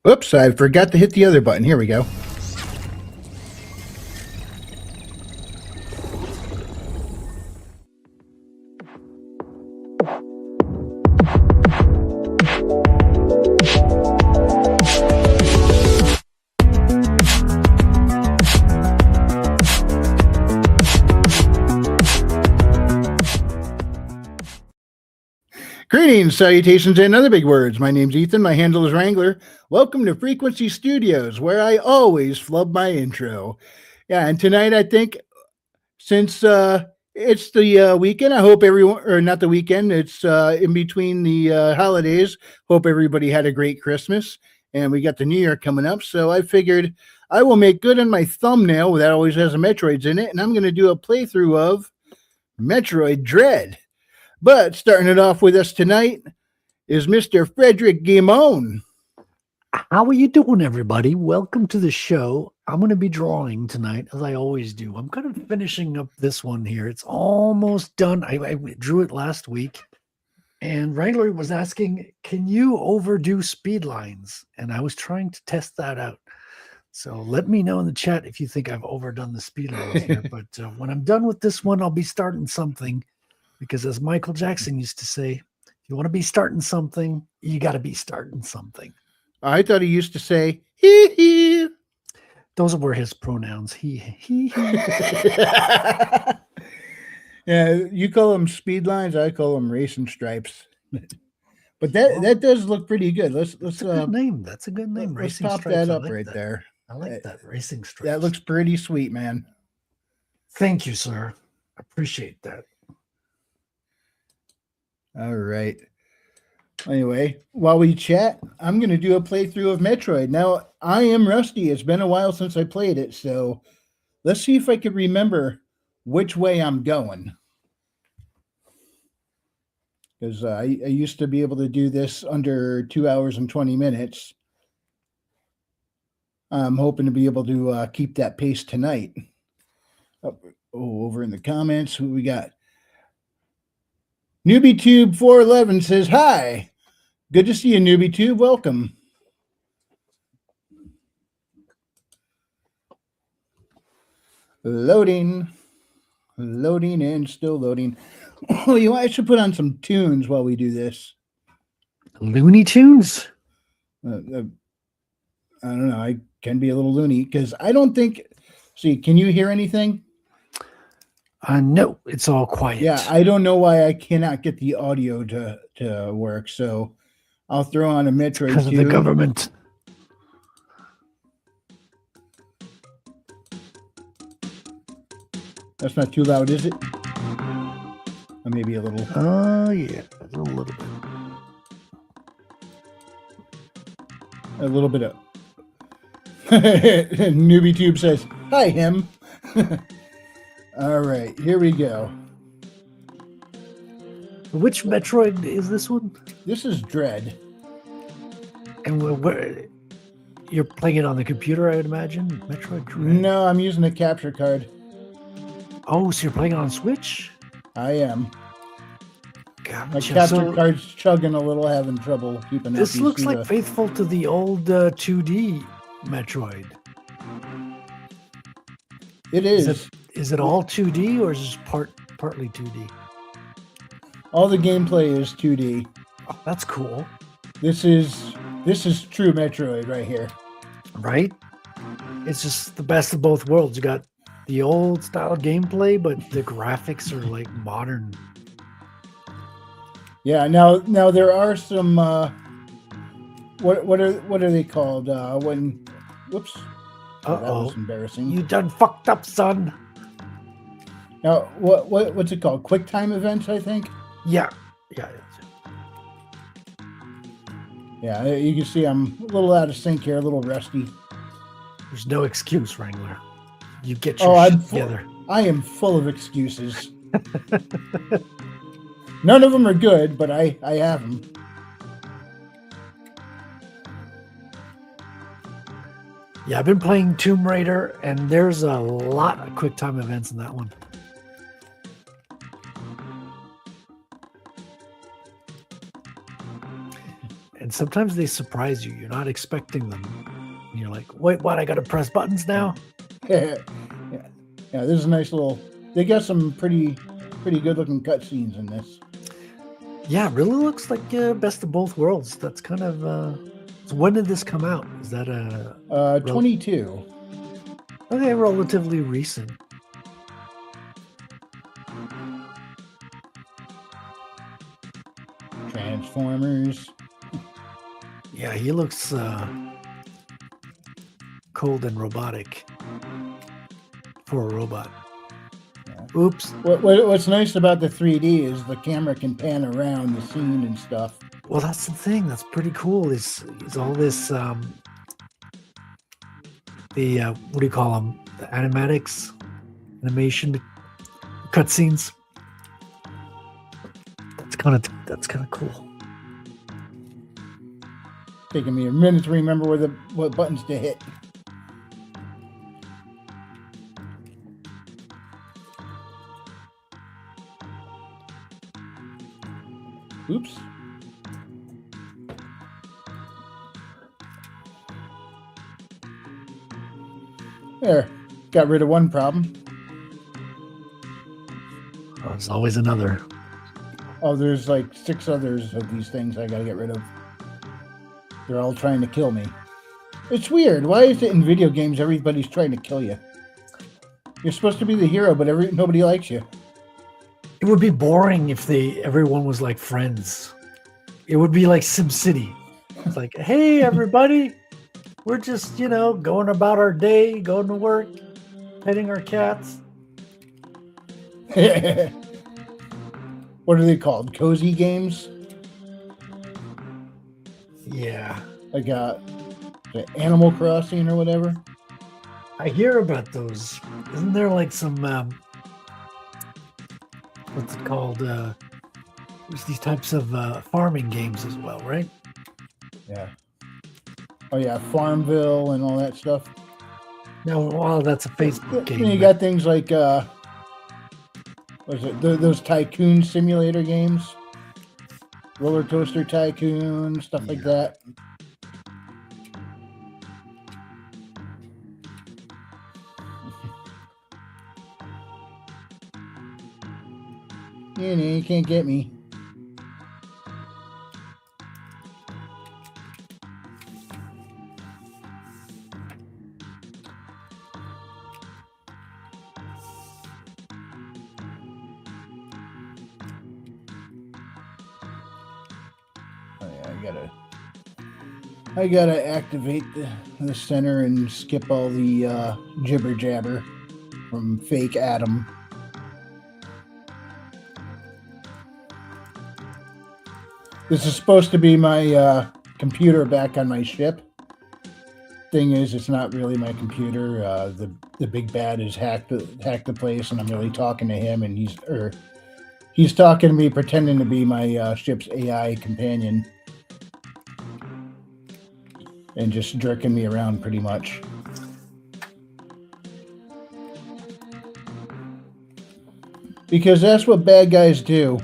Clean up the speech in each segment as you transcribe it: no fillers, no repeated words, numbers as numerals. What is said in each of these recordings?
Oops, I forgot to hit the other button. Here we go. Greetings, salutations, and other big words. My name's Ethan. My handle is Wrangler. Welcome to Frequency Studios, where I always flub my intro. Yeah, and tonight I think since it's the weekend, I hope everyone, or not the weekend, it's in between the holidays. Hope everybody had a great Christmas, and we got the New Year coming up. So I figured I will make good on my thumbnail that always has a Metroids in it, and I'm going to do a playthrough of Metroid Dread. But starting it off with us tonight is Mr. Frederick Guimon. How are you doing, everybody? Welcome to the show. I'm going to be drawing tonight, as I always do. I'm kind of finishing up this one here. It's almost done. I drew it last week, and Wrangler was asking, can you overdo speed lines? And I was trying to test that out. So let me know in the chat if you think I've overdone the speed lines here. But when I'm done with this one, I'll be starting something. Because as Michael Jackson used to say, if you want to be starting something, you got to be starting something. I thought he used to say, hee hee. Those were his pronouns. He. Yeah, you call them speed lines, I call them racing stripes. But that does look pretty good. Let's That's a good name. That's a good name. Let's Racing pop Stripes. that up like right that. there. I like that. Racing Stripes. That looks pretty sweet, man. Thank you, sir. I appreciate that. All right. Anyway, while we chat, I'm going to do a playthrough of Metroid. Now, I am rusty. It's been a while since I played it, so let's see if I can remember which way I'm going. Because I used to be able to do this under 2 hours and 20 minutes. I'm hoping to be able to keep that pace tonight. Over in the comments, who we got? NewbieTube411 says, hi. Good to see you, NewbieTube. Welcome. Loading and still loading. Oh, I should put on some tunes while we do this. Looney Tunes? I don't know. I can be a little loony because I don't think. See, can you hear anything? No, it's all quiet. Yeah, I don't know why I cannot get the audio to work. So I'll throw on a Metroid because of the government. That's not too loud, is it? Or maybe a little. Oh, yeah, a little bit. A little bit of. NewbieTube says, hi, him. All right, here we go. Which Metroid is this one? This is Dread. And you're playing it on the computer, I would imagine? Metroid Dread? No, I'm using a capture card. Oh, so you're playing it on Switch? I am. Gotcha. My capture card's chugging a little, having trouble keeping up. This looks like faithful to the old 2D Metroid. It is. Is it all 2D or is it partly 2D? All the gameplay is 2D. Oh, that's cool. This is true Metroid right here. Right? It's just the best of both worlds. You got the old style gameplay, but the graphics are like modern. Yeah. Now there are some. What are they called? When, whoops. That was embarrassing. You done fucked up, son. Now what's it called? Quick time events, I think. Yeah. Yeah, you can see I'm a little out of sync here, a little rusty. There's no excuse, Wrangler. You get your shit together. I am full of excuses. None of them are good, but I have them. Yeah, I've been playing Tomb Raider, and there's a lot of quick time events in that one. And sometimes they surprise you. You're not expecting them. And you're like, wait, what? I got to press buttons now? Yeah, this is a nice little. They got some pretty good looking cutscenes in this. Yeah, it really looks like best of both worlds. That's kind of. So when did this come out? Is that a 22? Okay, relatively recent. Transformers. Yeah, he looks cold and robotic for a robot. Yeah. Oops. What's nice about the 3D is the camera can pan around the scene and stuff. Well, that's the thing. That's pretty cool. Is all this the what do you call them? The animation cutscenes. That's kind of cool. Taking me a minute to remember what buttons to hit. Oops. There. Got rid of one problem. Oh, there's always another. Oh, there's like 6 others of these things I gotta get rid of. They're all trying to kill me. It's weird. Why is it in video games everybody's trying to kill you? You're supposed to be the hero, but nobody likes you. It would be boring if everyone was like friends. It would be like SimCity. It's like, hey, everybody, we're just, going about our day, going to work, petting our cats. What are they called? Cozy games? Yeah. Like the Animal Crossing or whatever? I hear about those. Isn't there like some, what's it called? There's these types of farming games as well, right? Yeah. Oh yeah, Farmville and all that stuff. No, well, that's a Facebook game. You got things like what is it? Those tycoon simulator games, Roller Coaster Tycoon, stuff like that. You can't get me. I gotta activate the center and skip all the jibber jabber from fake Adam. This is supposed to be my computer back on my ship. Thing is, it's not really my computer. The big bad has hacked the place, and I'm really talking to him, and he's talking to me, pretending to be my ship's AI companion. And just jerking me around pretty much. Because that's what bad guys do.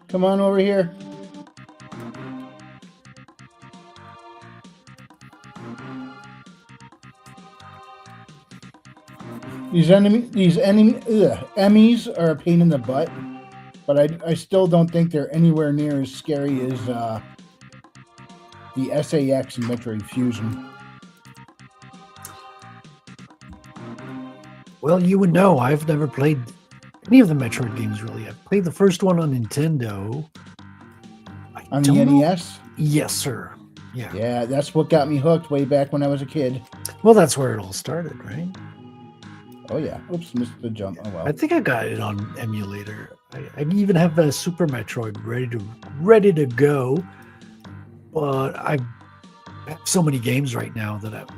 Come on over here. These enemies are a pain in the butt, but I still don't think they're anywhere near as scary as the SAX and Metroid Fusion. Well, you would know. I've never played any of the Metroid games, really. I've played the first one on Nintendo. On the NES? Yes, sir. Yeah. Yeah, that's what got me hooked way back when I was a kid. Well, that's where it all started, right? Oh, yeah. Oops, missed the jump. Oh, well. I think I got it on emulator. I even have the Super Metroid ready to go. But I have so many games right now that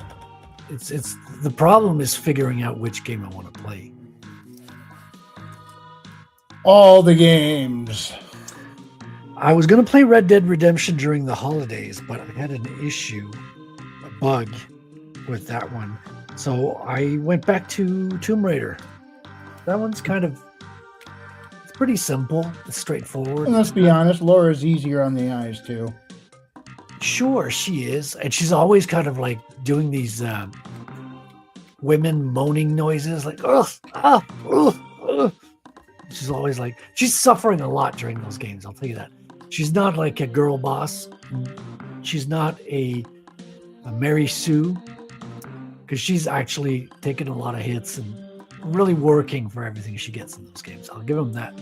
it's the problem is figuring out which game I want to play. All the games. I was going to play Red Dead Redemption during the holidays, but I had an issue, a bug with that one. So I went back to Tomb Raider. That one's kind of pretty simple. It's straightforward. And let's It's be not- honest, Laura's easier on the eyes too. Sure, she is, and she's always kind of like doing these women moaning noises, like ugh, ah, ugh, ugh. She's always like she's suffering a lot during those games. I'll tell you that. She's not like a girl boss. She's not a Mary Sue, because she's actually taking a lot of hits and really working for everything she gets in those games. I'll give them that.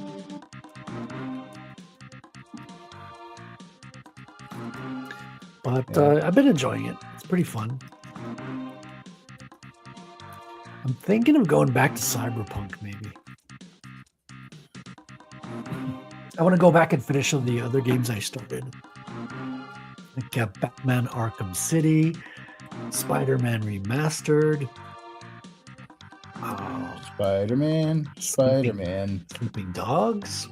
But I've been enjoying it. It's pretty fun. I'm thinking of going back to Cyberpunk, maybe. I want to go back and finish some of the other games I started. Like Batman Arkham City, Spider-Man Remastered. Spider-Man, Sleeping Dogs.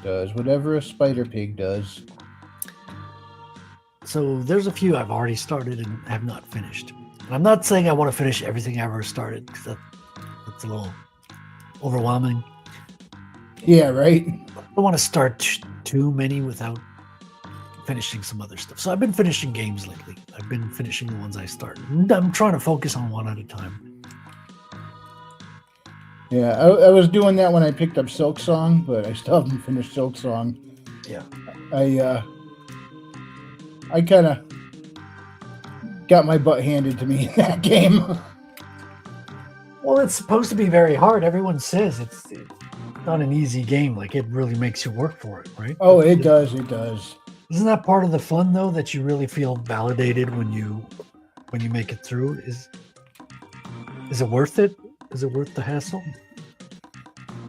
does whatever a spider pig does. So there's a few I've already started and have not finished. And I'm not saying I want to finish everything I ever started, because that's a little overwhelming. Yeah, right. I don't want to start too many without finishing some other stuff. So I've been finishing games lately. I've been finishing the ones I started. I'm trying to focus on one at a time. Yeah, I was doing that when I picked up Silk Song, but I still haven't finished Silk Song. Yeah. I kind of got my butt handed to me in that game. Well, it's supposed to be very hard. Everyone says it's not an easy game. Like, it really makes you work for it, right? Oh, it does. It does. Isn't that part of the fun, though, that you really feel validated when you make it through? Is it worth it? Is it worth the hassle?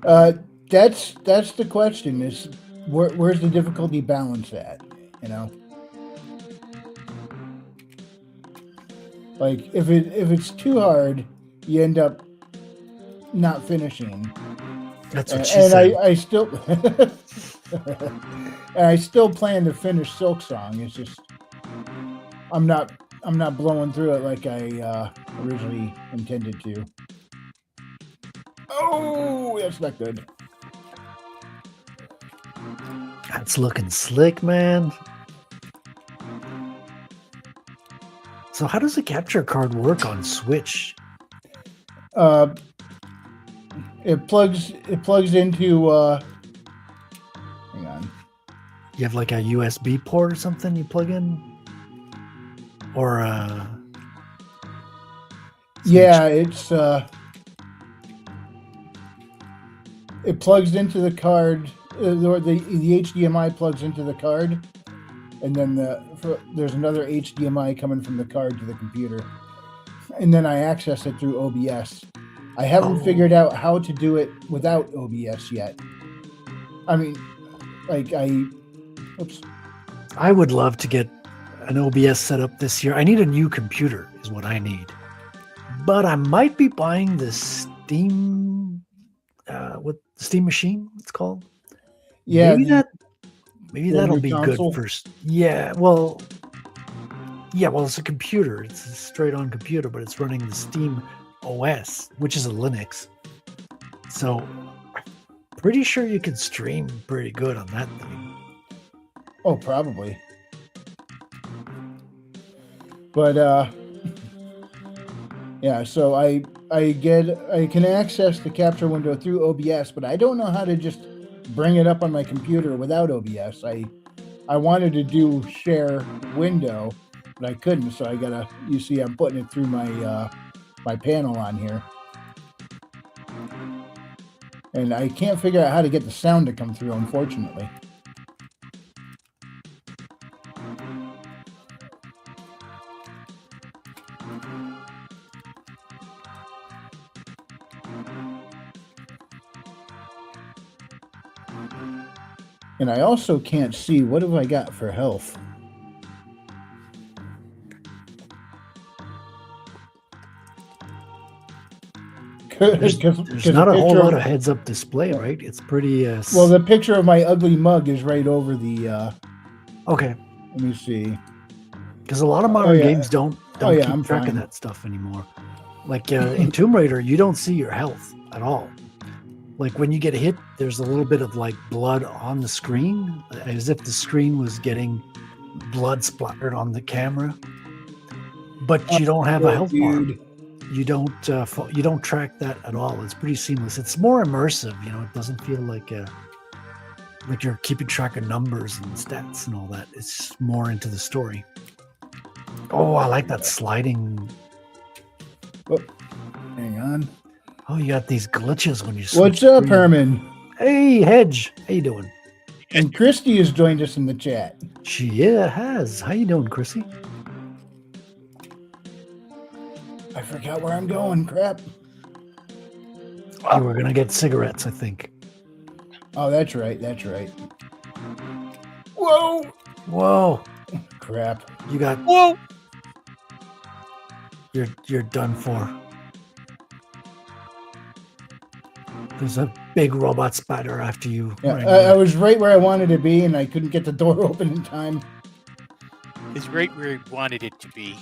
That's the question. Is where's the difficulty balance at? You know, like if it's too hard, you end up not finishing. That's what she And said. I still and I still plan to finish Silk Song. It's just I'm not blowing through it like I originally intended to. Oh, that's not good. That's looking slick, man. So how does a capture card work on Switch? It plugs into hang on. You have like a USB port or something you plug in? Or Yeah, it's it plugs into the card. The HDMI plugs into the card, and then there's another HDMI coming from the card to the computer, and then I access it through OBS. I haven't figured out how to do it without OBS yet. I mean, like I would love to get an OBS set up this year. I need a new computer is what I need. But I might be buying the Steam what Steam machine it's called. Yeah, maybe the that'll new be console? good first. Well, it's a computer. It's a straight on computer, but it's running the Steam OS, which is a Linux. So pretty sure you can stream pretty good on that thing. Oh, probably. But yeah, so I can access the capture window through OBS, but I don't know how to just bring it up on my computer without OBS. I wanted to do share window, but I couldn't, so you see I'm putting it through my my panel on here. And I can't figure out how to get the sound to come through, unfortunately. And I also can't see, what have I got for health? There's not a whole lot of heads-up display, right? It's pretty... well, the picture of my ugly mug is right over the... Okay. Let me see. Because a lot of modern games don't keep track of that stuff anymore. Like in Tomb Raider, you don't see your health at all. Like when you get hit, there's a little bit of like blood on the screen, as if the screen was getting blood splattered on the camera. But you don't have a health bar. Dude. You don't track that at all. It's pretty seamless. It's more immersive. It doesn't feel like you're keeping track of numbers and stats and all that. It's more into the story. Oh, I like that sliding. Oh, hang on. Oh, you got these glitches when you What's switch up, screen. Herman? Hey, Hedge. How you doing? And Christy has joined us in the chat. She has. How you doing, Chrissy? I forgot where I'm going. Crap. You were gonna get cigarettes, I think. Oh, that's right. That's right. Whoa. Whoa. Crap. You got. Whoa. You're done for. There's a big robot spider after you. Yeah, right I now. was right where I wanted to be, and I couldn't get the door open in time. Is right where he wanted it to be.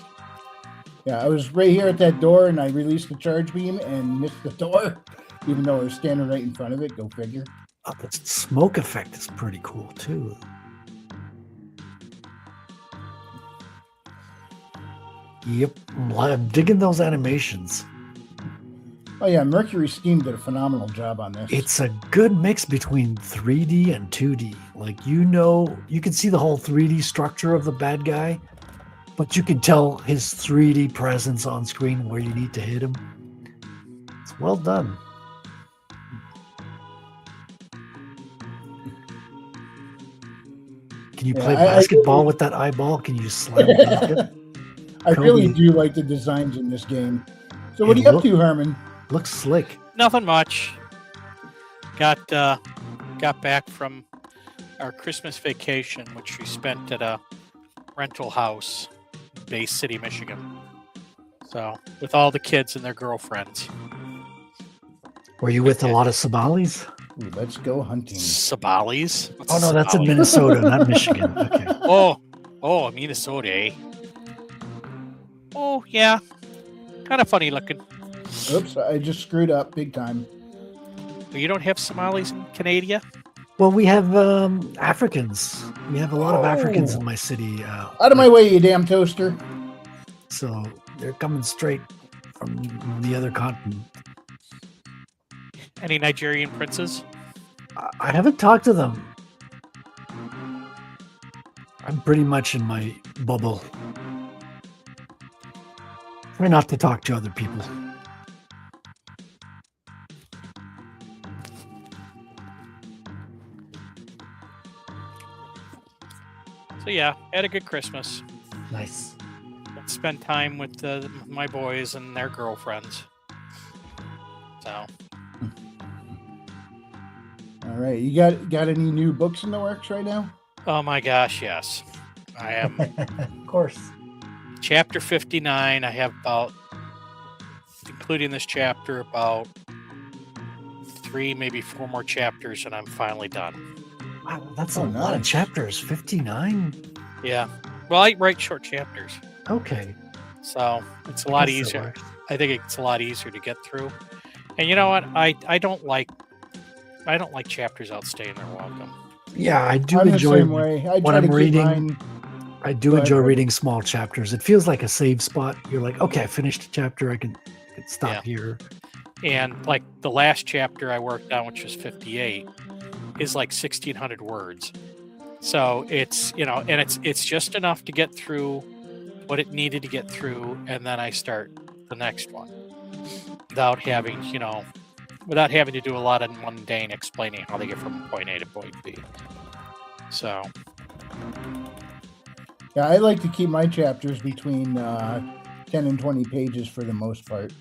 Yeah, I was right here at that door, and I released the charge beam and missed the door, even though I was standing right in front of it. Go figure. Oh, the smoke effect is pretty cool too. Yep, I'm digging those animations. Oh yeah, Mercury Steam did a phenomenal job on this. It's a good mix between 3D and 2D. Like, you can see the whole 3D structure of the bad guy, but you can tell his 3D presence on screen where you need to hit him. It's well done. Can you play basketball with that eyeball? Can you just slam it back it? I really Kobe. do like the designs in this game. So what are It you up to, Herman? Looks slick. Nothing much. Got back from our Christmas vacation, which we spent at a rental house in Bay City, Michigan. So with all the kids and their girlfriends. Were you with a lot of Somalis? Ooh, let's go hunting. Somalis? What's Oh, no, that's in Somali? Minnesota, not Michigan. Okay. Oh, Minnesota, eh? Oh, yeah. Kind of funny looking. Oops, I just screwed up big time. But you don't have Somalis in Canada? Well, we have Africans. We have a lot of Africans in my city. Out of my way, you damn toaster. So they're coming straight from the other continent. Any Nigerian princes? I haven't talked to them. I'm pretty much in my bubble. Try not to talk to other people. So yeah, had a good Christmas. Nice. Spend time with my boys and their girlfriends. So All right, you got any new books in the works right now? oh my gosh, yes. I am Of course. chapter 59. I have about, including this chapter, about 3, maybe 4 more chapters, and I'm finally done. Wow, that's Oh, a lot of nice. chapters. 59? Yeah. Well, I write short chapters, Okay. so it's a lot Guess that easier. works. I think it's a lot easier to get through. And you know what? I don't like chapters outstaying their welcome. Yeah, I do I'm the enjoy same way. I when try I'm to keep reading. mine. I do Go ahead, enjoy Fred. reading small chapters. It feels like a save spot. You're like, okay, I finished a chapter. I can stop Yeah. here. And like the last chapter I worked on, which was 58, is like 1,600 words. So it's, and it's just enough to get through what it needed to get through, and then I start the next one without having to do a lot of mundane explaining how they get from point A to point B. So Yeah, I like to keep my chapters between 10 and 20 pages for the most part.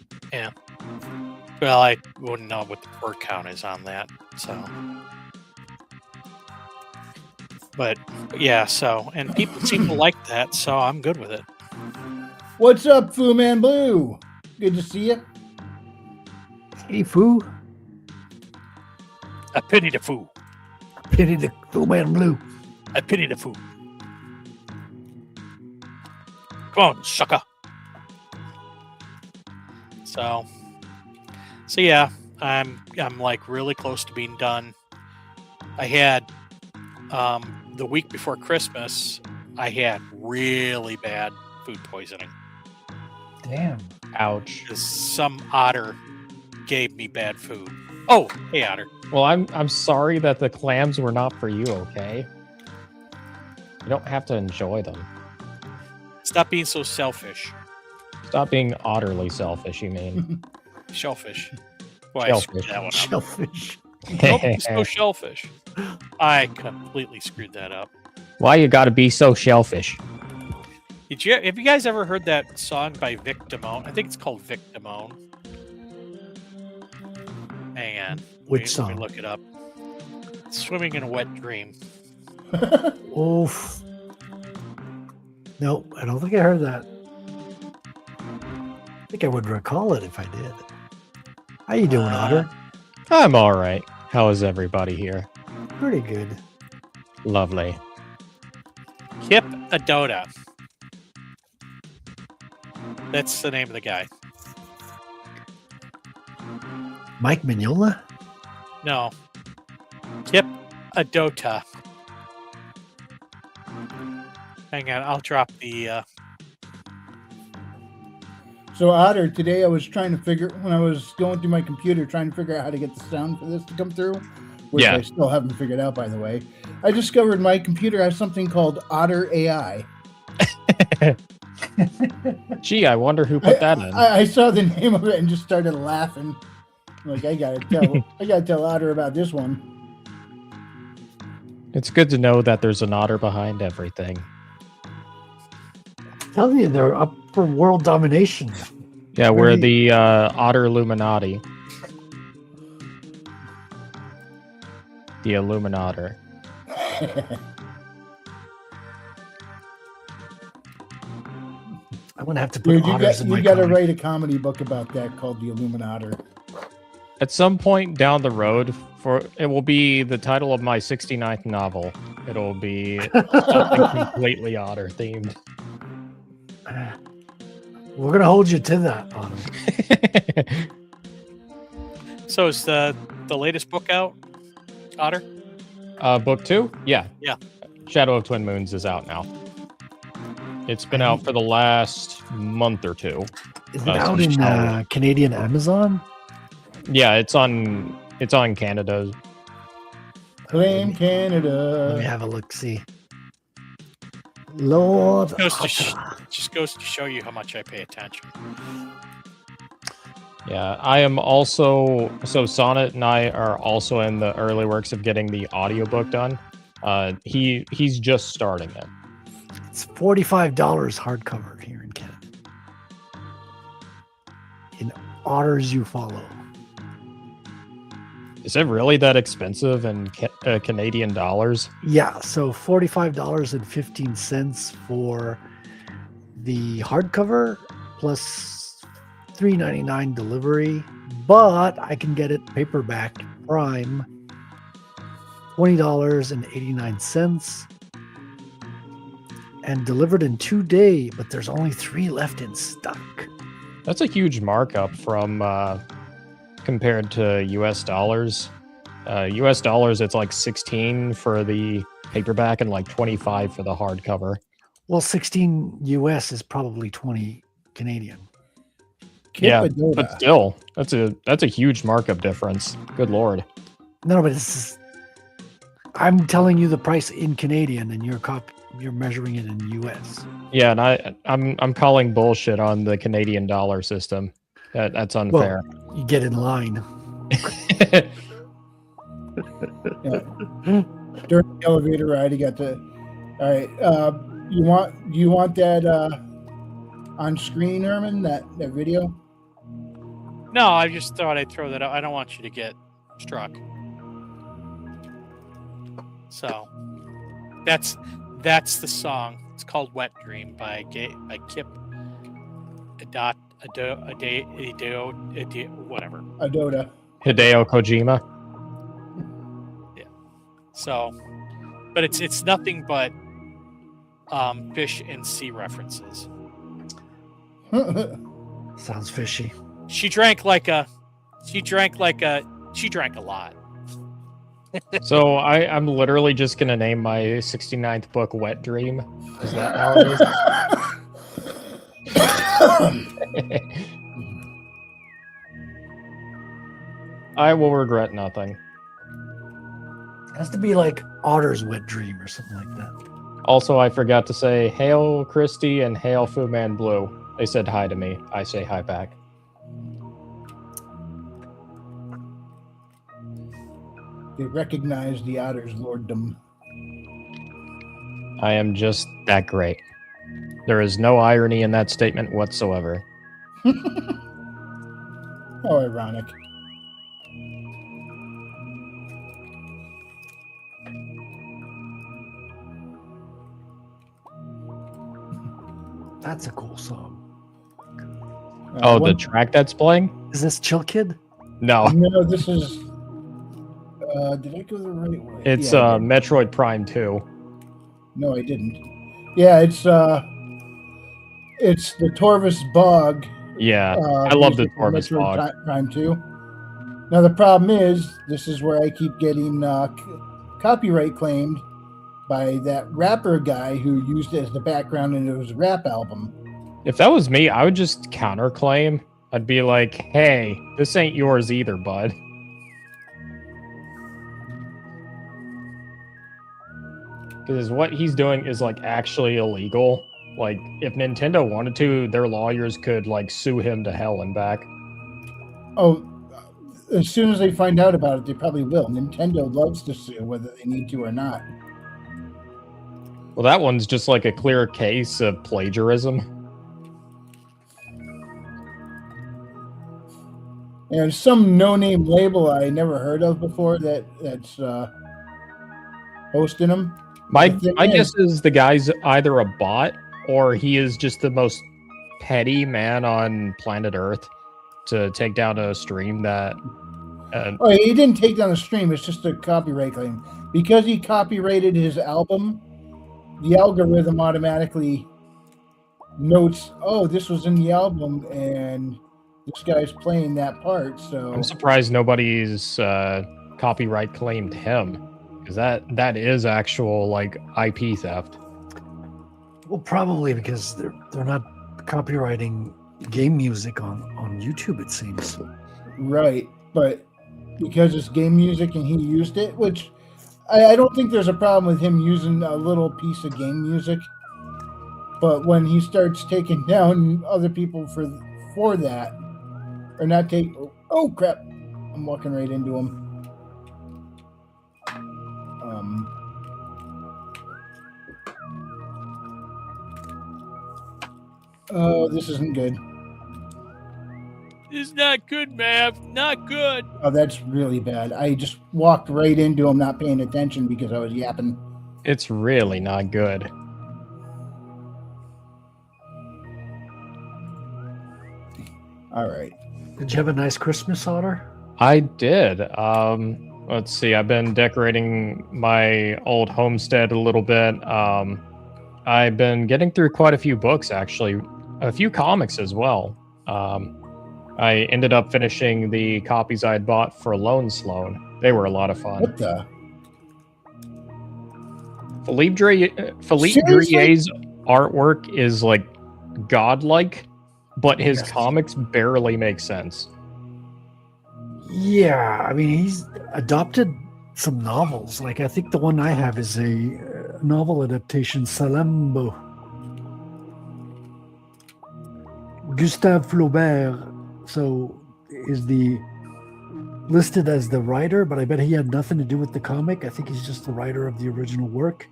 well, I wouldn't know what the word count is on that. So, but yeah, so and people seem to like that, so I'm good with it. What's up, Fu Man Blue? Good to see you. Hey, Foo. I pity the fool. Pity the Foo Man Blue. I pity the fool. Come on, sucker. So yeah, I'm like really close to being done. I had the week before Christmas, I had really bad food poisoning. Damn. Ouch. 'Cause some otter gave me bad food. Oh, hey otter. Well, I'm sorry that the clams were not for you, okay? You don't have to enjoy them. Stop being so selfish. Stop being utterly selfish, you mean. Shellfish. Boy, I screwed Shellfish. that one up. Shellfish. Don't be so shellfish. I completely screwed that up. Why you gotta be so shellfish? Have you guys ever heard that song by Vic Damone? I think it's called Vic Damone. Hang on. Which Let song? me look it up. Swimming in a Wet Dream. Oof. Nope, I don't think I heard that. I think I would recall it if I did. How you doing, Otter? I'm alright. How is everybody here? Pretty good. Lovely. Kip Adota. That's the name of the guy. Mike Mignola? No. Kip Adota. Hang on, I'll drop the... So Otter, today I was trying to when I was going through my computer, trying to figure out how to get the sound for this to come through, which Yeah. I still haven't figured out, by the way. I discovered my computer has something called Otter AI. Gee, I wonder who put that in. I saw the name of it and just started laughing. Like, I gotta tell Otter about this one. It's good to know that there's an otter behind everything. Telling you, they're up for world domination. Yeah, we're Right. the Otter Illuminati. The Illuminator. I'm gonna have to put Dude, otters in my you got to comic. write a comedy book about that called The Illuminator. At some point down the road, it will be the title of my 69th novel. It'll be something completely otter themed. We're gonna hold you to that, Otter. So is the latest book out, Otter? Book 2? Yeah. Yeah. Shadow of Twin Moons is out now. It's been out for the last month or two. Is it Oh, out so in solid. Canadian Amazon? Yeah, it's on Canada. Claim Let me Canada. have a look. See, Lord, Just goes to show you how much I pay attention. Yeah, I am also Sonnet and I are also in the early works of getting the audiobook done. He's just starting it. it's $45 hardcover here in Canada. In Otters You Follow. Is it really that expensive in Canadian dollars? Yeah, so $45.15 for the hardcover plus $3.99 delivery, but I can get it paperback prime $20.89 and delivered in 2 days, but there's only 3 left in stock. That's a huge markup from compared to US dollars. US dollars, it's like 16 for the paperback and like 25 for the hardcover. Well, 16 US is probably 20 Canadian. Yeah, Kipadoda. but still, that's a huge markup difference. Good lord. No, but I'm telling you the price in Canadian, and you're measuring it in US. Yeah, and I'm calling bullshit on the Canadian dollar system. That's unfair. You get in line. Yeah. During the elevator ride, you got to. All right. Do you want that on screen, Herman? That video? No, I just thought I'd throw that out. I don't want you to get struck. So that's the song. It's called "Wet Dream" by Kip whatever. Adoda. Hideo Kojima. So, but it's nothing but fish and sea references. Sounds fishy. She drank like a She drank a lot. So I'm literally just gonna name my 69th book "Wet Dream." Is that how it is? I will regret nothing. It has to be like Otter's Wet Dream or something like that. Also, I forgot to say hail Christy and hail Fu Man Blue. They said hi to me. I say hi back. They recognize the Otter's lorddom. I am just that great. There is no irony in that statement whatsoever. How ironic. That's a cool song. Oh, the track that's playing? Is this Chill Kid? No, No, this is. Did I go the right way? it's Yeah, I did. Metroid Prime 2. No, I didn't. Yeah, it's the Torvus Bog. Yeah, I love the music from Torvus Metroid Bog. Prime 2. Now the problem is, this is where I keep getting copyright claimed by that rapper guy who used it as the background in his rap album. If that was me, I would just counterclaim. I'd be like, hey, this ain't yours either, bud. Because what he's doing is like actually illegal. Like, if Nintendo wanted to, their lawyers could like sue him to hell and back. Oh, as soon as they find out about it, they probably will. Nintendo loves to sue, whether they need to or not. Well, that one's just like a clear case of plagiarism. And some no-name label I never heard of before that's hosting them. My The thing guess is the guy's either a bot or he is just the most petty man on planet Earth to take down a stream that. Oh, he didn't take down the stream. It's just a copyright claim. Because he copyrighted his album, the algorithm automatically notes, oh, this was in the album, and this guy's playing that part. So I'm surprised nobody's copyright claimed him, because that is actual like IP theft. Well, probably because they're not copywriting game music on YouTube, it seems. right, but because it's game music and he used it, which I don't think there's a problem with him using a little piece of game music. But when he starts taking down other people for that, or not take, oh crap, I'm walking right into him. Oh, this isn't good. It's not good, Mav. Not good. Oh, that's really bad. I just walked right into him, not paying attention because I was yapping. It's really not good. All right. Did you have a nice Christmas, Otter? I did. Let's see. I've been decorating my old homestead a little bit. I've been getting through quite a few books, actually. A few comics as well. I ended up finishing the copies I had bought for Lone Sloan. They were a lot of fun. What the? Philippe Seriously? Drieur's artwork is like godlike, but his Yes. comics barely make sense. Yeah, I mean, he's adopted some novels. Like, I think the one I have is a novel adaptation, Salambo. Gustave Flaubert, so is listed as the writer, but I bet he had nothing to do with the comic. I think he's just the writer of the original work.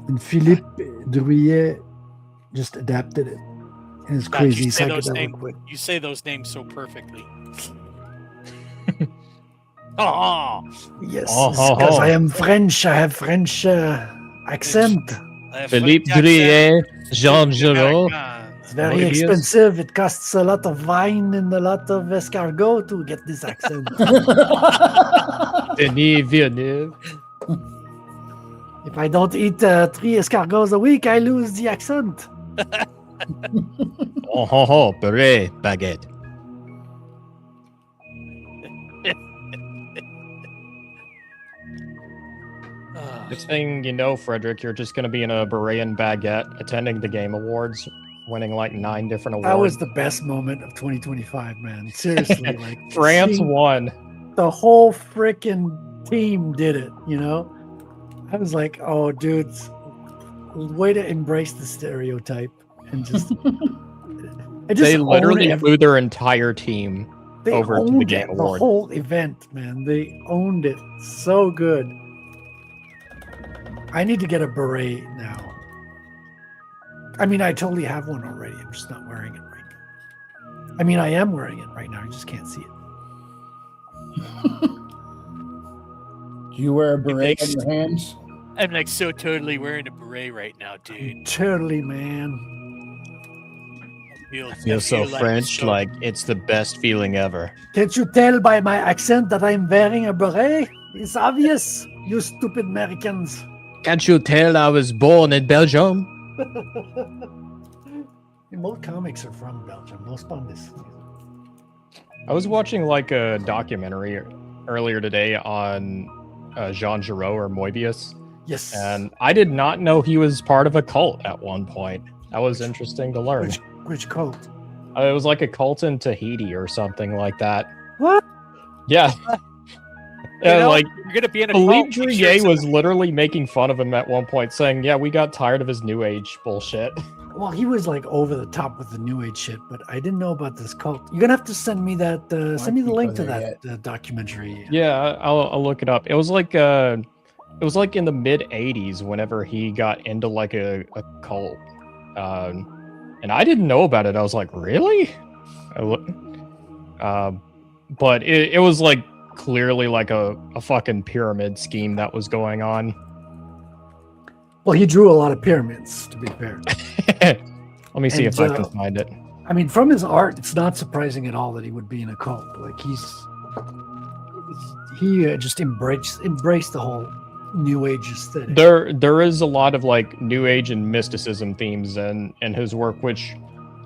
And Philippe Druillet just adapted it in his God, crazy you say those psychedelic way. You say those names so perfectly. Oh, Yes, Oh, because oh, oh. I am French. I have French accent. Philippe Druillet, Jean Geno. It's very Mobius. expensive. It costs a lot of wine and a lot of escargot to get this accent. Denis Villeneuve. If I don't eat 3 escargots a week, I lose the accent. Oh, ho, ho, puree, baguette. Next thing you know, Frederick, you're just going to be in a beret and baguette attending the Game Awards, winning like 9 different awards. That was the best moment of 2025, man. Seriously, like France seeing won. the whole freaking team did it, you know? I was like, oh, dudes, way to embrace the stereotype and just. They literally flew their entire team over to the Game Awards. The whole event, man. They owned it so good. I need to get a beret now. I mean, I totally have one already. I'm just not wearing it right now. I mean, I am wearing it right now. I just can't see it. Do you wear a beret on your hands? I'm like so totally wearing a beret right now, dude. Totally, man. I feel so French, like it's the best feeling ever. Can't you tell by my accent that I'm wearing a beret? It's obvious, you stupid Americans. Can't you tell I was born in Belgium? Most comics are from Belgium. Most on this. I was watching like a documentary earlier today on Jean Giraud or Moebius. Yes. And I did not know he was part of a cult at one point. That was interesting to learn. Which cult? It was like a cult in Tahiti or something like that. What? Yeah. Like you're gonna be in a Philippe cult. Drouillet was literally making fun of him at one point, saying, "Yeah, we got tired of his New Age bullshit." Well, he was like over the top with the New Age shit, but I didn't know about this cult. You're gonna have to send me that. Send me the link to that documentary. Yeah, I'll look it up. It was like in the mid '80s whenever he got into like a cult, and I didn't know about it. I was like, really? But it was like clearly like a fucking pyramid scheme that was going on. Well, he drew a lot of pyramids, to be fair. Let me see if I can find it. I mean, from his art, it's not surprising at all that he would be in a cult. Like he just embraced the whole New Age aesthetic. There is a lot of like New Age and mysticism themes in his work, which,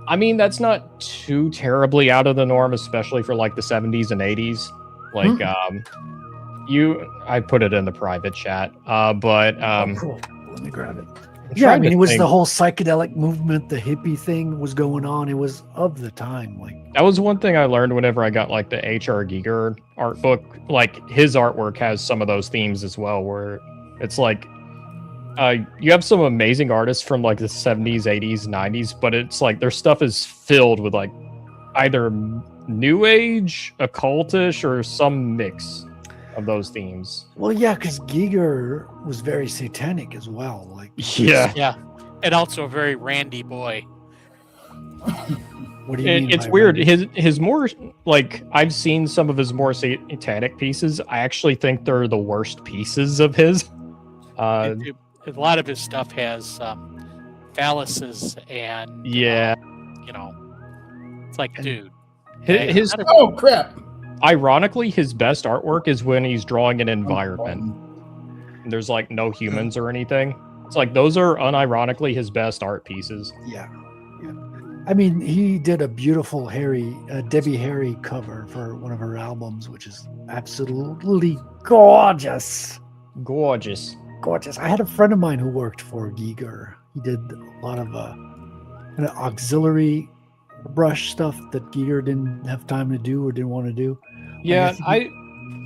I mean, that's not too terribly out of the norm, especially for like the 70s and 80s. Like, I put it in the private chat, but cool. Let me grab it. Yeah, I mean, it was the whole psychedelic movement, the hippie thing was going on. It was of the time. Like that was one thing I learned whenever I got like the H.R. Giger art book. Like his artwork has some of those themes as well, where it's like you have some amazing artists from like the 70s, 80s, 90s, but it's like their stuff is filled with like either New Age, occultish, or some mix of those themes. Well, yeah, because Giger was very satanic as well. Like, yeah, and also a very randy boy. What do you mean? It's weird. His more like I've seen some of his more satanic pieces. I actually think they're the worst pieces of his. A lot of his stuff has phalluses and you know, it's like, dude. His oh crap. Ironically, his best artwork is when he's drawing an environment. There's like no humans or anything. It's like those are unironically his best art pieces. Yeah. I mean, he did a beautiful Debbie Harry cover for one of her albums, which is absolutely gorgeous. Gorgeous. I had a friend of mine who worked for Giger. He did a lot of kind of auxiliary brush stuff that Giger didn't have time to do or didn't want to do. Yeah,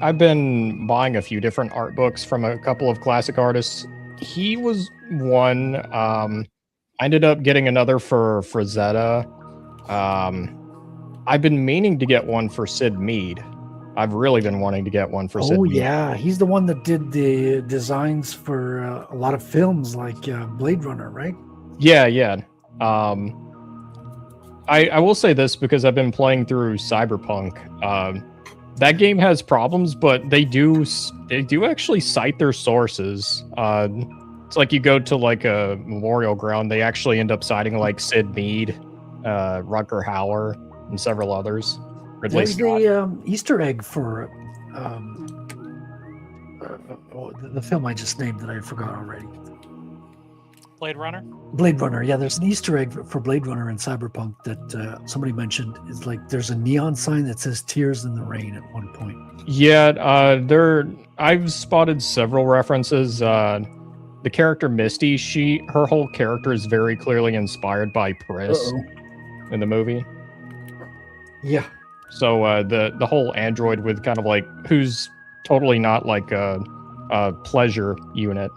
I've been buying a few different art books from a couple of classic artists. He was one. I ended up getting another for Frazetta. I've been meaning to get one for Sid Mead. I've really been wanting to get one for Sid Mead. Yeah, he's the one that did the designs for a lot of films like Blade Runner, right? Yeah. I will say this because I've been playing through Cyberpunk. That game has problems, but they do actually cite their sources. It's like you go to like a memorial ground, they actually end up citing like Sid Mead, Rutger Hauer, and several others. Where's the Easter egg for the film I just named that I forgot already? Blade Runner? Blade Runner. Yeah, there's an Easter egg for Blade Runner in Cyberpunk that somebody mentioned. It's like there's a neon sign that says "Tears in the Rain" at one point. Yeah, I've spotted several references. The character Misty, her whole character is very clearly inspired by Pris in the movie. Yeah. So the whole android with kind of like who's totally not like a pleasure unit,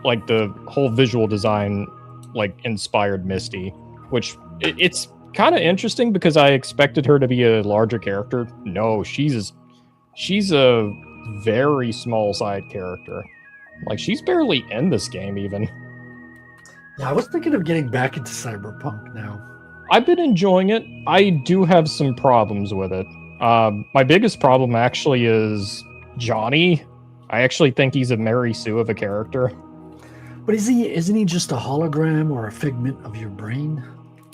like the whole visual design like inspired Misty, which it's kind of interesting because I expected her to be a larger character. No, she's a very small side character. Like she's barely in this game even. Yeah, I was thinking of getting back into Cyberpunk now. I've been enjoying it. I do have some problems with it. My biggest problem actually is Johnny. I actually think he's a Mary Sue of a character. But isn't he just a hologram or a figment of your brain?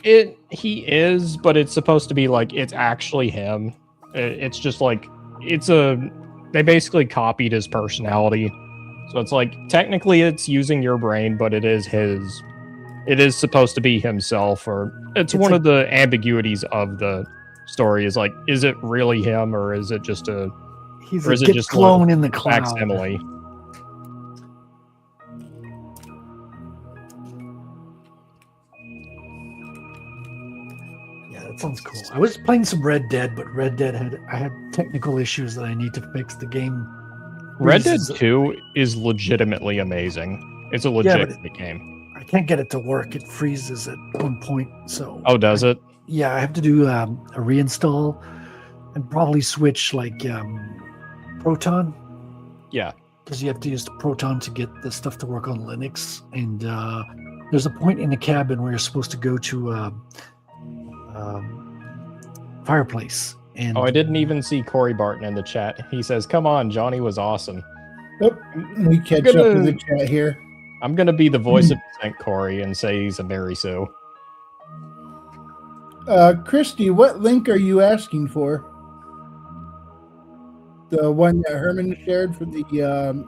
He is, but it's supposed to be like it's actually him. It's just like they basically copied his personality. So it's like technically it's using your brain, but it is his. It is supposed to be himself, or it's one of the ambiguities of the story. Is like, is it really him, or is it just a? He's a Git clone in the cloud. Facsimile. Yeah, that sounds cool. I was playing some Red Dead, but I had technical issues that I need to fix. The game. Red Dead 2 is legitimately amazing. It's a legitimate game. I can't get it to work. It freezes at one point. So. Oh, does it? Yeah, I have to do a reinstall and probably switch like Proton. Yeah. Because you have to use the Proton to get the stuff to work on Linux. And there's a point in the cabin where you're supposed to go to fireplace. And I didn't even see Corey Barton in the chat. He says, "Come on, Johnny was awesome." Oh, we catch up in the chat here. I'm gonna be the voice of St. Corey and say he's a Mary Sue. Christy, what link are you asking for? The one that Herman shared for the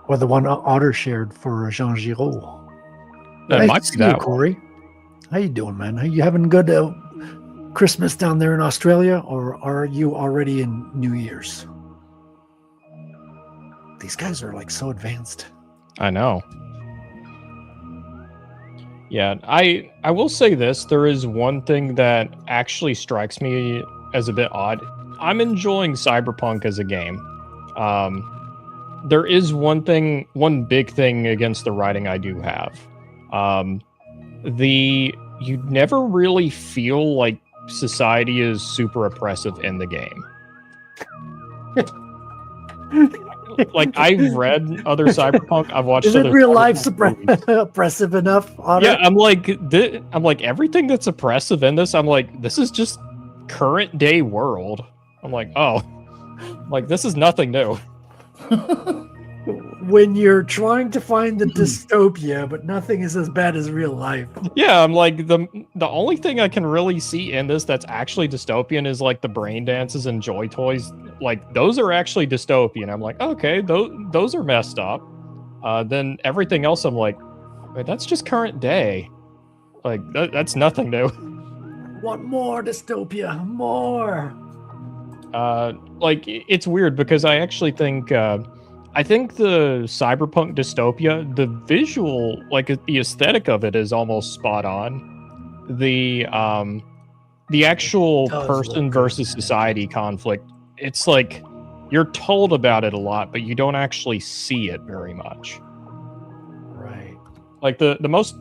or the one Otter shared for Jean Giraud. That might be that Corey. How you doing, man? Are you having a good Christmas down there in Australia, or are you already in New Year's? These guys are like so advanced. I know. Yeah, I will say this. There is one thing that actually strikes me as a bit odd. I'm enjoying Cyberpunk as a game. There is one big thing against the writing I do have. You never really feel like society is super oppressive in the game. Like I've read other Cyberpunk, I've watched. Is it real life oppressive enough? Yeah, I'm like everything that's oppressive in this. I'm like, this is just current day world. I'm like, oh, like this is nothing new. When you're trying to find the dystopia, but nothing is as bad as real life. Yeah, I'm like the only thing I can really see in this that's actually dystopian is like the brain dances and joy toys. Like those are actually dystopian. I'm like, okay, those are messed up. Then everything else, I'm like, wait, that's just current day. Like that's nothing new. Want more dystopia? More. Like it's weird because I actually think. I think the cyberpunk dystopia, the visual, like the aesthetic of it is almost spot on. The actual person versus society conflict, it's like you're told about it a lot, but you don't actually see it very much. Right. Like the most,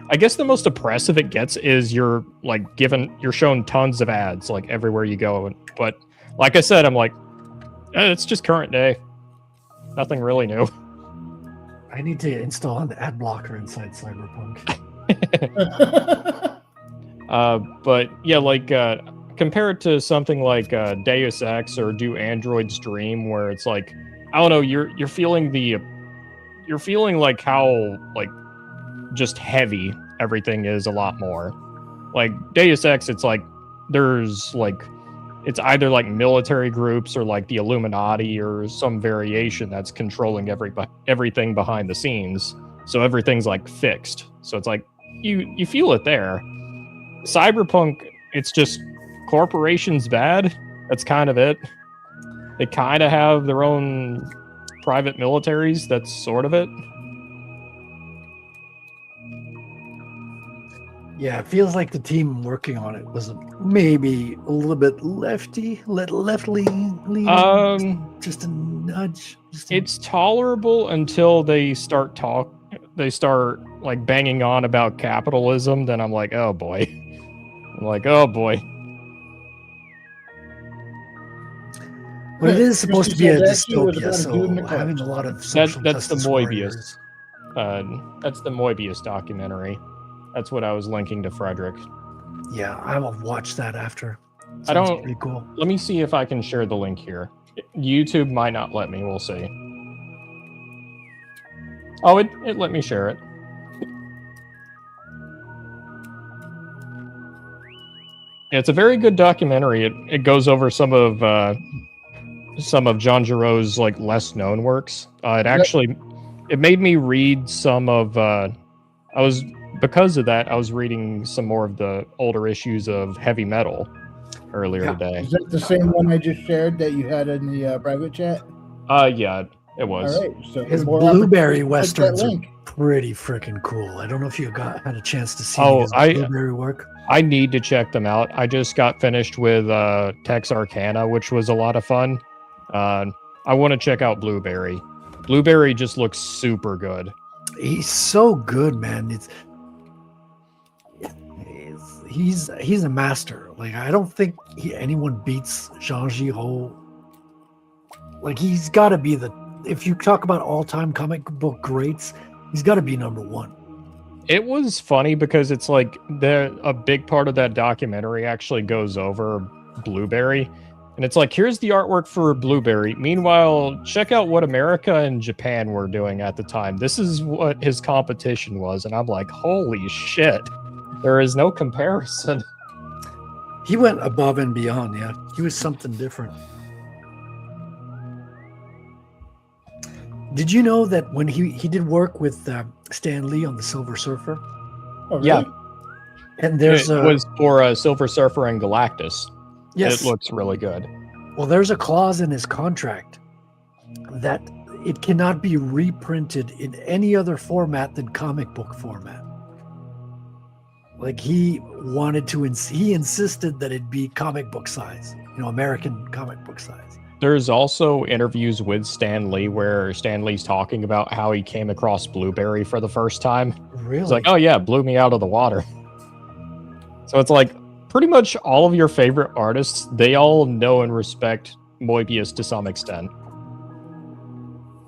I guess the most oppressive it gets is you're shown tons of ads like everywhere you go. But like I said, I'm like, it's just current day. Nothing really new. I need to install an ad blocker inside Cyberpunk. But yeah, like compare it to something like Deus Ex or Do Androids Dream, where it's like, I don't know, you're feeling like how like just heavy everything is a lot more. Like Deus Ex, it's like there's like it's either like military groups or like the Illuminati or some variation that's controlling everything behind the scenes. So everything's like fixed. So it's like you feel it there. Cyberpunk, it's just corporations bad. That's kind of it. They kind of have their own private militaries. That's sort of it. Yeah, it feels like the team working on it was maybe a little bit leftly leaning. Just a nudge. It's tolerable until they start like banging on about capitalism. Then I'm like, oh boy. But it is supposed to be a Actually, it was dystopia, about a so dude in a car. having a lot of social That's the justice Moebius. warriors. That's the Moebius documentary. That's what I was linking to Frederick. Yeah, I will watch that after. I don't- Sounds pretty cool. Let me see if I can share the link here. YouTube might not let me. We'll see. Oh, it let me share it. Yeah, it's a very good documentary. It goes over some of John Giroux's like less known works. It made me read some of. Because of that, I was reading some more of the older issues of Heavy Metal earlier today. Is that the same one I just shared that you had in the private chat? Yeah, it was. All right. So His more blueberry opportunity to click that westerns are link. pretty freaking cool. I don't know if you had a chance to see Oh, his blueberry work. I need to check them out. I just got finished with Texarkana, which was a lot of fun. I want to check out Blueberry. Blueberry just looks super good. He's so good, man. He's a master. Like, I don't think anyone beats Jean Giraud. Like, he's got to be if you talk about all-time comic book greats, he's got to be number one. It was funny because it's like a big part of that documentary actually goes over Blueberry. And it's like, here's the artwork for Blueberry. Meanwhile, check out what America and Japan were doing at the time. This is what his competition was. And I'm like, holy shit. There is no comparison. He went above and beyond, yeah. He was something different. Did you know that when he did work with Stan Lee on the Silver Surfer? Oh, really? Yeah. And It was for Silver Surfer and Galactus. yes. It looks really good. Well, there's a clause in his contract that it cannot be reprinted in any other format than comic book format. Like, he insisted that it be comic book size, American comic book size. There's also interviews with Stan Lee where Stan Lee's talking about how he came across Blueberry for the first time. Really? He's like, oh yeah, blew me out of the water. So it's like, pretty much all of your favorite artists, they all know and respect Moebius to some extent.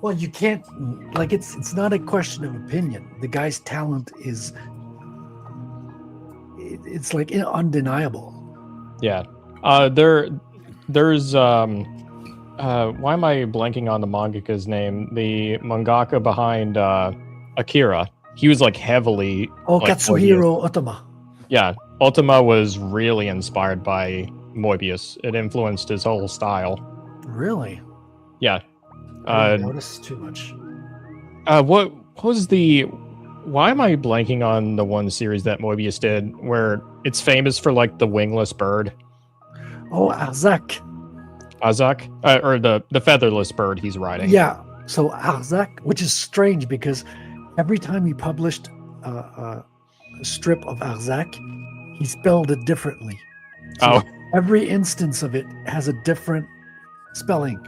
Well, you can't, like, it's not a question of opinion. The guy's talent is, it's like undeniable. Yeah. There's why am I blanking on the mangaka's name? The mangaka behind Akira. He was like heavily Katsuhiro Otomo. Yeah. Ultima was really inspired by Moebius. It influenced his whole style. Really? Yeah. I didn't notice too much. What was why am I blanking on the one series that Moebius did where it's famous for like the wingless bird? Oh, Arzak. Azak? Or the featherless bird he's riding. Yeah. So Arzak, which is strange because every time he published a strip of Arzak, he spelled it differently. So every instance of it has a different spelling.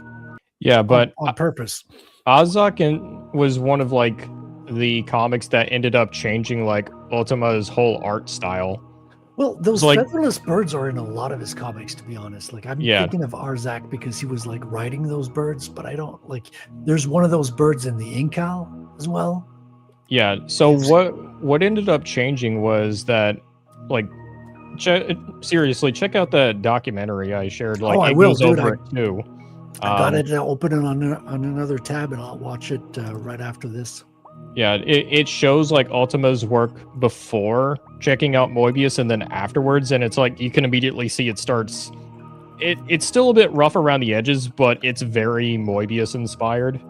Yeah, but on purpose. Azak was one of like the comics that ended up changing like Ultima's whole art style. Well, those like, featherless birds are in a lot of his comics, to be honest. Like, I'm thinking of Arzak because he was like riding those birds, but I don't like. There's one of those birds in the Incal as well. Yeah. So what ended up changing was that, like, seriously, check out that documentary I shared. Like, I will, dude. over it too. I got it open it on another tab, and I'll watch it right after this. Yeah, it shows like Ultima's work before checking out Moebius and then afterwards, and it's like you can immediately see it starts it's still a bit rough around the edges, but it's very Moebius inspired.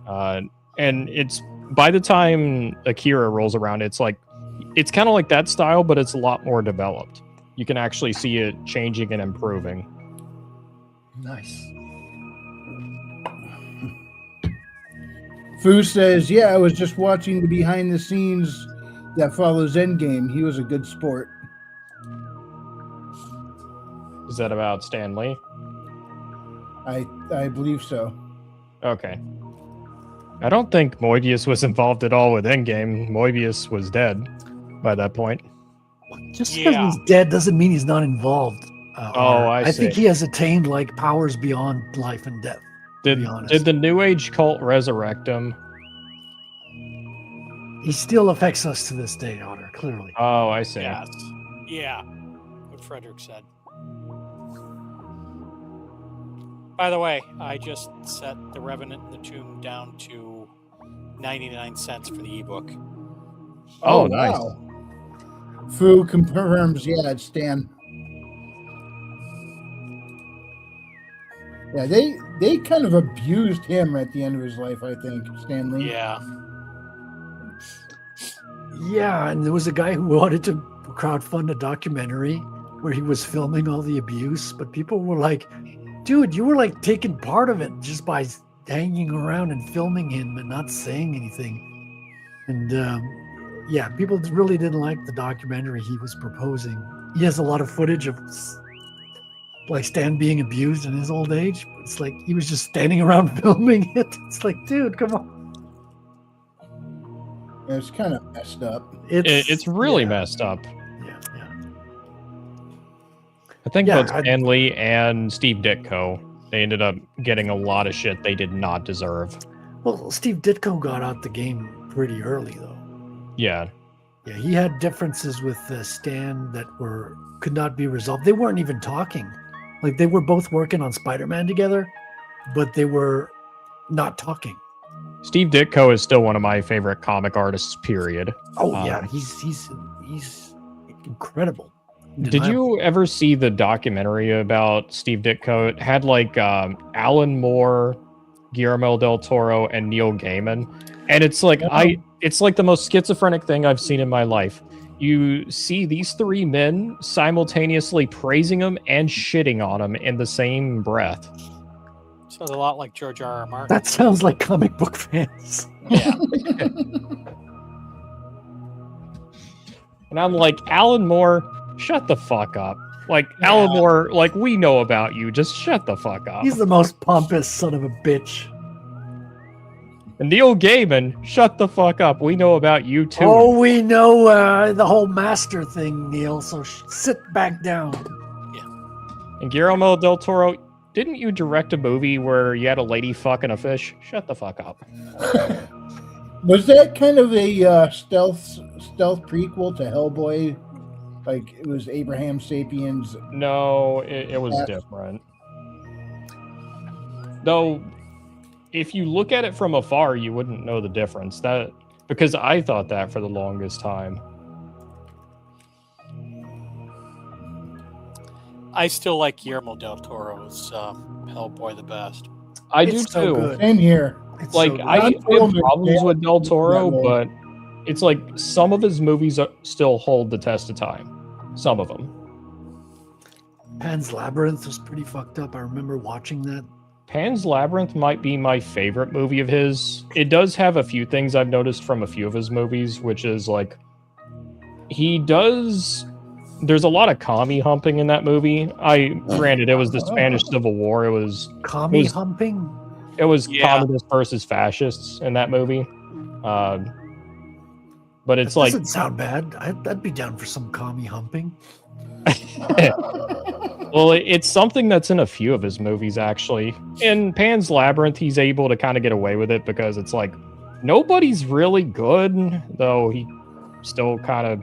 And it's by the time Akira rolls around, it's kind of like that style, but it's a lot more developed. You can actually see it changing and improving. Nice. Fu says, "Yeah, I was just watching the behind the scenes that follows Endgame. He was a good sport." Is that about Stan Lee? I believe so. Okay. I don't think Moebius was involved at all with Endgame. Moebius was dead by that point. Just because he's dead doesn't mean he's not involved. I see. think he has attained like powers beyond life and death. Did the New Age cult resurrect him? He still affects us to this day, Otter, clearly. Oh, I see. Yes. Yeah. What Frederick said. By the way, I just set The Revenant in the Tomb down to 99 cents for the ebook. Oh, nice. Wow. Fu confirms, yeah, it's Stan. Yeah, they kind of abused him at the end of his life, I think, Stanley. Yeah. Yeah, and there was a guy who wanted to crowdfund a documentary where he was filming all the abuse, but people were like, dude, you were like taking part of it just by hanging around and filming him and not saying anything. And yeah, people really didn't like the documentary he was proposing. He has a lot of footage of like Stan being abused in his old age. It's like he was just standing around filming it. It's like, dude, come on. Yeah, it's kind of messed up. It's really messed up. Yeah. I think both Stan Lee and Steve Ditko, they ended up getting a lot of shit they did not deserve. Well, Steve Ditko got out the game pretty early, though. Yeah. Yeah, he had differences with Stan that could not be resolved. They weren't even talking. Like, they were both working on Spider-Man together, but they were not talking. Steve Ditko is still one of my favorite comic artists, period. Oh, yeah, he's incredible. Did you ever see the documentary about Steve Ditko? It had like Alan Moore, Guillermo del Toro, and Neil Gaiman, and it's like it's like the most schizophrenic thing I've seen in my life. You see these three men simultaneously praising him and shitting on him in the same breath. Sounds a lot like George R.R. Martin. That sounds like comic book fans. Yeah. And I'm like, Alan Moore, shut the fuck up. Like, Alan Moore, like, we know about you. Just shut the fuck up. He's the most pompous son of a bitch. And Neil Gaiman, shut the fuck up. We know about you, too. Oh, we know the whole master thing, Neil, so sit back down. Yeah. And Guillermo del Toro, didn't you direct a movie where you had a lady fucking a fish? Shut the fuck up. Was that kind of a stealth prequel to Hellboy? Like, it was Abraham Sapiens? No, it was different. Though, if you look at it from afar, you wouldn't know the difference. Because I thought that for the longest time. I still like Guillermo del Toro's Hellboy the best. I do too. Good. Same here. Like, I have problems with del Toro, but it's like some of his movies still hold the test of time. Some of them. Pan's Labyrinth was pretty fucked up. I remember watching that. Pan's Labyrinth might be my favorite movie of his. It does have a few things I've noticed from a few of his movies, which is like, there's a lot of commie humping in that movie. Granted, it was the Spanish Civil War. It was humping? It was communists versus fascists in that movie. But it's like, doesn't sound bad. I'd be down for some commie humping. well, it's something that's in a few of his movies, actually. In Pan's Labyrinth, he's able to kind of get away with it because it's like, nobody's really good, though he still kind of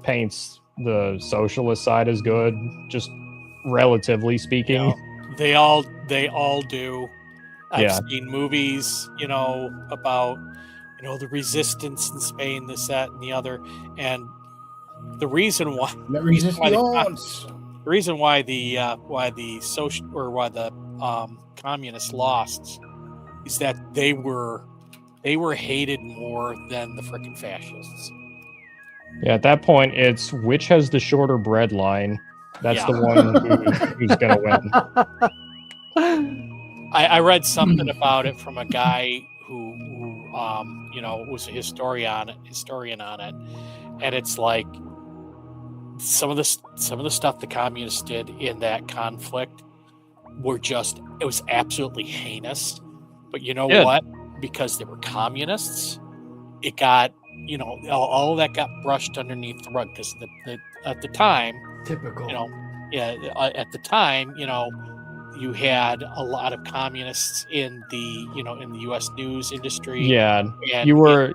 paints the socialist side as good, just relatively speaking. You know, they all do. I've seen movies, about the resistance in Spain, this, that, and the other, and the reason why The reason why the communists lost is that they were hated more than the frickin' fascists. Yeah, at that point, it's which has the shorter bread line. That's Yeah. the one who's going to win. I read something about it from a guy who was a historian on it, and it's like some of the stuff the communists did in that conflict it was absolutely heinous. But you know what? Because they were communists, it got all of that got brushed underneath the rug because at the time, Typical. At the time, you had a lot of communists in the U.S. news industry. Yeah, and you were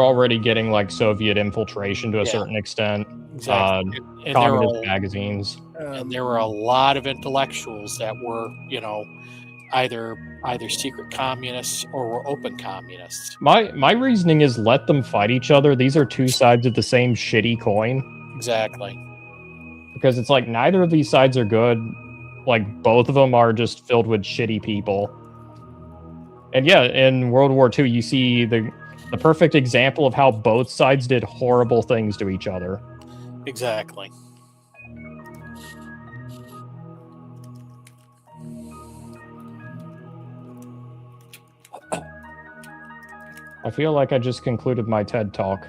already getting like Soviet infiltration to a certain extent. Exactly. And communist magazines. And there were a lot of intellectuals that were, either secret communists or were open communists. My reasoning is let them fight each other. These are two sides of the same shitty coin. Exactly. Because it's like neither of these sides are good. Like both of them are just filled with shitty people. And yeah, in World War II, you see the perfect example of how both sides did horrible things to each other. Exactly. I feel like I just concluded my TED Talk.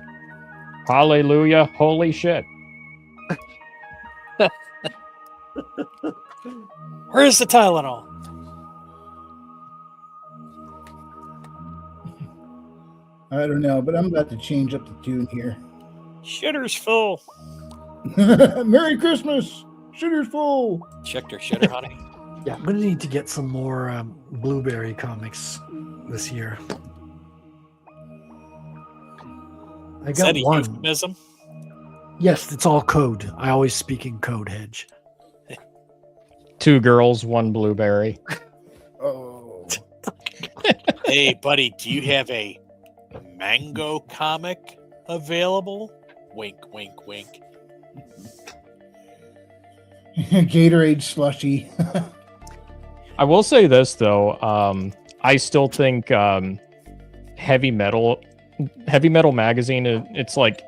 Hallelujah, holy shit. Where's the Tylenol? I don't know, but I'm about to change up the tune here. Shitter's full. Merry Christmas! Shitter's full! Checked her shitter, honey. Yeah, I'm gonna need to get some more Blueberry comics this year. I Is that got a one. euphemism? Yes, it's all code. I always speak in code, Hedge. 2 girls, 1 blueberry. Oh. Hey, buddy, do you have a mango comic available? Wink, wink, wink. Gatorade slushy. I will say this though, I still think Heavy Metal magazine, it's like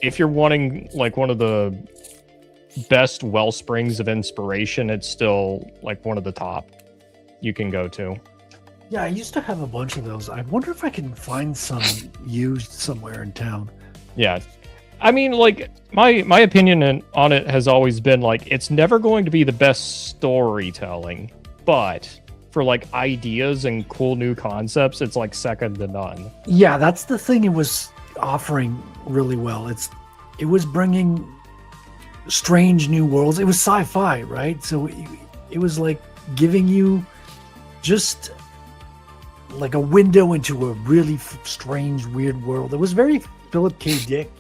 if you're wanting like one of the best well springs of inspiration, it's still like one of the top you can go to. Yeah, I used to have a bunch of those. I wonder if I can find some used somewhere in town. Yeah. I mean, like, my opinion on it has always been, like, it's never going to be the best storytelling, but for, like, ideas and cool new concepts, it's, like, second to none. Yeah, that's the thing it was offering really well. It was bringing strange new worlds. It was sci-fi, right? So it was, like, giving you just like a window into a really strange, weird world. It was very Philip K. Dick.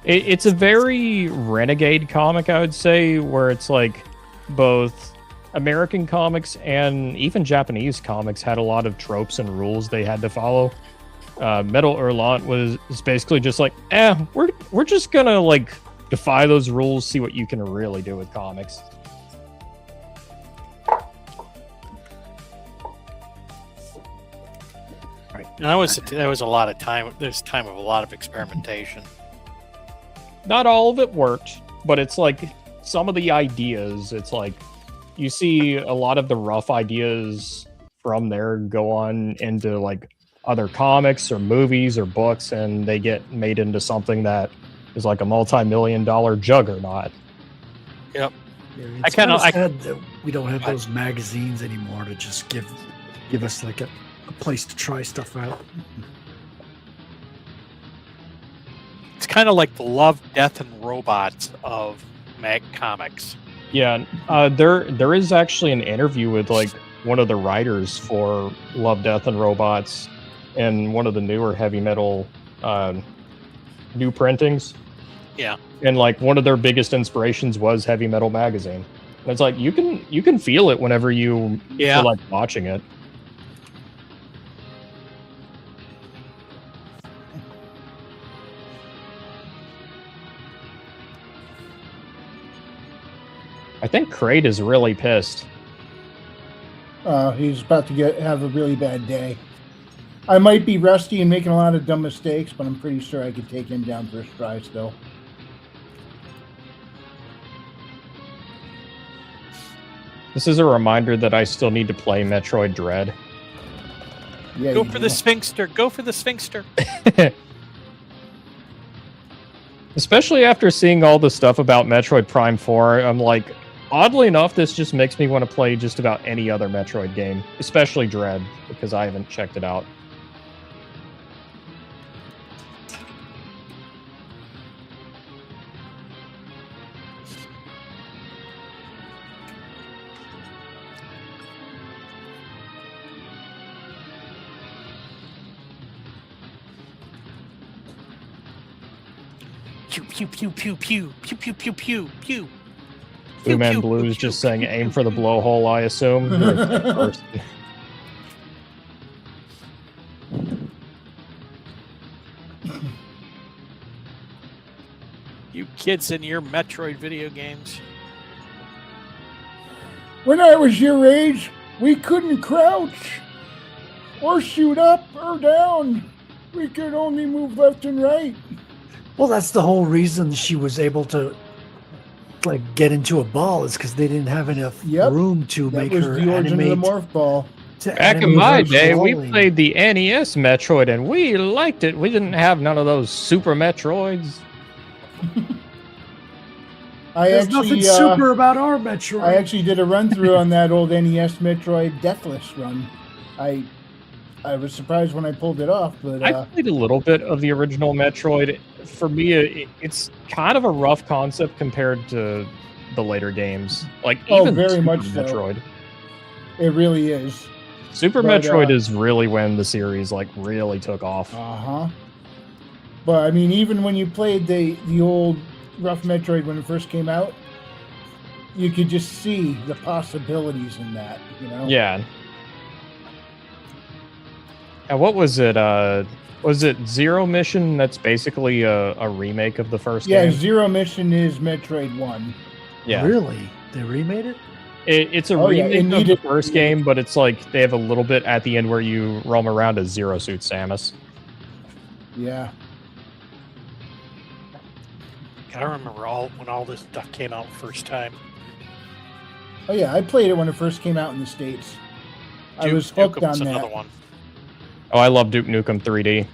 It's a very renegade comic, I would say, where it's like both American comics and even Japanese comics had a lot of tropes and rules they had to follow. Metal Hurlant was basically just like, we're just gonna like defy those rules, see what you can really do with comics. And that was a lot of time. There's time of a lot of experimentation. Not all of it worked, but it's like some of the ideas, it's like you see a lot of the rough ideas from there go on into like other comics or movies or books, and they get made into something that is like a multi-million-dollar juggernaut. Yep. Yeah, it's kind of sad that we don't have those magazines anymore to just give us like a place to try stuff out. It's kind of like the Love, Death, and Robots of Mag Comics. Yeah, there is actually an interview with like one of the writers for Love, Death, and Robots and one of the newer heavy metal new printings. Yeah. And like one of their biggest inspirations was Heavy Metal magazine. And it's like you can feel it whenever you feel like watching it. I I think Kraid is really pissed. He's about to have a really bad day. I might be rusty and making a lot of dumb mistakes, but I'm pretty sure I could take him down first try still. This is a reminder that I still need to play Metroid Dread. Yeah, Go you for do. the Sphinxter. Go for the Sphinxter. Especially after seeing all the stuff about Metroid Prime 4, I'm like, oddly enough, this just makes me want to play just about any other Metroid game, especially Dread, because I haven't checked it out. Pew pew pew pew pew pew pew pew pew pew. Blue Man pew, Blue pew, is just pew, saying pew, aim pew, for the pew. blowhole, I assume. You're a good person. You kids in your Metroid video games. When I was your age, we couldn't crouch or shoot up or down. We could only move left and right. Well, that's the whole reason she was able to like get into a ball is because they didn't have enough Yep. room to That make was her the origin animate. of the morph ball. Back in animate my her day, we falling. played the NES Metroid, and we liked it. We didn't have none of those Super Metroids. There's nothing super about our Metroid. I actually did a run through on that old NES Metroid Deathless run. I was surprised when I pulled it off, but I played a little bit of the original Metroid. For me, it's kind of a rough concept compared to the later games. Like even very Super much so. Metroid. it really is. Super But, Metroid is really when the series like really took off. But I mean, even when you played the old rough Metroid when it first came out, you could just see the possibilities in that. You know? Yeah. And what was it? Was it Zero Mission? That's basically a remake of the first Yeah, game. Zero Mission is Metroid 1. Yeah. Really? They remade it? It's a Oh, yeah, remake it of the needed- first game, but it's like they have a little bit at the end where you roam around as Zero Suit Samus. Yeah. I remember when all this stuff came out first time. Oh yeah, I played it when it first came out in the States. I Duke was hooked Nukem's on another that. one. Oh, I love Duke Nukem 3D.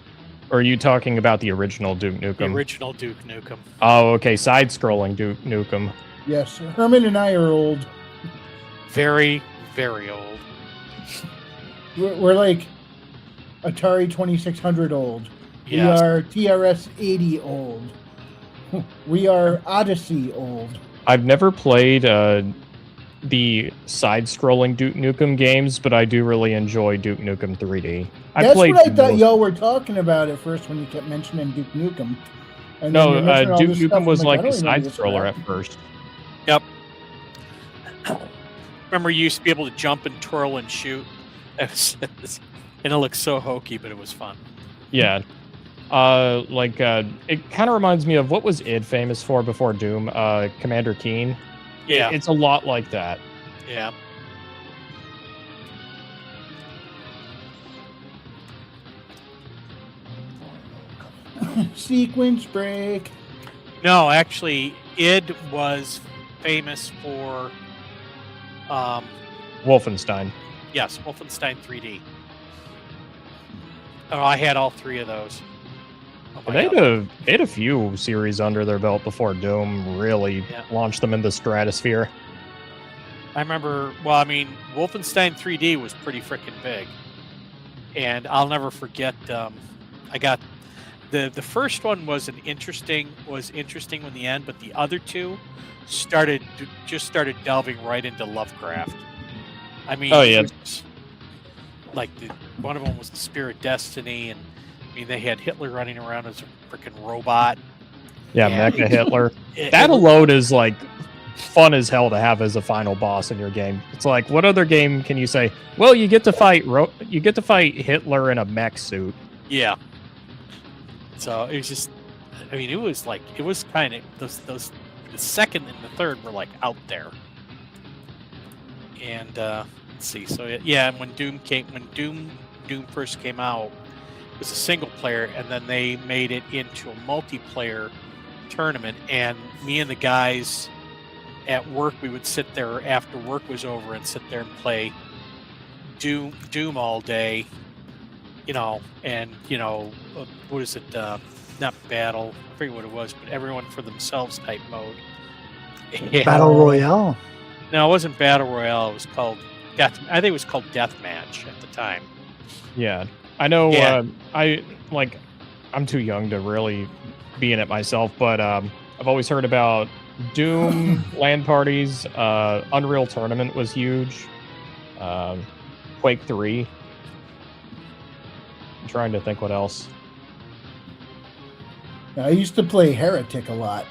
Or are you talking about the original Duke The Nukem? original Duke Nukem. Oh, okay. Side-scrolling Duke Nukem. Yes, Herman and I are old. Very, very old. We're like Atari 2600 old. Yes. We are TRS 80 old. We are Odyssey old. I've never played the side-scrolling Duke Nukem games, but I do really enjoy Duke Nukem 3D. That's played what I thought most- y'all were talking about at first when you kept mentioning Duke Nukem. And then No, you're mentioning all Duke this stuff, Nukem I'm was I like a don't remember this side-scroller crap. at first. Remember, you used to be able to jump and twirl and shoot. And it looked so hokey, but it was fun. Yeah. It kind of reminds me of what was id famous for before Doom? Commander Keen. Yeah, It's a lot like that. yeah. Sequence break. No, actually, id was famous for, Wolfenstein. yes, Wolfenstein 3D. Oh, I had all three of those. Oh my They God. had a few series under their belt before Doom really Yeah. launched them in the stratosphere. I remember, well, I mean, Wolfenstein 3D was pretty freaking big. And I'll never forget, I got the first one was interesting in the end, but the other two started delving right into Lovecraft. I mean, Oh, yeah. it was like one of them was the Spirit Destiny, and I mean they had Hitler running around as a freaking robot. Yeah, Yeah. Mecha Hitler. It That was- alone is like fun as hell to have as a final boss in your game. It's like, what other game can you say? Well, you get to fight Hitler in a mech suit. Yeah. So it was just, I mean, it was kind of those the second and the third were like out there. And let's see. So yeah, and when Doom first came out, it was a single player, and then they made it into a multiplayer tournament. And me and the guys at work, we would sit there after work was over and sit there and play Doom all day. And what is it? Not battle. I forget what it was, but everyone for themselves type mode. Yeah. Battle Royale. No, it wasn't Battle Royale. It was called Death. I think it was called Deathmatch at the time. Yeah, I know. Yeah. I'm too young to really be in it myself, but I've always heard about Doom LAN parties. Unreal Tournament was huge. Quake 3. I'm trying to think what else. I used to play Heretic a lot.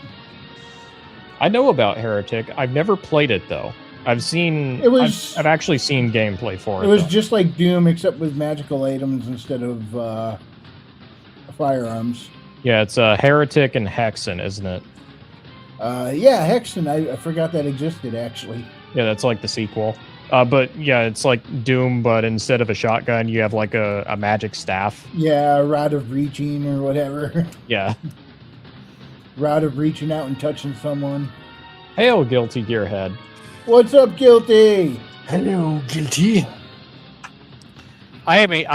I know about Heretic. I've never played it though. I've actually seen gameplay for it. It was though. just like Doom, except with magical items instead of firearms. Yeah, it's Heretic and Hexen, isn't it? Yeah, Hexen. I forgot that existed, actually. Yeah, that's like the sequel. But yeah, it's like Doom, but instead of a shotgun, you have like a magic staff. Yeah, a Rod of Reaching or whatever. Yeah. Rod of Reaching out and touching someone. Hail, Guilty Gearhead. What's up, Guilty? Hello, Guilty. I made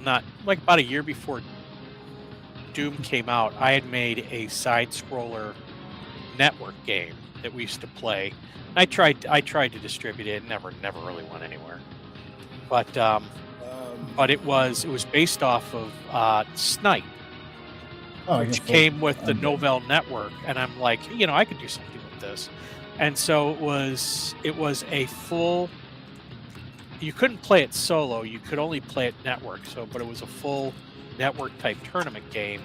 not like about a year before Doom came out. I had made a side-scroller network game that we used to play. I tried to distribute it. It never really went anywhere. But it was based off of Snipe, which came with the Novell network, and I'm like, I could do something with this. And so it was a full. You couldn't play it solo. You could only play it network. But it was a full network type tournament game.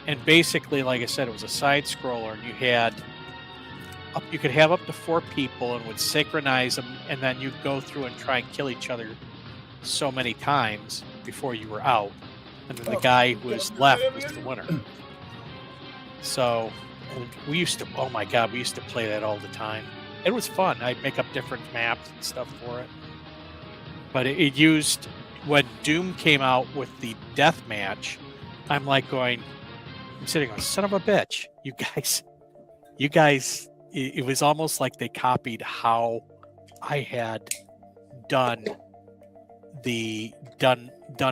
And basically, like I said, it was a side scroller, and you could have up to 4 people and would synchronize them, and then you'd go through and try and kill each other so many times before you were out, and then the guy who was left was the winner. So we used to play that all the time. It was fun. I'd make up different maps and stuff for it. But it used, when Doom came out with the death match, I'm sitting going, son of a bitch, you guys, it was almost like they copied how I had done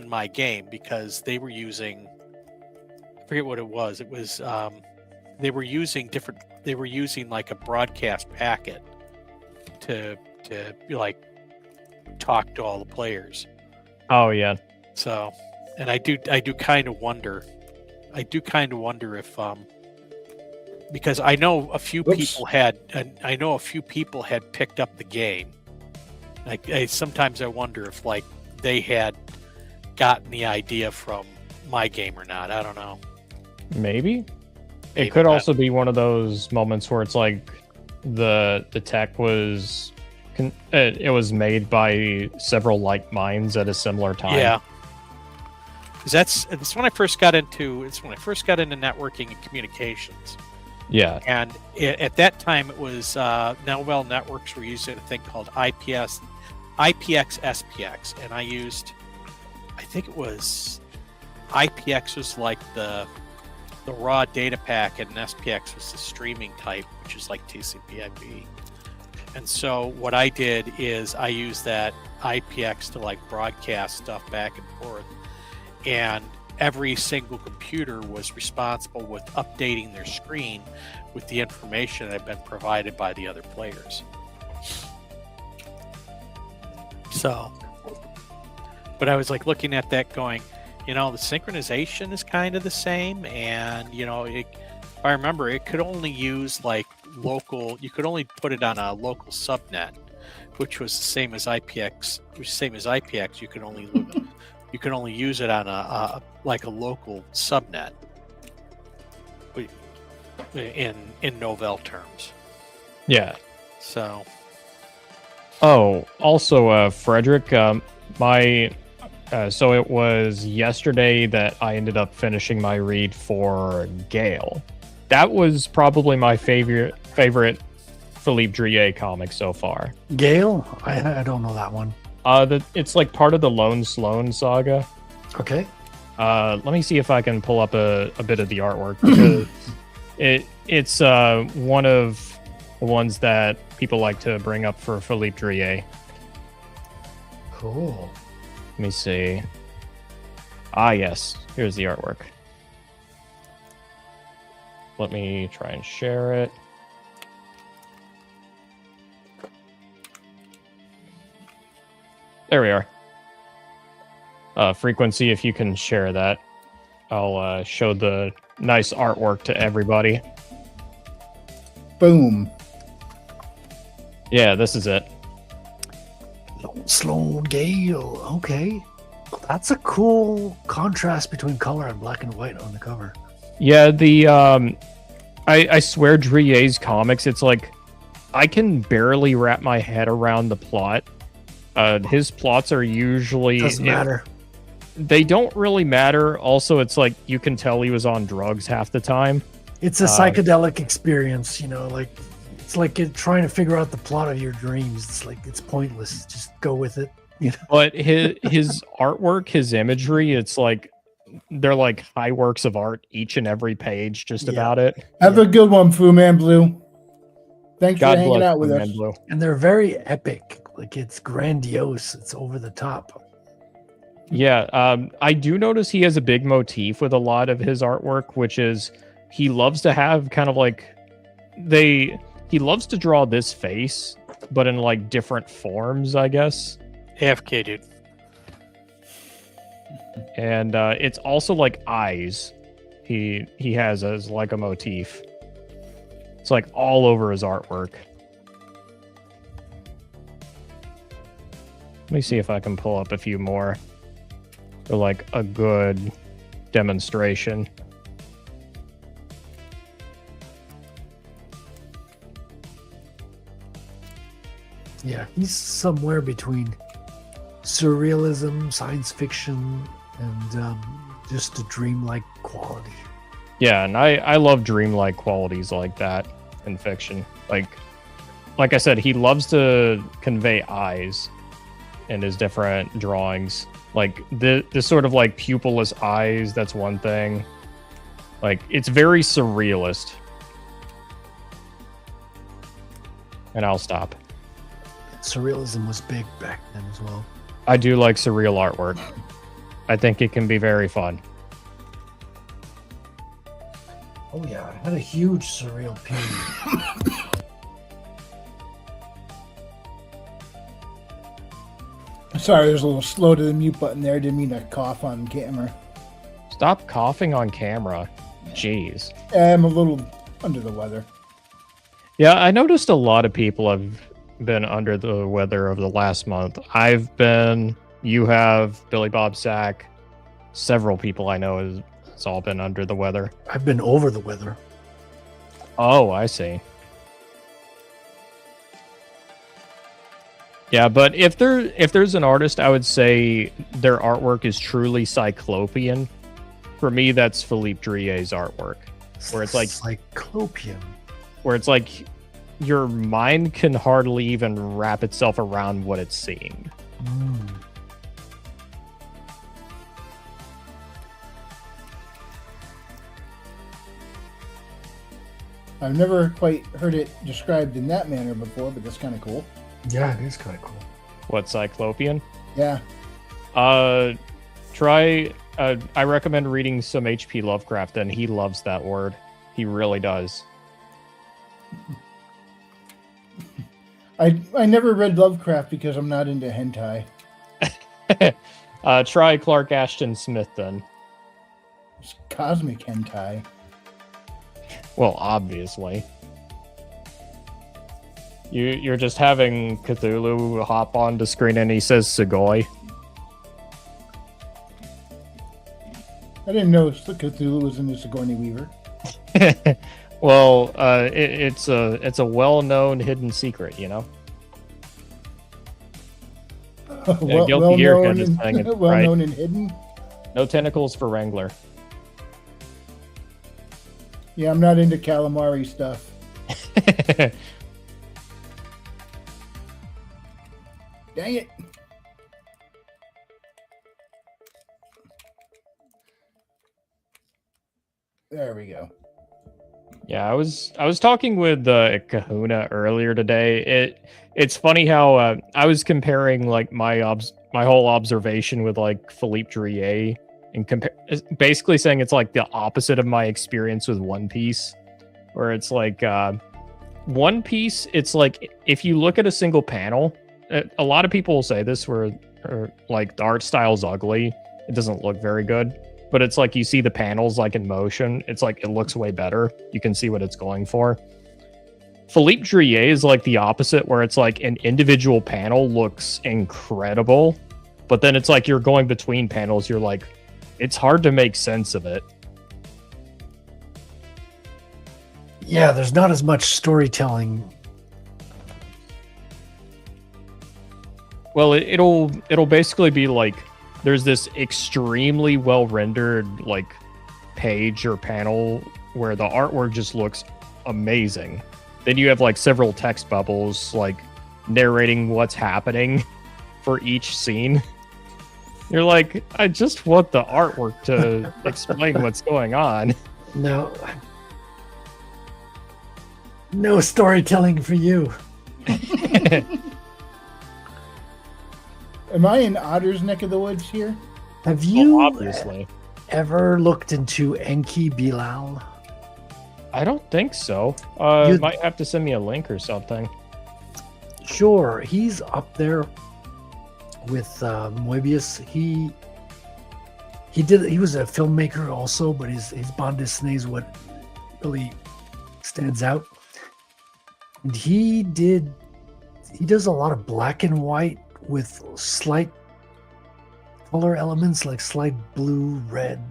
my game, because they were using, I forget what it was. It was they were using like a broadcast packet to like talk to all the players. Oh yeah. So, and I do kind of wonder if because I know a few people had picked up the game. Sometimes I wonder if like they had gotten the idea from my game or not. I don't know. Maybe. It could also be one of those moments where it's like the tech was it was made by several like minds at a similar time. Yeah. That's when I first got into networking and communications. Yeah. And at that time, it was Novell Networks were using a thing called IPX SPX, and I think it was IPX was like the raw data pack, and SPX was the streaming type, which is like TCP/IP. And so what I did is I used that IPX to like broadcast stuff back and forth, and every single computer was responsible with updating their screen with the information that had been provided by the other players. So, but I was like looking at that going, the synchronization is kind of the same, and if I remember, it could only use like local. You could only put it on a local subnet, which was the same as IPX. You could only use it on a local subnet in Novell terms. Yeah. So. Oh, also, Frederick, so it was yesterday that I ended up finishing my read for Gale. That was probably my favorite Philippe Drouillet comic so far. Gale? I don't know that one. It's like part of the Lone Sloan saga. Okay. Let me see if I can pull up a bit of the artwork, because it's one of the ones that people like to bring up for Philippe Drouillet. Cool. Let me see. Ah, yes. Here's the artwork. Let me try and share it. There we are. Frequency, if you can share that, I'll show the nice artwork to everybody. Boom. Yeah, this is it. Sloan Gale. Okay. That's a cool contrast between color and black and white on the cover. Yeah, the I swear Drouillet's comics, it's like I can barely wrap my head around the plot. His plots are usually Doesn't matter. They don't really matter. Also, it's like you can tell he was on drugs half the time. It's a psychedelic experience, you know, like it's like trying to figure out the plot of your dreams. It's like it's pointless. Just go with it. You know? But his artwork, his imagery, it's like they're like high works of art, each and every page, just about it. Have a good one, Fu Man Blue. Thanks God for hanging bless out with Fu us. Man Blue. And they're very epic. Like it's grandiose. It's over the top. Yeah, I do notice he has a big motif with a lot of his artwork, which is he loves to have kind of like he loves to draw this face, but in like different forms, I guess. AFK, dude. And it's also like eyes. He has as like a motif. It's like all over his artwork. Let me see if I can pull up a few more for like a good demonstration. Yeah, he's somewhere between surrealism, science fiction, and just a dreamlike quality. Yeah, and I love dreamlike qualities like that in fiction. Like I said, he loves to convey eyes in his different drawings. Like this sort of like pupilless eyes, that's one thing. Like it's very surrealist. And I'll stop. Surrealism was big back then as well. I do like surreal artwork. I think it can be very fun. Oh yeah, I had a huge surreal period. Sorry, I was a little slow to the mute button there. Didn't mean to cough on camera. Stop coughing on camera. Jeez. I'm a little under the weather. Yeah, I noticed a lot of people have been under the weather over the last month. I've been, you have, Billy Bob Sack, several people I know has all been under the weather. I've been over the weather. Oh, I see. Yeah, but if there's an artist, I would say their artwork is truly cyclopean. For me, that's Philippe Drouillet's artwork, where it's like cyclopean, where it's like your mind can hardly even wrap itself around what it's seeing. I've never quite heard it described in that manner before, but that's kind of cool. Yeah, it is kind of cool. What, cyclopean? Yeah. Try. I recommend reading some H.P. Lovecraft, and he loves that word. He really does. I never read Lovecraft because I'm not into hentai. Try Clark Ashton Smith then. It's cosmic hentai. Well, obviously. You're just having Cthulhu hop on the screen and he says Sugoi. I didn't know Cthulhu was in the Sigourney Weaver. Well, it's a well-known hidden secret, you know. well known and hidden. No tentacles for Wrangler. Yeah, I'm not into calamari stuff. Dang it. There we go. Yeah, I was talking with Kahuna earlier today. It's funny how I was comparing like my whole observation with like Philippe Drouillet and basically saying it's like the opposite of my experience with One Piece, where it's like One Piece. It's like if you look at a single panel, a lot of people will say this where like the art style's ugly, it doesn't look very good. But it's like you see the panels like in motion. It's like it looks way better. You can see what it's going for. Philippe Drouillet is like the opposite, where it's like an individual panel looks incredible, but then it's like you're going between panels. You're like, it's hard to make sense of it. Yeah, there's not as much storytelling. Well, it'll basically be like there's this extremely well rendered like page or panel where the artwork just looks amazing. Then you have like several text bubbles like narrating what's happening for each scene. You're like, I just want the artwork to explain what's going on. No storytelling for you. Am I in Otter's neck of the woods here? Have you Obviously. ever looked into Enki Bilal? I don't think so. Might have to send me a link or something. Sure, he's up there with Moebius. He was a filmmaker also, but his bande dessinée is what really stands out. And he does a lot of black and white with slight color elements, like slight blue, red,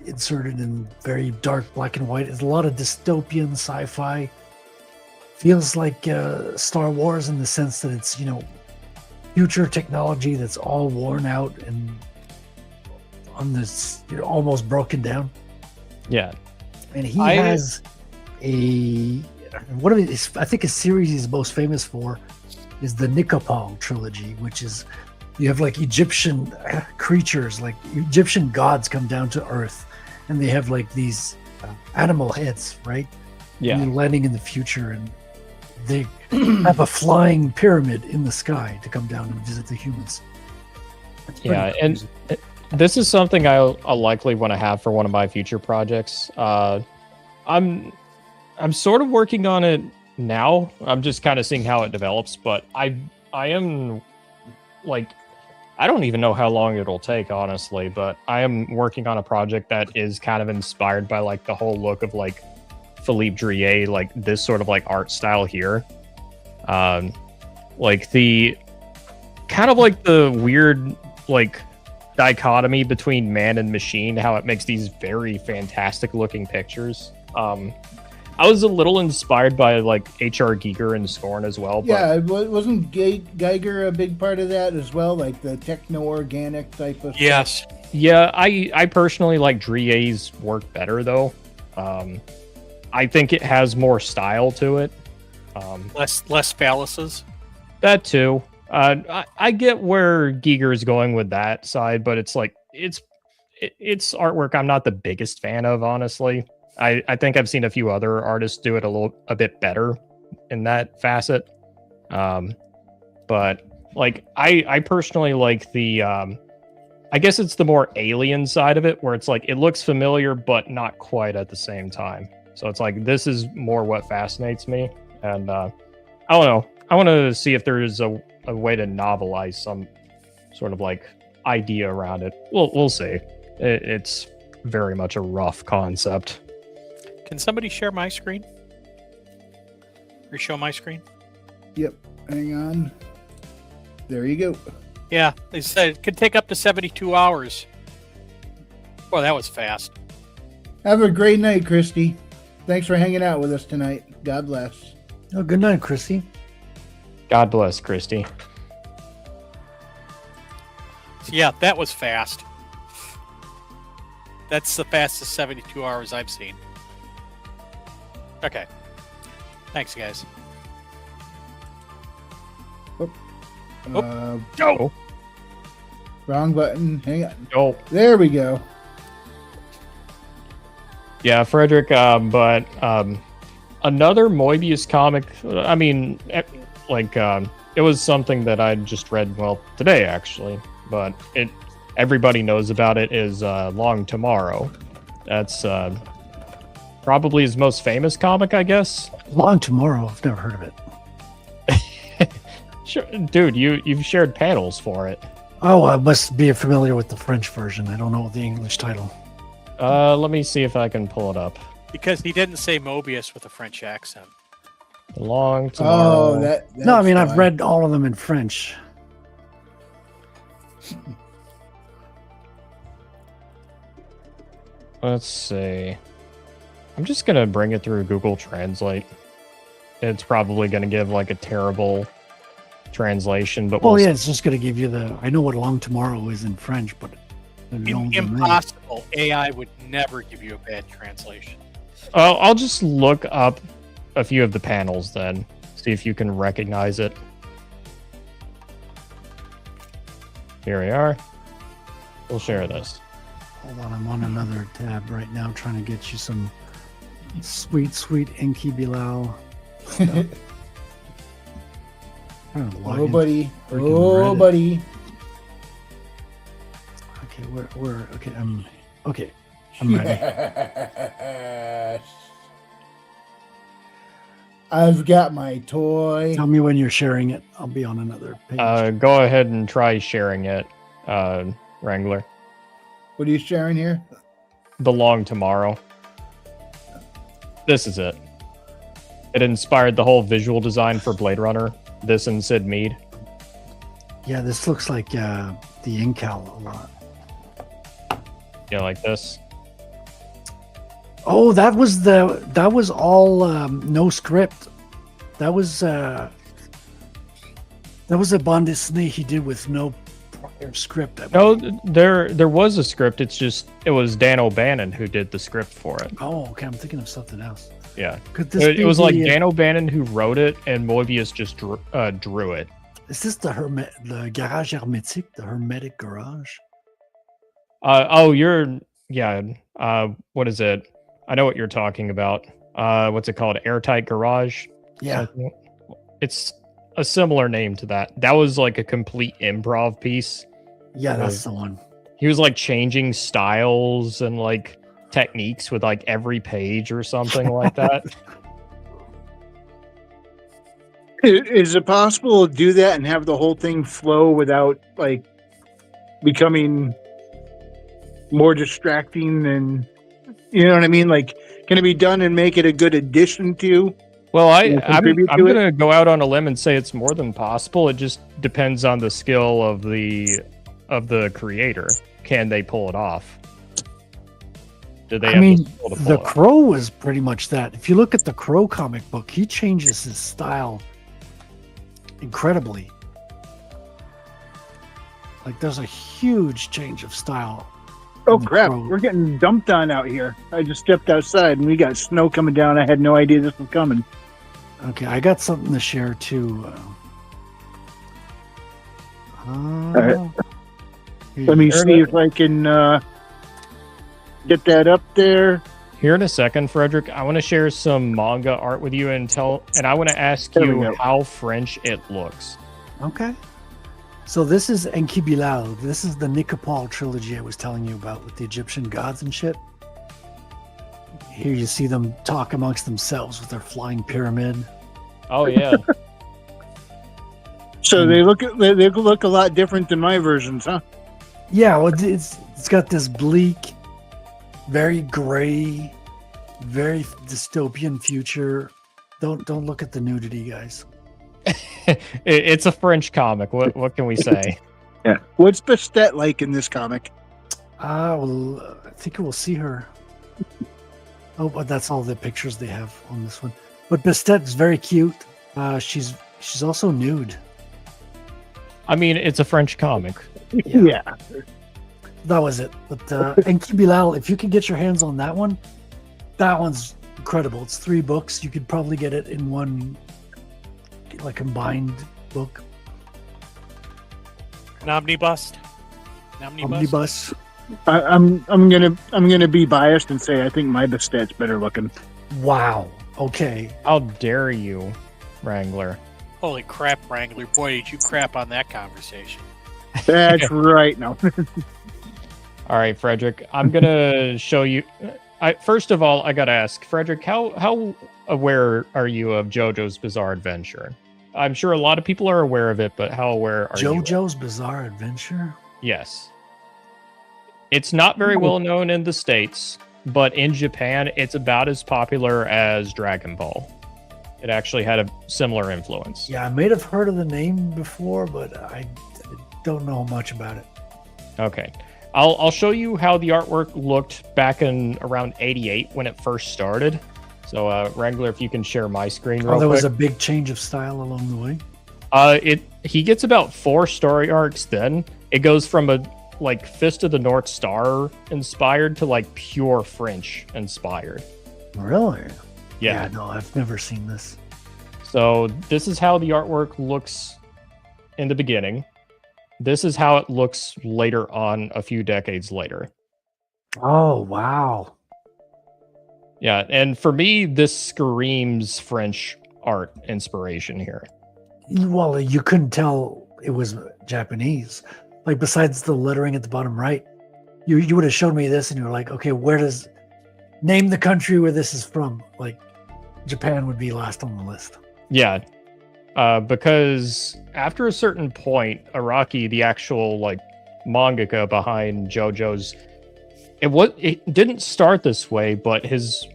inserted in very dark black and white. It's a lot of dystopian sci-fi. Feels like Star Wars in the sense that it's, future technology that's all worn out and on this, almost broken down. Yeah. And he has one of his, I think, a series he's most famous for is the Nikopong trilogy, which is you have like Egyptian creatures, like Egyptian gods come down to Earth, and they have like these animal heads, right? Yeah. And they're landing in the future, and they have a flying pyramid in the sky to come down and visit the humans. Yeah, and this is something I'll likely want to have for one of my future projects. I'm sort of working on it now. I'm just kind of seeing how it develops, but I am like, I don't even know how long it'll take, honestly, but I am working on a project that is kind of inspired by like the whole look of like Philippe Drouillet, like this sort of like art style here. Like the kind of like the weird like dichotomy between man and machine, how it makes these very fantastic looking pictures. I was a little inspired by like H.R. Giger and Scorn as well. But Yeah, wasn't Geiger a big part of that as well? Like the techno-organic type of Yes. yeah, I personally like Drouillet's work better though. I think it has more style to it. Less phalluses. That too. I get where Giger is going with that side, but it's like it's artwork I'm not the biggest fan of, honestly. I think I've seen a few other artists do it a bit better in that facet. But like I personally like the I guess it's the more alien side of it, where it's like it looks familiar but not quite at the same time. So it's like this is more what fascinates me, and I don't know. I want to see if there is a way to novelize some sort of like idea around it. We'll see. It's very much a rough concept. Can somebody share my screen? Or show my screen? Yep. Hang on. There you go. Yeah, they said it could take up to 72 hours. Well, that was fast. Have a great night, Christy. Thanks for hanging out with us tonight. God bless. Oh, good night, Chrissy. God bless, Christy. So yeah, that was fast. That's the fastest 72 hours I've seen. Okay. Thanks, guys. Oh, Wrong button. Hang on. oh. There we go. Yeah, Frederick, but another Moebius comic, I mean, it was something that I just read, well, today, actually, but everybody knows about it, is Long Tomorrow. That's probably his most famous comic, I guess. Long Tomorrow. I've never heard of it. Sure, dude, you've shared panels for it. Oh, I must be familiar with the French version. I don't know the English title. Let me see if I can pull it up. Because he didn't say Mobius with a French accent. Long Tomorrow. Oh, that's No, I mean, why. I've read all of them in French. Let's see. I'm just gonna bring it through Google Translate. It's probably gonna give like a terrible translation, but Well, we'll yeah, it's just going to give you I know what Long Tomorrow is in French, but I don't know the name. Impossible. AI would never give you a bad translation. I'll just look up a few of the panels then, see if you can recognize it. Here we are. We'll share this. Hold on, I'm on another tab right now trying to get you some sweet, sweet Enki Bilal. Oh, buddy. Freaking Oh, Reddit. buddy. Okay, okay, I'm ready. Yes. I've got my toy. Tell me when you're sharing it. I'll be on another page. Go ahead and try sharing it, Wrangler. What are you sharing here? The Long Tomorrow. This is it. It inspired the whole visual design for Blade Runner. This and Sid Mead. Yeah, this looks like the Incal a lot. Yeah, like this. Oh, that was all no script. That was a bande dessinée he did with no prior script. No, there was a script. It was Dan O'Bannon who did the script for it. Oh, okay. I'm thinking of something else. Yeah, Could this it be was like the, Dan O'Bannon who wrote it, and Moebius just drew it. Is this the garage hermétique, the hermetic garage? What is it? I know what you're talking about. What's it called? Airtight Garage? Yeah. Something? It's a similar name to that. That was like a complete improv piece. Yeah, that's the one. He was like changing styles and like techniques with like every page or something like that. Is it possible to do that and have the whole thing flow without like becoming more distracting than, you know what I mean? Like, can it be done and make it a good addition to? Well, I'm contribute to it? gonna go out on a limb and say it's more than possible. It just depends on the skill of the creator. Can they pull it off? Do they? I mean, the skill to pull the it? Crow was pretty much that. If you look at the Crow comic book, he changes his style incredibly. Like, there's a huge change of style. Oh in the crap, Crow. we're getting dumped on out here. I just stepped outside and we got snow coming down. I had no idea this was coming. Okay, I got something to share too. right. Here Let you me go. see if I can get that up there. Here in a second, Frederick, I want to share some manga art with you and I want to ask There we you go. how French it looks. Okay. So this is Enki Bilal. This is the Nikopol trilogy I was telling you about with the Egyptian gods and shit. Here you see them talk amongst themselves with their flying pyramid. Oh yeah. So they look a lot different than my versions, huh? Yeah, well, it's got this bleak, very gray, very dystopian future. Don't look at the nudity, guys. It's a French comic. What can we say? Yeah. What's Bastet like in this comic? Well, I think we'll see her. Oh, but that's all the pictures they have on this one. But Bastet's very cute. She's also nude. I mean, it's a French comic. Yeah. That was it. But Enki Bilal, if you can get your hands on that one's incredible. It's 3 books. You could probably get it in one, like, combined book. An omnibus. Omnibus. I'm gonna be biased and say I think my Bastat's better looking. Wow. Okay. How dare you, Wrangler? Holy crap, Wrangler! Boy, did you crap on that conversation. That's right. No. All right, Frederick. I'm gonna show you. First of all, I gotta ask, Frederick, how aware are you of JoJo's Bizarre Adventure? I'm sure a lot of people are aware of it, but how aware are you? JoJo's Bizarre Adventure? Yes. It's not very well known in the States, but in Japan, it's about as popular as Dragon Ball. It actually had a similar influence. Yeah, I may have heard of the name before, but I don't know much about it. Okay. I'll show you how the artwork looked back in around 88 when it first started. So, Wrangler, if you can share my screen real quick. There was a big change of style along the way? He gets about 4 story arcs then. It goes from a Fist of the North Star inspired to pure French inspired. Really? Yeah. No, I've never seen this. So this is how the artwork looks in the beginning. This is how it looks later on, a few decades later. Oh, wow. Yeah, and for me, this screams French art inspiration here. Well, you couldn't tell it was Japanese. Besides the lettering at the bottom right, you would have showed me this and you were like, okay, name the country where this is from. Japan would be last on the list. Yeah, because after a certain point, Araki, the actual mangaka behind JoJo's, it didn't start this way, but his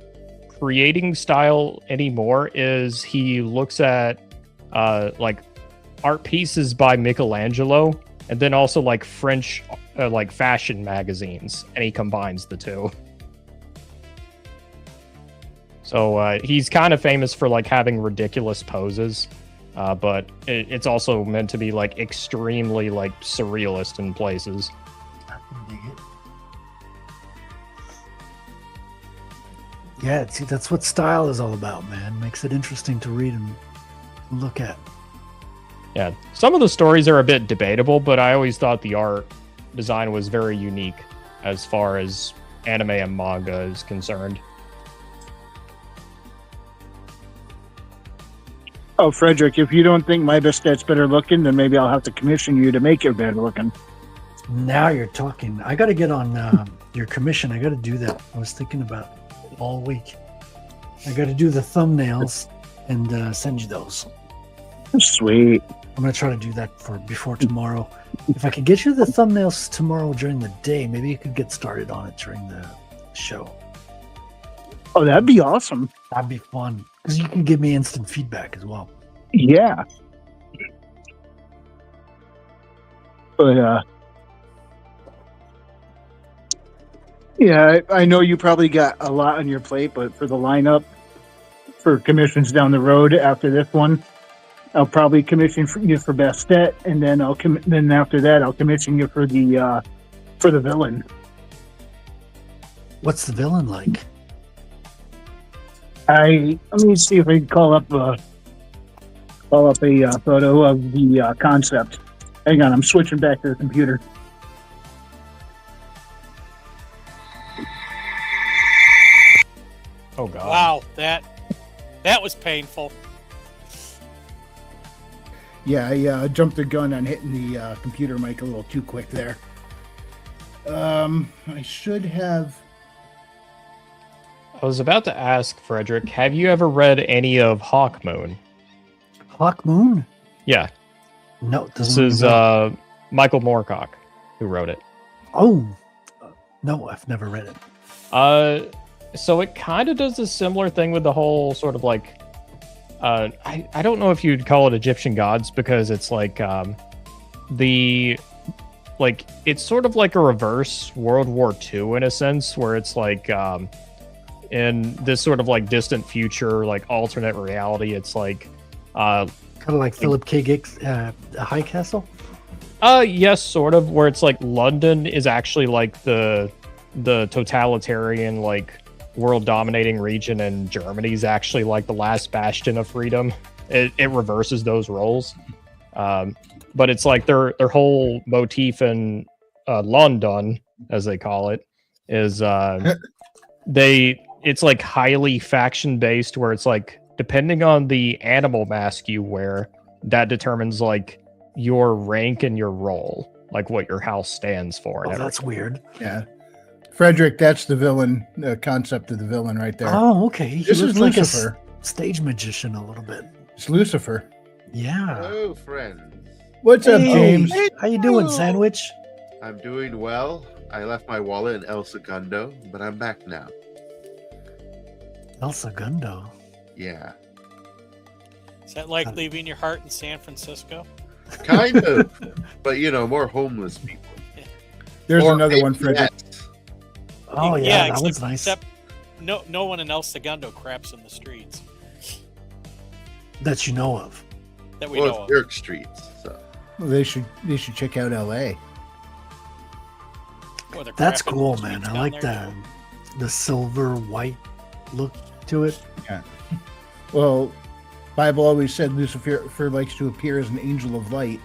creating style anymore is he looks at art pieces by Michelangelo and then also French fashion magazines, and he combines the two. So he's kind of famous for having ridiculous poses, but it's also meant to be extremely surrealist in places. Yeah, see, that's what style is all about, man. Makes it interesting to read and look at. Yeah, some of the stories are a bit debatable, but I always thought the art design was very unique as far as anime and manga is concerned. Oh, Frederick, if you don't think my Bastat's better looking, then maybe I'll have to commission you to make it better looking. Now you're talking. I got to get on your commission. I got to do that. I was thinking about it all week. I got to do the thumbnails and send you those. Sweet. I'm going to try to do that before tomorrow. If I could get you the thumbnails tomorrow during the day, maybe you could get started on it during the show. Oh, that'd be awesome. That'd be fun. Because you can give me instant feedback as well. Yeah. But, yeah, I know you probably got a lot on your plate, but for the lineup, for commissions down the road after this one, I'll probably commission you for Bastet, and then then after that I'll commission you for the villain. What's the villain like? Let me see if I can call up a photo of the concept. Hang on, I'm switching back to the computer. Oh god! Wow, that was painful. Yeah, I jumped the gun on hitting the computer mic a little too quick there. I should have. I was about to ask, Frederick, have you ever read any of Hawk Moon? Hawk Moon? Yeah. No, this is Michael Moorcock who wrote it. Oh, no, I've never read it. So it kind of does a similar thing with the whole sort of I don't know if you'd call it Egyptian gods, because it's it's sort of like a reverse World War II in a sense, where it's in this sort of distant future, alternate reality. It's kind of like Philip K. Dick's High Castle. Yes, sort of, where it's London is actually the totalitarian world dominating region, and Germany's actually the last bastion of freedom. It reverses those roles. but it's like their whole motif in London, as they call it, is it's like highly faction based, where it's like depending on the animal mask you wear, that determines like your rank and your role, like what your house stands for. Oh, that's weird. Yeah. Frederick, that's the villain, the concept of the villain right there. Oh, okay. He This looks is like Lucifer. a stage magician a little bit. It's Lucifer. Yeah. Hello, friends. What's up, Hey, James? How you doing, Sandwich? I'm doing well. I left my wallet in El Segundo, but I'm back now. El Segundo. Yeah. Is that like leaving your heart in San Francisco? Kind of. But, more homeless people. There's Or another one, maybe Frederick. that's- Oh yeah, that except, one's nice. Except no one in El Segundo craps in the streets That you know of. that we Well, know it's of. York streets, so. Well, they should check out L.A. Or they're That's crapping in cool, the man. streets I down like there, the silver white look to it. Well, Bible always said Lucifer likes to appear as an angel of light.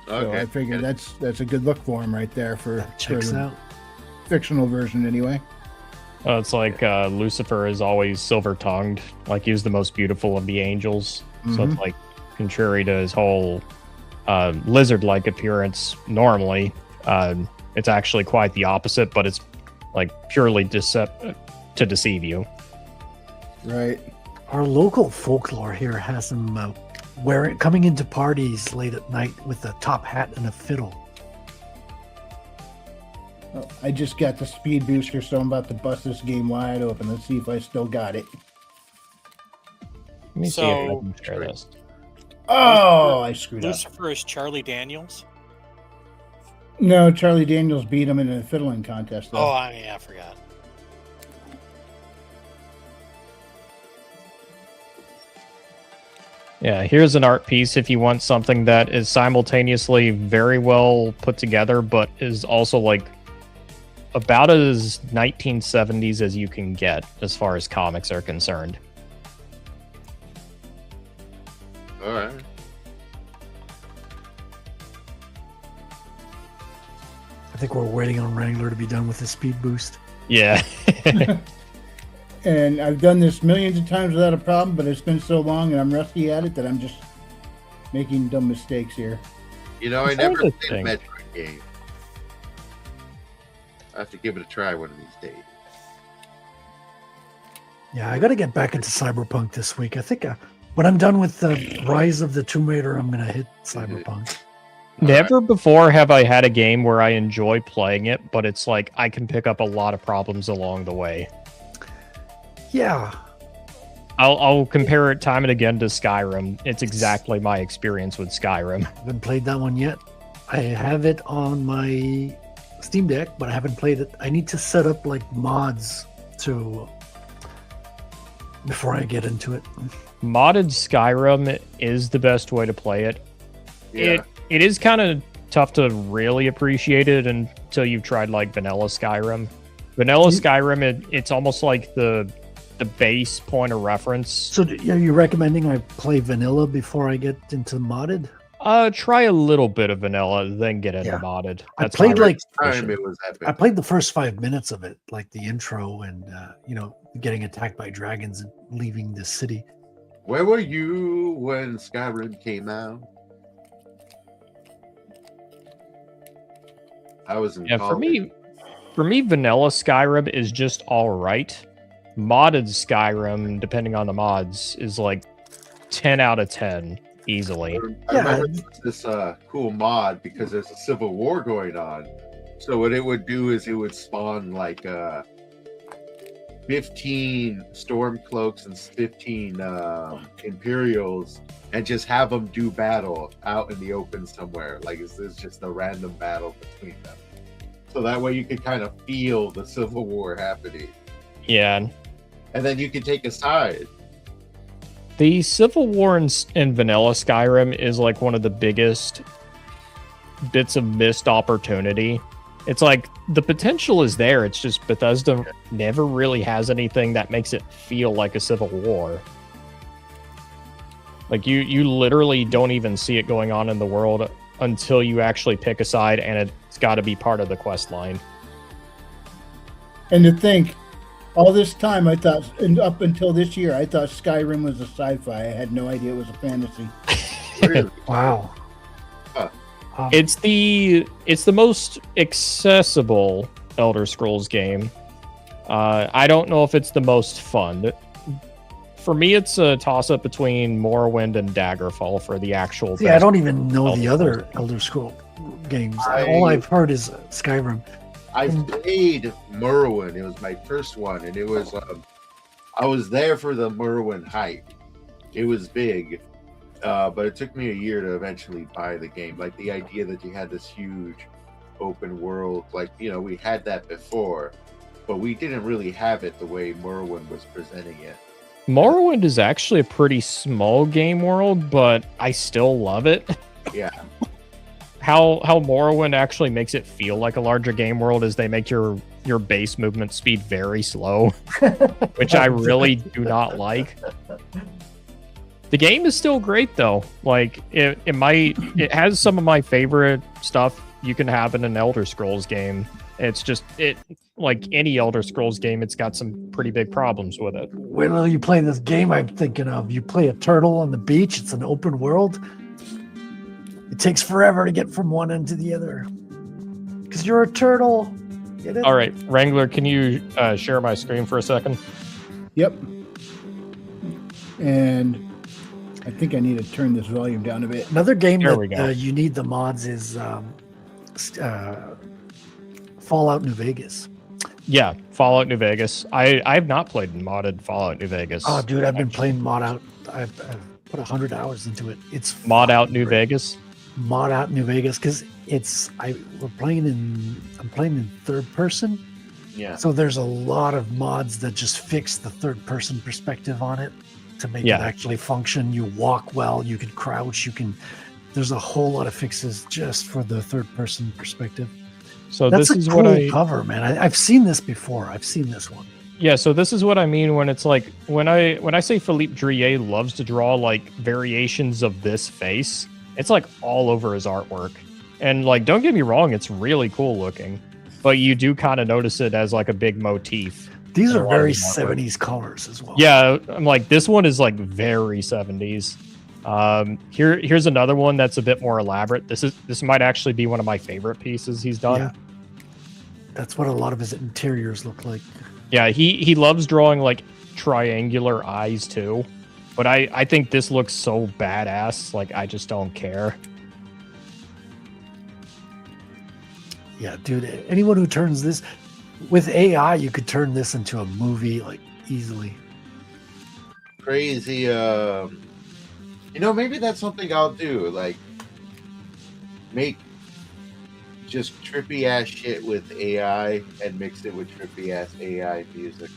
So Okay. I figure that's a good look for him right there for That checks the out. fictional version anyway. It's like Lucifer is always silver-tongued, like he was the most beautiful of the angels. So it's like contrary to his whole lizard-like appearance normally, it's actually quite the opposite, but it's like purely to deceive you. Right. Our local folklore here has him coming into parties late at night with a top hat and a fiddle. Oh, I just got the speed booster, so I'm about to bust this game wide open. Let's see if I still got it. Let me see if I So- can share this. Oh, I screwed up. Lucifer is Charlie Daniels. No, Charlie Daniels beat him in a fiddling contest, though. Oh, I forgot. Yeah, here's an art piece if you want something that is simultaneously very well put together, but is also like about as 1970s as you can get as far as comics are concerned. All right. I think we're waiting on Wrangler to be done with his speed boost. Yeah. And I've done this millions of times without a problem, but it's been so long and I'm rusty at it that I'm just making dumb mistakes here. I That's never played a interesting. Metroid game. I have to give it a try one of these days. Yeah, I got to get back into Cyberpunk this week. I think when I'm done with the Rise of the Tomb Raider, I'm going to hit Cyberpunk. Never before have I had a game where I enjoy playing it, but it's like I can pick up a lot of problems along the way. Yeah, I'll compare it time and again to Skyrim. It's exactly my experience with Skyrim. haven't played that one yet. I have it on my Steam Deck, but I haven't played it. I need to set up like mods before I get into it. Modded Skyrim is the best way to play it. Yeah. It is kind of tough to really appreciate it until you've tried like vanilla Skyrim. Vanilla Skyrim, it's almost like the base point of reference. So are you recommending I play vanilla before I get into modded? Try a little bit of vanilla, then get into Yeah. modded. I That's played my like Time it was epic. I played the first 5 minutes of it, like the intro and getting attacked by dragons and leaving the city. Where were you when Skyrim came out? I was in Yeah, college. for me, vanilla Skyrim is just all right. Modded Skyrim, depending on the mods, is like 10 out of 10 easily. I remember this cool mod because there's a civil war going on. So what it would do is it would spawn like 15 Stormcloaks and 15 Imperials and just have them do battle out in the open somewhere. Like it's just a random battle between them. So that way you could kind of feel the civil war happening. Yeah. And then you can take a side. The Civil War in vanilla Skyrim is like one of the biggest bits of missed opportunity. It's like the potential is there. It's just Bethesda never really has anything that makes it feel like a civil war. Like you literally don't even see it going on in the world until you actually pick a side, and it's got to be part of the quest line. And to think, all this time I thought, and up until this year, I thought Skyrim was a sci-fi. I had no idea it was a fantasy. Really? Wow. Huh. It's the most accessible Elder Scrolls game. I don't know if it's the most fun. For me, it's a toss-up between Morrowind and Daggerfall for the actual. See, I don't even know the Elder other Elder Scroll games. All I've heard is Skyrim. I played Morrowind. It was my first one, and it was I was there for the Morrowind hype. It was big, but it took me a year to eventually buy the game. Like the idea that you had this huge open world, like we had that before, but we didn't really have it the way Morrowind was presenting it. Morrowind is actually a pretty small game world, but I still love it. Yeah. How Morrowind actually makes it feel like a larger game world is they make your base movement speed very slow, which I really do not like. The game is still great though. Like it has some of my favorite stuff you can have in an Elder Scrolls game. It's just like any Elder Scrolls game, it's got some pretty big problems with it. When will you play this game I'm thinking of? You play a turtle on the beach. It's an open world. It takes forever to get from one end to the other. Because you're a turtle. Get it? All right, Wrangler, can you share my screen for a second? Yep. And I think I need to turn this volume down a bit. Another game There we go. that you need the mods is Fallout New Vegas. Yeah, Fallout New Vegas. I've not played modded Fallout New Vegas. Oh, dude, I've been playing mod out. I've put 100 hours into it. It's Mod out New great. Vegas. Mod out New Vegas because I'm playing in third person. Yeah. So there's a lot of mods that just fix the third person perspective on it to make Yeah. it actually function. You walk well, you can crouch, there's a whole lot of fixes just for the third person perspective. So That's this a is cool what I cover, man. I've seen this before. I've seen this one. Yeah, so this is what I mean when it's like when I say Philippe Drouillet loves to draw like variations of this face, it's like all over his artwork. And like don't get me wrong, it's really cool looking, but you do kind of notice it as like a big motif. These A are lot of very his artwork. 70s colors as well. Yeah, I'm like this one is like very 70s. Here's another one that's a bit more elaborate. This might actually be one of my favorite pieces he's done. Yeah. That's what a lot of his interiors look like. Yeah, he loves drawing like triangular eyes too. But I think this looks so badass, like I just don't care. Yeah, dude, anyone who turns this with AI, you could turn this into a movie like easily. Crazy. Maybe that's something I'll do. Like, make just trippy ass shit with AI and mix it with trippy ass AI music.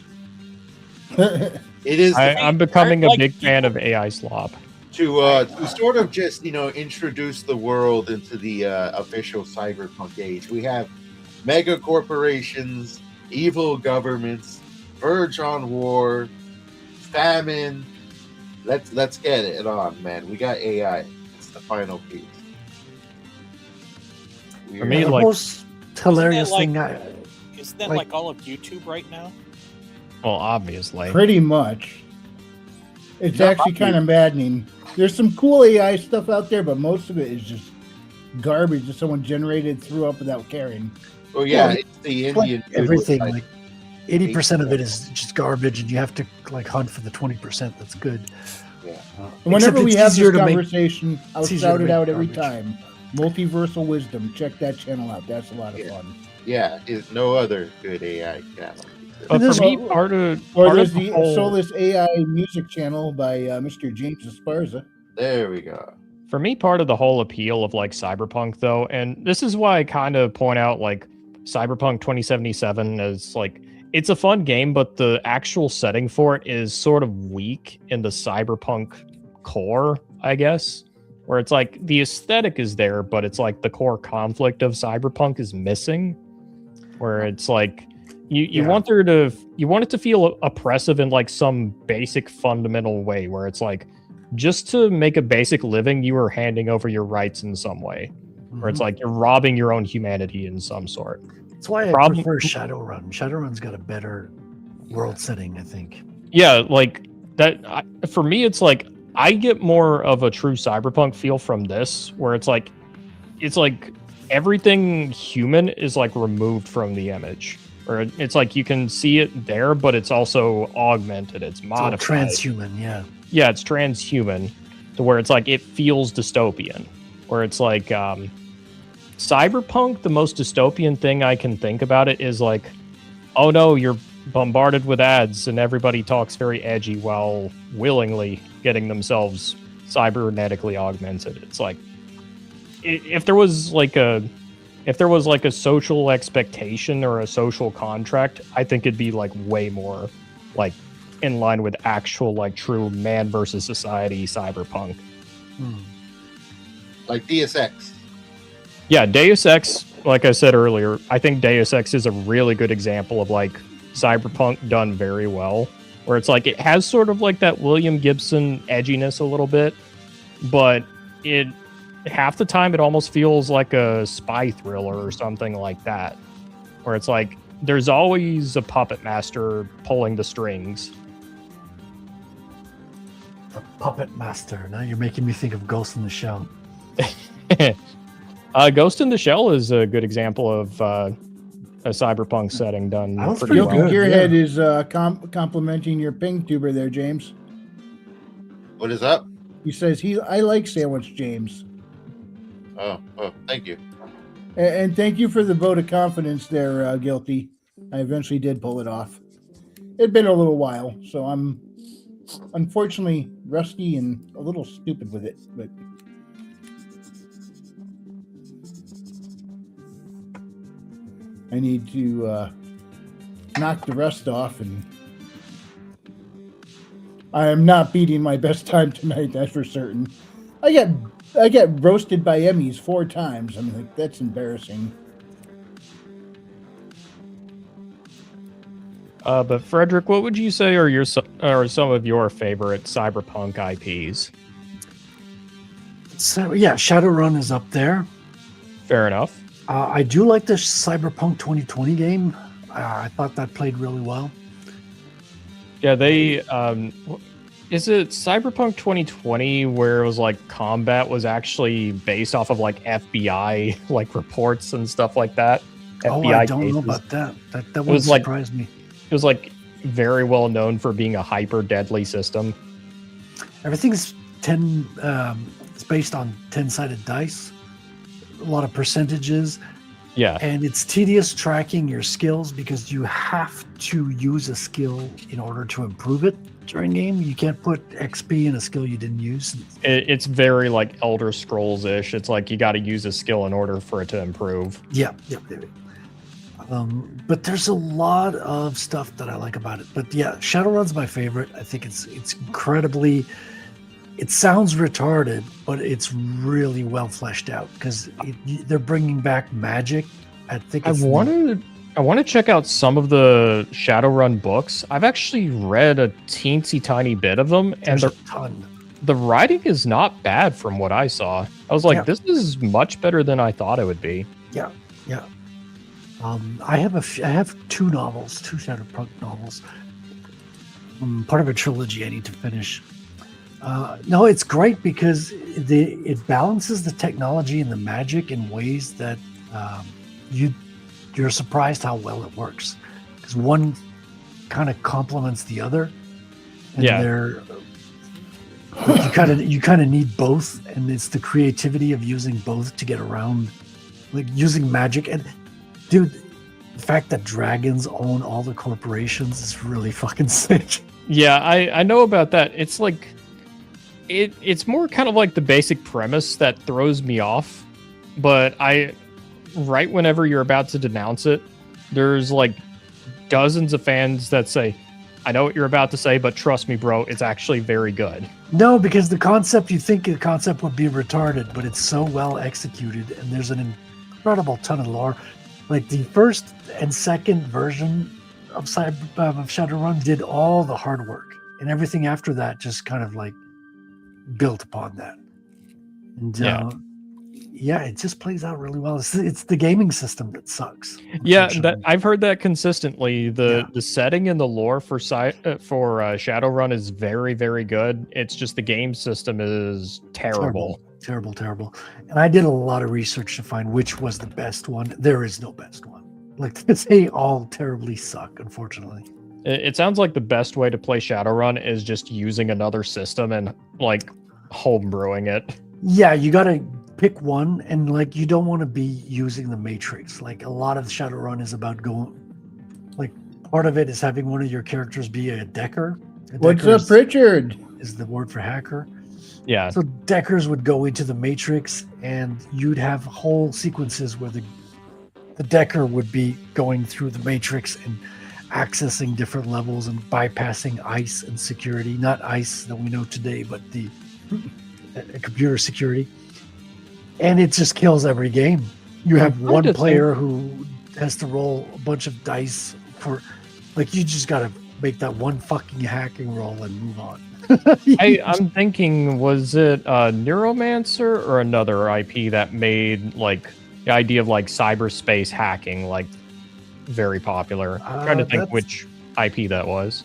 It is I'm becoming a Like big fan people- of AI slop. to sort of just introduce the world into the official cyberpunk age. We have mega corporations, evil governments, verge on war, famine. Let's get it on, man. We got AI. It's the final piece. For me, The like- most hilarious like- thing Isn't that Like- like all of YouTube right now? Well, obviously. Pretty much. It's No, actually kind of maddening. There's some cool AI stuff out there, but most of it is just garbage that someone generated, threw up without caring. Oh yeah, Yeah, it's the like Indian everything, dude with, like 80% of it is just garbage, and you have to like hunt for the 20% that's good. Yeah. And whenever Except we it's have easier this to make- conversation, I'll it's easier shout to it make out every garbage. time. Multiversal Wisdom. Check that channel out. That's a lot of Yeah. fun. yeah, is no other good AI channel. But there's for me, no- part of Or part of there's the the whole, Soulless AI music channel by Mr. James Esparza. There we go. for me, part of the whole appeal of like cyberpunk though, and this is why I kind of point out like Cyberpunk 2077 as like it's a fun game, but the actual setting for it is sort of weak in the cyberpunk core, I guess. Where it's like the aesthetic is there, but it's like the core conflict of cyberpunk is missing. Where it's like you Yeah. want it to feel oppressive in like some basic fundamental way, where it's like just to make a basic living, you are handing over your rights in some way, where it's like you're robbing your own humanity in some sort. That's why I prefer Shadowrun. Shadowrun's got a better world setting, I think. Yeah, like that. For me, it's like I get more of a true cyberpunk feel from this, where it's like everything human is like removed from the image, or it's like you can see it there, but it's also augmented. It's modified. So transhuman, yeah. Yeah, it's transhuman, to where it's like it feels dystopian, where it's like cyberpunk. The most dystopian thing I can think about it is like, oh no, you're bombarded with ads and everybody talks very edgy while willingly getting themselves cybernetically augmented. It's like if there was like a social expectation or a social contract, I think it'd be like way more like in line with actual like true man versus society cyberpunk. Like Deus Ex. Yeah, Deus Ex, like I said earlier, I think Deus Ex is a really good example of like cyberpunk done very well, where it's like it has sort of like that William Gibson edginess a little bit, but it half the time it almost feels like a spy thriller or something like that, where it's like there's always a puppet master pulling the strings. The puppet master. Now you're making me think of Ghost in the Shell. Ghost in the Shell is a good example of a cyberpunk setting done That's pretty pretty well. good. Gearhead is complimenting your ping tuber there, James. What is up? He says I like Sandwich James. Oh, thank you. And thank you for the vote of confidence there, Guilty. I eventually did pull it off. It'd been a little while, so I'm unfortunately rusty and a little stupid with it, but I need to knock the rust off, and I am not beating my best time tonight, that's for certain. I get roasted by Emmys 4 times. I'm like, that's embarrassing. But Frederick, what would you say are some of your favorite cyberpunk IPs? So yeah, Shadowrun is up there. Fair enough. I do like the Cyberpunk 2020 game. I thought that played really well. Yeah, they is it Cyberpunk 2020 where it was like combat was actually based off of like FBI like reports and stuff like that? FBI I don't cases. know about that. That was would like- surprise me. It was like very well known for being a hyper deadly system. Everything's 10. It's based on 10-sided dice. A lot of percentages. Yeah. And it's tedious tracking your skills because you have to use a skill in order to improve it during game. You can't put XP in a skill you didn't use. It's very like Elder Scrolls-ish. It's like you got to use a skill in order for it to improve. Yeah. But there's a lot of stuff that I like about it. But yeah, Shadowrun's my favorite. I think it's incredibly. It sounds retarded, but it's really well fleshed out because they're bringing back magic. I think I want to check out some of the Shadowrun books. I've actually read a teensy tiny bit of them, and there's a ton. The writing is not bad from what I saw. I was like, This is much better than I thought it would be. Yeah. I have 2 novels, 2 Shadowpunk novels. Part of a trilogy I need to finish. No, it's great because it balances the technology and the magic in ways that you're surprised how well it works. Because one kind of complements the other, and you kind of need both, and it's the creativity of using both to get around, like using magic. And dude, the fact that dragons own all the corporations is really fucking sick. Yeah, I know about that. It's like it's more kind of like the basic premise that throws me off, but right whenever you're about to denounce it, there's like dozens of fans that say, I know what you're about to say, but trust me, bro, it's actually very good. No, because you think the concept would be retarded, but it's so well executed, and there's an incredible ton of lore. Like the first and second version of Shadowrun did all the hard work, and everything after that just kind of like built upon that. And Yeah. it just plays out really well. It's the gaming system that sucks. Yeah, unfortunately. I've heard that consistently. The setting and the lore for Shadowrun is very, very good. It's just the game system is terrible. Terrible. And I did a lot of research to find which was the best one. There is no best one. Like, they all terribly suck, unfortunately. It sounds like the best way to play Shadowrun is just using another system and like homebrewing it. Yeah, you got to pick one, and like you don't want to be using the Matrix. Like, a lot of Shadowrun is about part of it is having one of your characters be a Decker. What's up, Pritchard? Is the word for hacker. Yeah. So Deckers would go into the Matrix, and you'd have whole sequences where the Decker would be going through the Matrix and accessing different levels and bypassing ICE and security. Not ICE that we know today, but the computer security. And it just kills every game. You have one player who has to roll a bunch of dice for, like, you just got to make that one fucking hacking roll and move on. I'm thinking, was it Neuromancer or another IP that made like the idea of like cyberspace hacking like very popular? I'm trying to think which IP that was.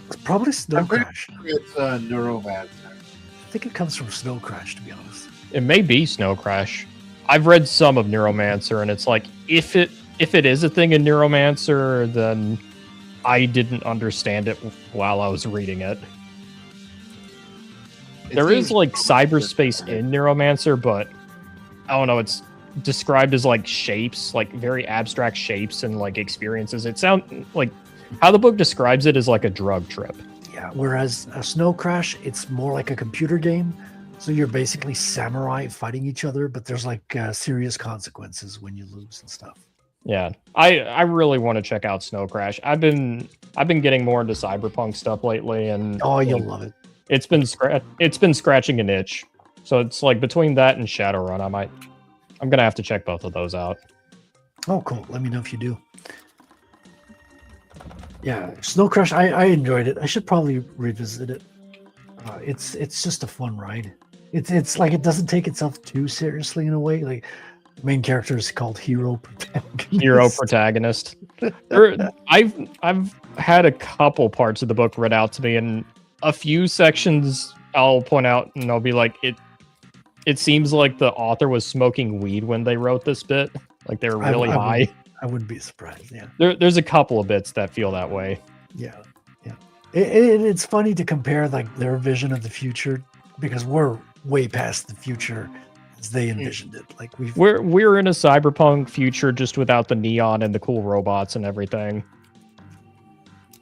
It's probably Snow I'm pretty Crash. sure it's Neuromancer. I think it comes from Snow Crash, to be honest. It may be Snow Crash. I've read some of Neuromancer, and it's like if it is a thing in Neuromancer, then I didn't understand it while I was reading it. There is like cyberspace in Neuromancer, but I don't know. It's described as like shapes, like very abstract shapes and like experiences. It sounds like how the book describes it is like a drug trip. Yeah, whereas a Snow Crash, it's more like a computer game. So you're basically samurai fighting each other, but there's like serious consequences when you lose and stuff. Yeah, I really want to check out Snow Crash. I've been getting more into cyberpunk stuff lately, and You'll love it. It's been scratching an itch. So it's like between that and Shadowrun, I'm gonna have to check both of those out. Oh, cool. Let me know if you do. Yeah, Snow Crash, I enjoyed it. I should probably revisit it. It's just a fun ride. It's like it doesn't take itself too seriously in a way. Like, the main character is called Hero Protagonist. I've had a couple parts of the book read out to me, and a few sections I'll point out, and I'll be like, it seems like the author was smoking weed when they wrote this bit. Like, they're really high. I wouldn't be surprised. Yeah. There's a couple of bits that feel that way. Yeah. It's funny to compare like their vision of the future, because we're way past the future as they envisioned it. Like we're in a cyberpunk future just without the neon and the cool robots and everything.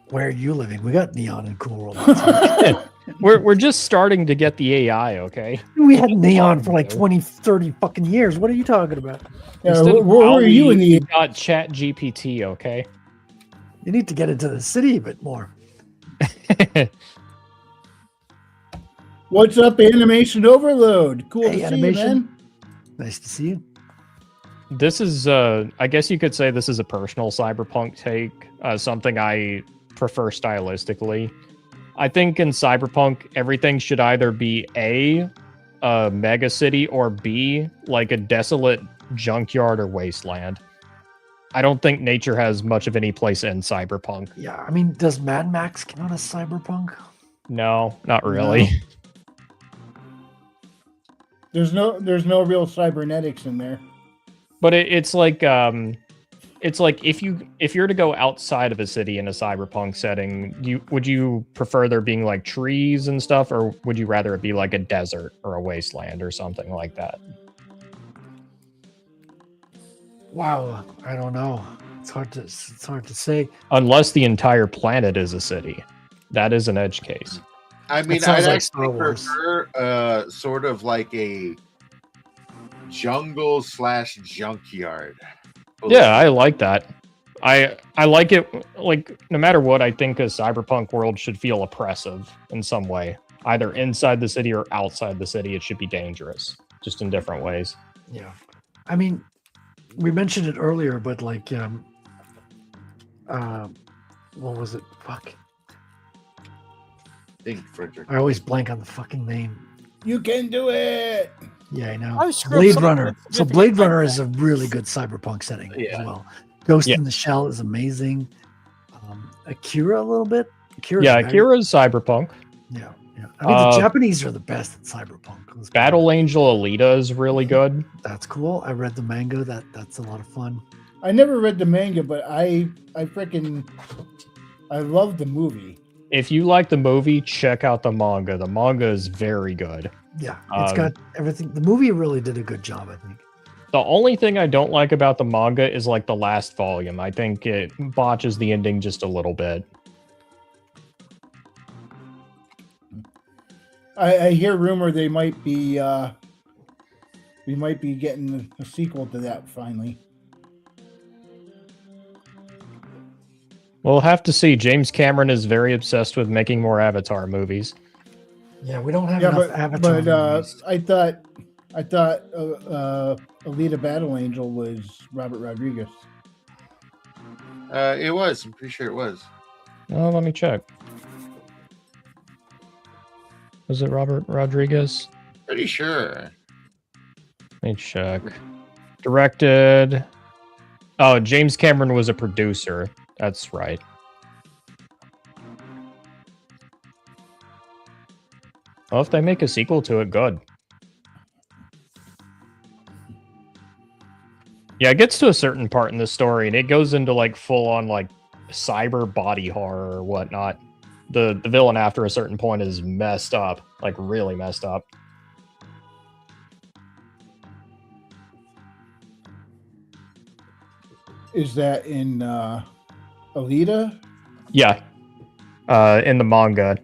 Where are you living? We got neon and cool robots. we're just starting to get the AI, okay? We had neon for like 20, 30 fucking years. What are you talking about? Where were you in the? Got Chat GPT, okay? You need to get into the city a bit more. What's up, Animation Overload? Cool to see you, man. Nice to see you. This is, I guess you could say this is a personal cyberpunk take, something I prefer stylistically. I think in cyberpunk, everything should either be A, a mega city, or B, like a desolate junkyard or wasteland. I don't think nature has much of any place in cyberpunk. Yeah, I mean, does Mad Max count as cyberpunk? No, not really. No. There's no real cybernetics in there. But it's like if you're to go outside of a city in a cyberpunk setting, would you prefer there being like trees and stuff, or would you rather it be like a desert or a wasteland or something like that? Wow, I don't know. It's hard to say. Unless the entire planet is a city, that is an edge case. I mean, I'd actually prefer sort of like a jungle / junkyard. Yeah, I like that. I like it. Like, no matter what, I think a cyberpunk world should feel oppressive in some way. Either inside the city or outside the city, it should be dangerous, just in different ways. Yeah. I mean, we mentioned it earlier, but like, what was it? Fuck. Think, Frederick. I always blank on the fucking name. You can do it. Yeah, I know. I was screwed up Blade something Runner. that's So significant Blade like Runner that. is a really good cyberpunk setting as Yeah. well. Ghost Yeah. in the Shell is amazing. Akira a little bit. Akira's Yeah, very- Akira's cyberpunk. Yeah, yeah. I mean, the Japanese are the best at cyberpunk. Let's be Battle honest. Angel Alita is really good. That's cool. I read the manga. That's a lot of fun. I never read the manga, but I love the movie. If you like the movie, check out the manga. The manga is very good. Yeah, it's got everything. The movie really did a good job, I think. The only thing I don't like about the manga is like the last volume. I think it botches the ending just a little bit. I hear rumor we might be getting a sequel to that finally. We'll have to see. James Cameron is very obsessed with making more Avatar movies. Yeah, we don't have Yeah, enough but Avatar movies. I thought Alita Battle Angel was Robert Rodriguez. It was. I'm pretty sure it was. Oh, let me check. Was it Robert Rodriguez? Pretty sure. Let me check. Directed. Oh, James Cameron was a producer. That's right. Well, if they make a sequel to it, good. Yeah, it gets to a certain part in the story, and it goes into like full-on like cyber body horror or whatnot. The villain after a certain point is messed up, like really messed up. Is that in Alita? Yeah. In the manga,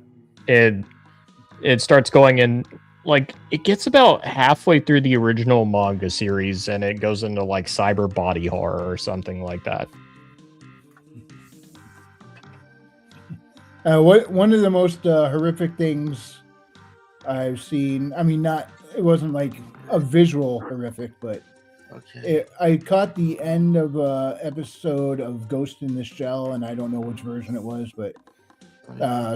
it starts going in like it gets about halfway through the original manga series, and it goes into like cyber body horror or something like that. One of the most horrific things I've seen. I mean, it wasn't like a visual horrific, but Okay. I caught the end of a episode of Ghost in the Shell, and I don't know which version it was, but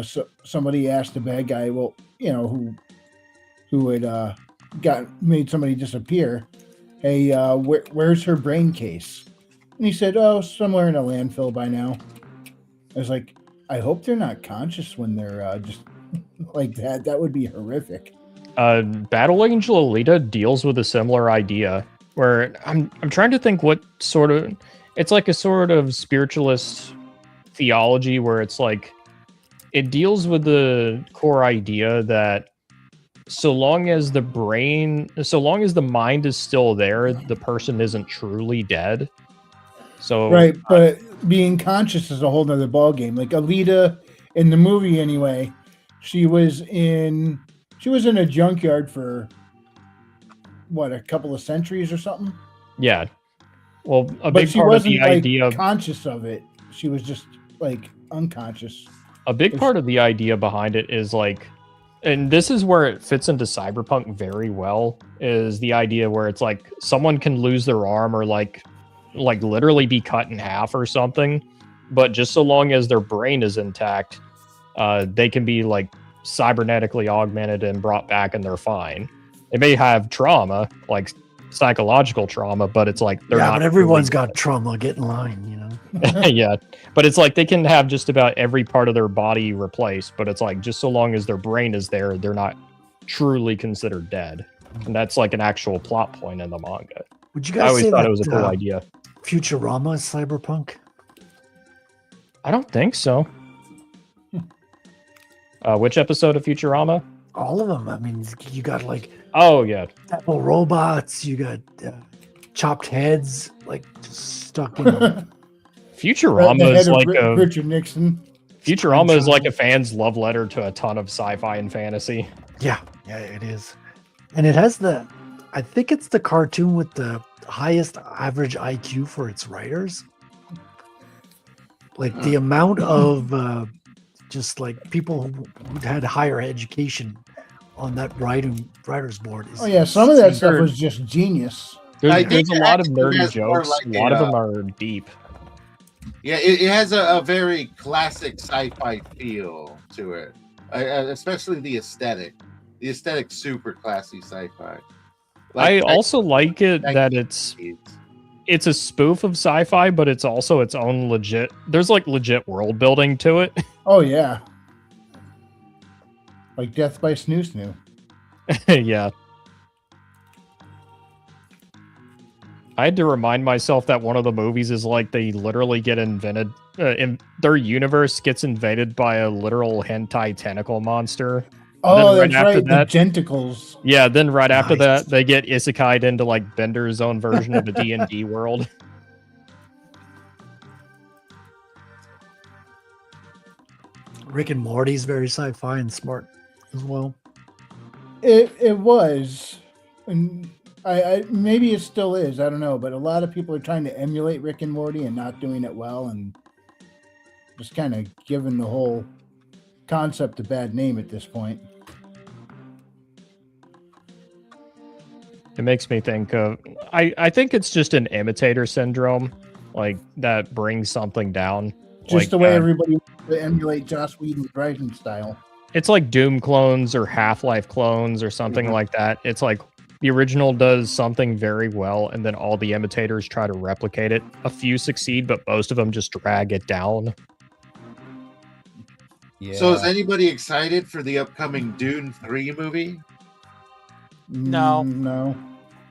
so somebody asked the bad guy, well, you know, who had made somebody disappear, hey, where's her brain case? And he said, oh, somewhere in a landfill by now. I was like, I hope they're not conscious when they're just like that. That would be horrific. Battle Angel Alita deals with a similar idea where I'm trying to think what sort of it's like a sort of spiritualist theology where it's like it deals with the core idea that so long as the mind is still there, the person isn't truly dead. So right, but being conscious is a whole nother ballgame. Like Alita in the movie anyway, she was in a junkyard for what, a couple of centuries or something? yeah. Well, a But big she part of wasn't the like idea conscious of it. She was just like unconscious. A big part of the idea behind it is like, and this is where it fits into cyberpunk very well, is the idea where it's like someone can lose their arm or like literally be cut in half or something, but just so long as their brain is intact, they can be like cybernetically augmented and brought back and they're fine. They may have trauma, like psychological trauma, but it's like they're not. But everyone's got trauma. Get in line, you know. Yeah, but it's like they can have just about every part of their body replaced, but it's like just so long as their brain is there, they're not truly considered dead, and that's like an actual plot point in the manga. Would you I guys always say thought that it was a cool idea. Futurama is cyberpunk? I don't think so. Which episode of Futurama? All of them. I mean, you got like Oh yeah, Apple robots. You got chopped heads, like just stuck in. Futurama The is head of like a Richard Nixon. Futurama is like a fan's love letter to a ton of sci-fi and fantasy. Yeah, it is, and it has I think it's the cartoon with the highest average IQ for its writers. Like the amount of just like people who had higher education on that writer's board is. Oh yeah, some of that stuff Sure. was just genius. I There's think a lot of actually nerdy that's more jokes. like A lot of a, them are deep. Yeah, it has a very classic sci-fi feel to it, especially the aesthetic. The aesthetic's super classy sci-fi. I also like it that 1980s. it's a spoof of sci-fi, but it's also its own legit. There's like legit world building to it. Oh yeah, like Death by Snoo Snoo. Yeah. I had to remind myself that one of the movies is like they literally get invented. Their universe gets invaded by a literal hentai tentacle monster. Oh, Then that's right after right. that- The Genticles. Yeah, then right after Nice. that, they get isekai'd into like Bender's own version of the D&D world. Rick and Morty's very sci-fi and smart as well. It was, and I maybe it still is. I don't know, but a lot of people are trying to emulate Rick and Morty and not doing it well, and just kind of giving the whole concept a bad name at this point. It makes me think of I think it's just an imitator syndrome, like that brings something down. Just Like, the way everybody wants to emulate Joss Whedon's writing style. it's like Doom clones or Half-Life clones or something like that. It's like the original does something very well, and then all the imitators try to replicate it. A few succeed, but most of them just drag it down. Yeah. So is anybody excited for the upcoming Dune 3 movie? No. No.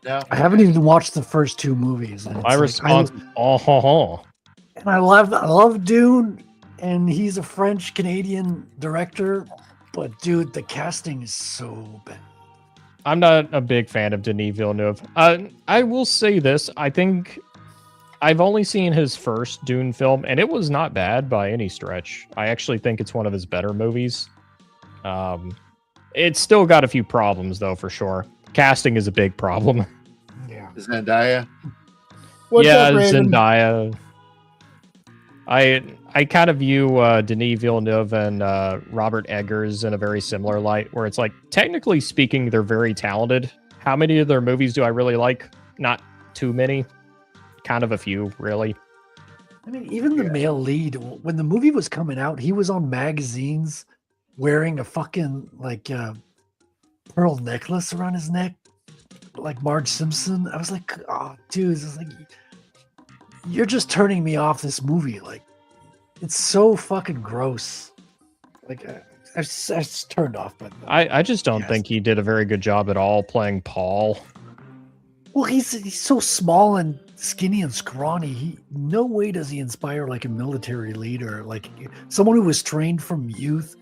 No. I haven't even watched the first two movies. And it's My like, response is, oh, ho, ho. and I love Dune, and he's a French Canadian director, but dude, the casting is so bad. I'm not a big fan of Denis Villeneuve. I will say this. I think I've only seen his first Dune film, and it was not bad by any stretch. I actually think it's one of his better movies. It's still got a few problems, though, for sure. Casting is a big problem. Yeah. Zendaya. What's yeah, up, Raven? Zendaya. I kind of view Denis Villeneuve and Robert Eggers in a very similar light, where it's like, technically speaking, they're very talented. How many of their movies do I really like? Not too many. Kind of a few, really. I mean, even the male lead, when the movie was coming out, he was on magazines wearing a fucking like pearl necklace around his neck, like Marge Simpson. I was like, oh, dude, this is like, you're just turning me off this movie. Like, it's so fucking gross. Like, I just turned off by that. I just don't Yes. think he did a very good job at all playing Paul. Well, he's so small and skinny and scrawny. No way does he inspire like a military leader, like someone who was trained from youth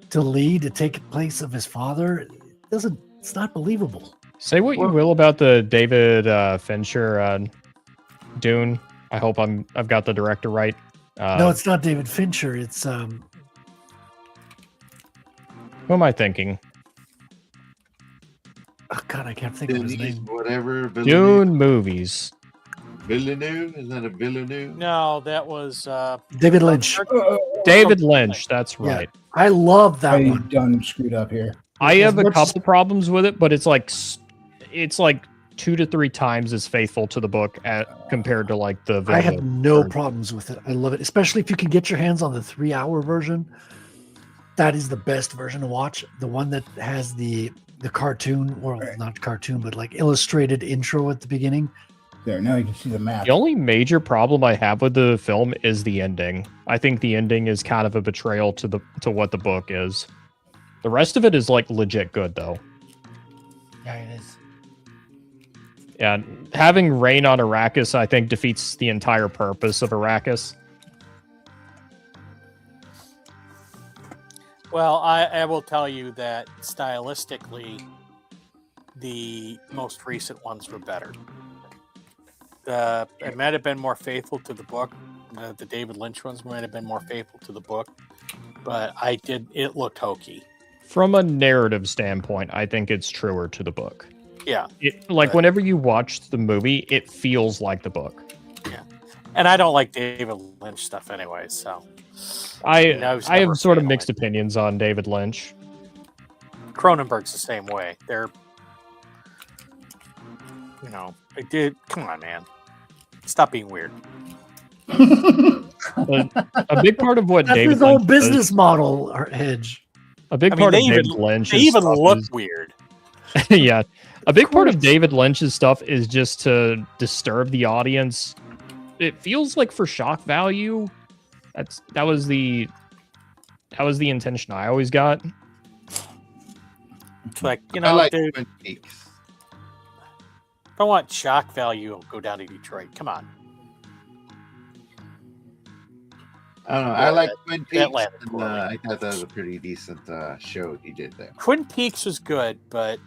to lead, to take place of his father. It's not believable. Say what you will about the David Fincher Dune. I hope I've got the director right. No, it's not David Fincher. It's Who am I thinking? oh god, I can't think of his Denis, name. whatever. Villeneuve. Dune movies. Villeneuve? Is that a Villeneuve? No, that was David Lynch. David Lynch, that's Yeah. right. I love that I one. done screwed up here. I have a What's- couple problems with it, but it's like 2 to 3 times as faithful to the book compared to like the I have Villeneuve no version. problems with it. I love it, especially if you can get your hands on the 3-hour version. That is the best version to watch. The one that has the cartoon, or not cartoon, but like illustrated intro at the beginning. There, now you can see the map. The only major problem I have with the film is the ending. I think the ending is kind of a betrayal to what the book is. The rest of it is like legit good though. Yeah, it is. Yeah, having rain on Arrakis, I think, defeats the entire purpose of Arrakis. Well, I will tell you that stylistically, the most recent ones were better. It might have been more faithful to the book. The David Lynch ones might have been more faithful to the book, but it looked hokey. From a narrative standpoint, I think it's truer to the book. Yeah, Like Right. whenever you watch the movie, it feels like the book. and I don't like David Lynch stuff anyway, so I was I never have sort a of fan of mixed it. opinions on David Lynch. Cronenberg's the same way. They're, come on, man. Stop being weird. A big part of what That's David his whole Lynch business model, Hedge. A big I mean, part of they even- David Lynch's They even stuff look is- weird. yeah. A big part of David Lynch's stuff is just to disturb the audience. It feels like for shock value. That was the intention I always got. It's like, you I know, like dude, Twin Peaks. if I want shock value, I'll go down to Detroit. Come on. I don't know. Yeah, I like Twin Peaks. landed And, poorly. I thought that was a pretty decent show he did there. Twin Peaks was good, but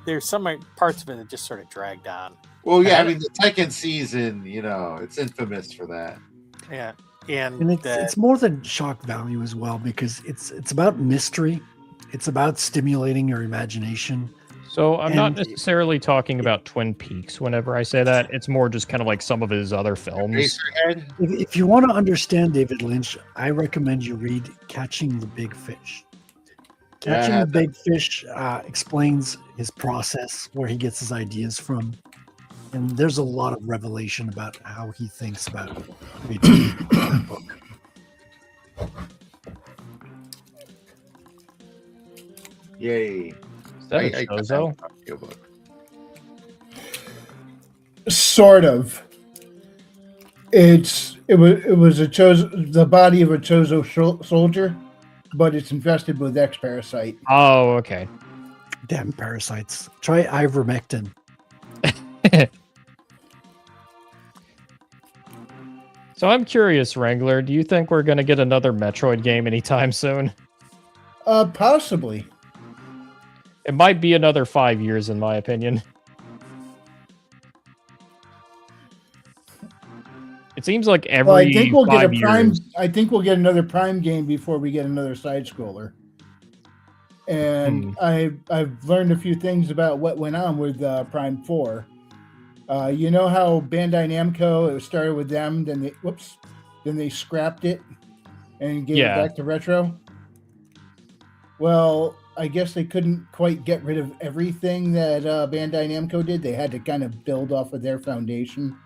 there's some parts of it that just sort of dragged on. Well, yeah, I And- mean the second season, you know, it's infamous for that. Yeah. And, And it's more than shock value as well, because it's about mystery. It's about stimulating your imagination. So I'm not And- necessarily talking about Twin Peaks whenever I say that. It's more just kind of like some of his other films. Racerhead. If you want to understand David Lynch, I recommend you read Catching the Big Fish. Catching Yeah, the Big Fish explains his process, where he gets his ideas from. And there's a lot of revelation about how he thinks about creativity in that book. Yay. Is that a Chozo? Audiobook. Sort of. It was a the body of a Chozo soldier, but it's infested with X parasite. Oh, okay. Damn parasites. Try ivermectin. So I'm curious, Wrangler, do you think we're going to get another Metroid game anytime soon? Possibly. It might be another 5 years, in my opinion. It seems like every Well, I think we'll get 5 a prime. years. I think we'll get another prime game before we get another side scroller. And I've learned a few things about what went on with Prime 4. You know how Bandai Namco, it started with them, then they scrapped it and gave it back to Retro. Well, I guess they couldn't quite get rid of everything that Bandai Namco did. They had to kind of build off of their foundation.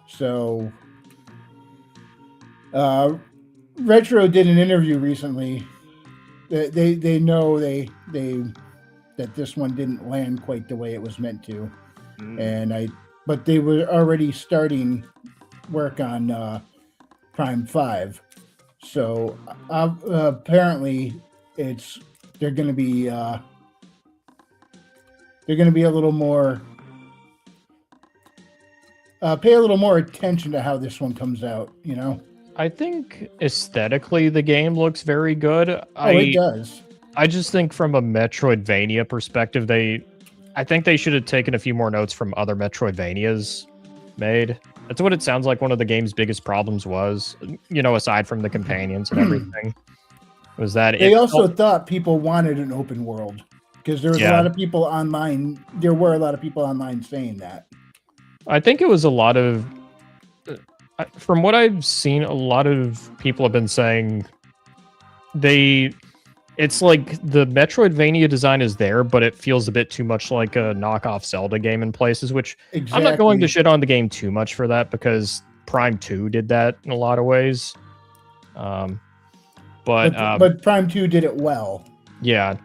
So, Retro did an interview recently. They know that this one didn't land quite the way it was meant to, but they were already starting work on Prime 5. So apparently, they're going to be a little more. Pay a little more attention to how this one comes out, you know? I think aesthetically the game looks very good. It does. I just think from a Metroidvania perspective, I think they should have taken a few more notes from other Metroidvanias made. That's what it sounds like one of the game's biggest problems was, you know, aside from the companions and everything, was that They also thought people wanted an open world because there was a lot of people online. There were a lot of people online saying that. I think it was a lot of, from what I've seen, a lot of people have been saying it's like the Metroidvania design is there, but it feels a bit too much like a knockoff Zelda game in places, which I'm not going to shit on the game too much for that because Prime 2 did that in a lot of ways. But Prime 2 did it well. Yeah.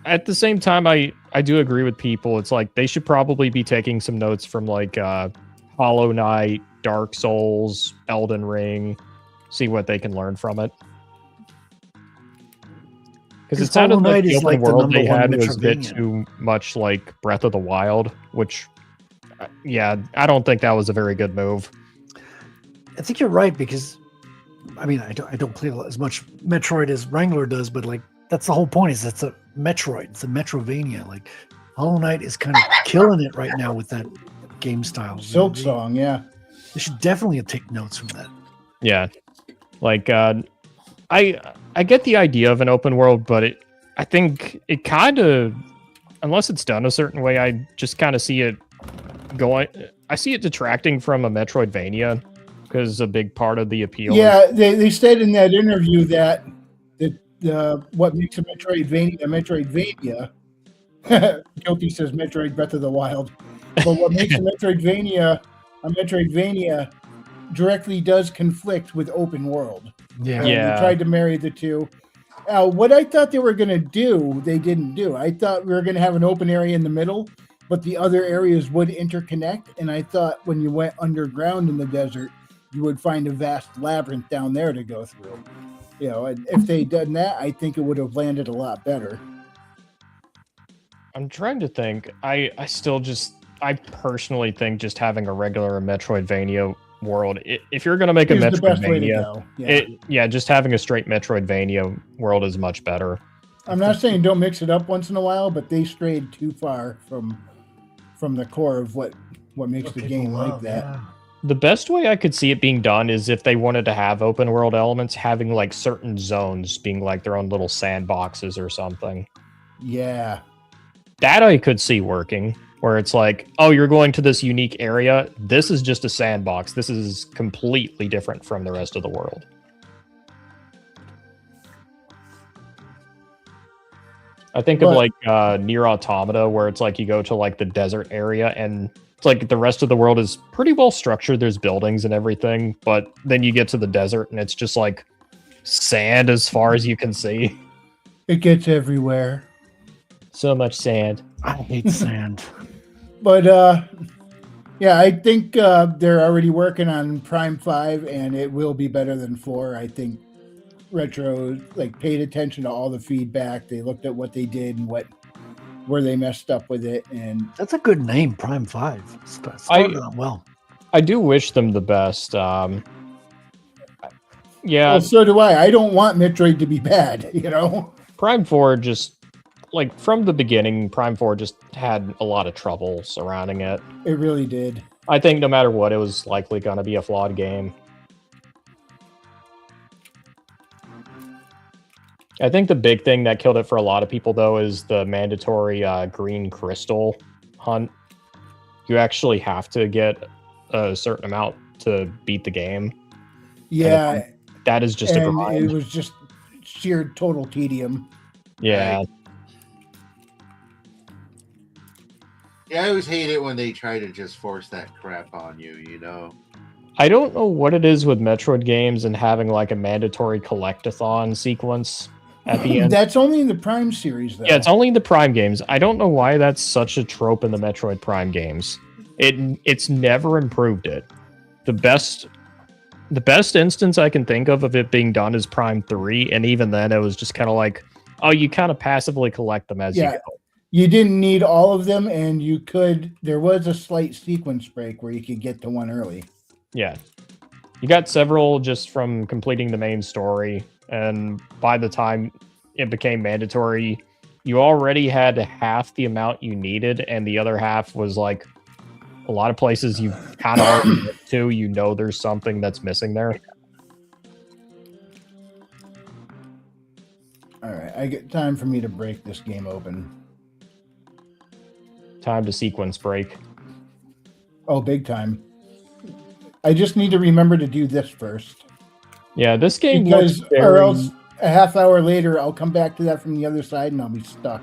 At the same time, I do agree with people. It's like they should probably be taking some notes from like Hollow Knight, Dark Souls, Elden Ring, see what they can learn from it. Because it sounded like the open world they had was a bit too much like Breath of the Wild, which, I don't think that was a very good move. I think you're right because, I mean, I don't play as much Metroid as Wrangler does, but like that's the whole point. Is it's a Metroid, it's a Metrovania. Like Hollow Knight is kind of killing it right now with that game style. Silk Song, yeah. They should definitely take notes from that. Yeah, like I get the idea of an open world, but I think it kind of, unless it's done a certain way, I just kind of see it going. I see it detracting from a Metroidvania because a big part of the appeal. Yeah, they said in that interview that what makes a Metroidvania. Guilty says Metroid Breath of the Wild, but what makes a Metroidvania directly does conflict with open world. Yeah. And they tried to marry the two. What I thought they were going to do, they didn't do. I thought we were going to have an open area in the middle, but the other areas would interconnect. And I thought when you went underground in the desert, you would find a vast labyrinth down there to go through. And if they'd done that, I think it would have landed a lot better. I'm trying to think. I personally think just having a regular Metroidvania world, if you're going to make a Is the best way to Metroidvania, go. just having a straight Metroidvania world is much better. I'm not saying don't mix it up once in a while, but they strayed too far from the core of what makes the game like that. Yeah. The best way I could see it being done is if they wanted to have open world elements, having like certain zones being like their own little sandboxes or something. Yeah. That I could see working, where it's like, oh, you're going to this unique area. This is just a sandbox. This is completely different from the rest of the world. I think of like Nier Automata, where it's like you go to like the desert area and it's like the rest of the world is pretty well structured. There's buildings and everything, but then you get to the desert and it's just like sand as far as you can see. It gets everywhere. So much sand. I hate sand. But I think they're already working on Prime 5 and it will be better than 4. I think Retro paid attention to all the feedback. They looked at what they did and where they messed up with it, and That's a good name, Prime 5. Started out well. I do wish them the best. Yeah. Well, so do I. I don't want Metroid to be bad, Prime 4 just, from the beginning, Prime 4 just had a lot of trouble surrounding it. It really did. I think no matter what, it was likely going to be a flawed game. I think the big thing that killed it for a lot of people, though, is the mandatory green crystal hunt. You actually have to get a certain amount to beat the game. Yeah. That is just a grind. It was just sheer total tedium. Yeah. Yeah, I always hate it when they try to just force that crap on you, I don't know what it is with Metroid games and having a mandatory collectathon sequence at the end. That's only in the Prime series, though. Yeah, it's only in the Prime games. I don't know why that's such a trope in the Metroid Prime games. It's never improved it. The best instance I can think of it being done is Prime 3, and even then it was just kind of like, oh, you kind of passively collect them as you go. You didn't need all of them, and there was a slight sequence break where you could get to one early. Yeah. You got several just from completing the main story, and by the time it became mandatory, you already had half the amount you needed, and the other half was a lot of places you kind of already went to, there's something that's missing there. All right, I get time for me to break this game open. Time to sequence break. Oh, big time. I just need to remember to do this first. Yeah, this game or else a half hour later I'll come back to that from the other side and I'll be stuck.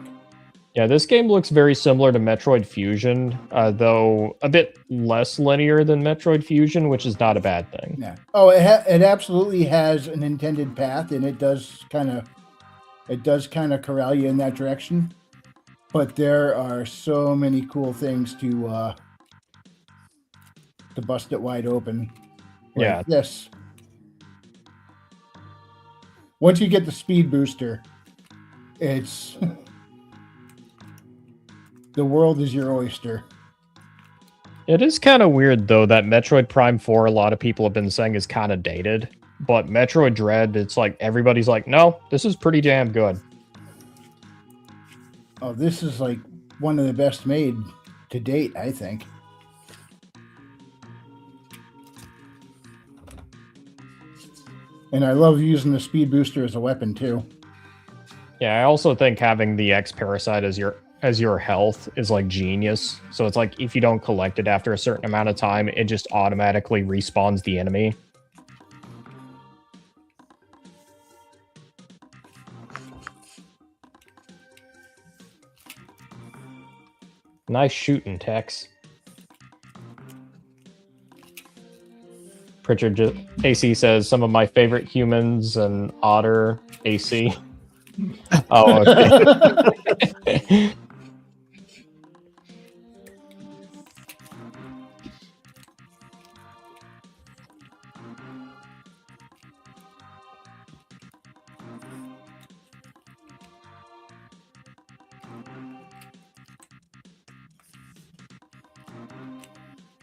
Yeah, this game looks very similar to Metroid Fusion, though a bit less linear than Metroid Fusion, which is not a bad thing. Yeah. Oh, it absolutely has an intended path, and it does kind of corral you in that direction. But there are so many cool things to bust it wide open. Yeah. This. Once you get the speed booster, it's the world is your oyster. It is kind of weird, though, that Metroid Prime 4, a lot of people have been saying is kind of dated. But Metroid Dread, it's everybody's no, this is pretty damn good. Oh, this is one of the best made to date, I think. And I love using the speed booster as a weapon too. Yeah, I also think having the X Parasite as your health is genius. So it's if you don't collect it after a certain amount of time, it just automatically respawns the enemy. Nice shooting, Tex. AC says some of my favorite humans and Otter AC. Oh, okay.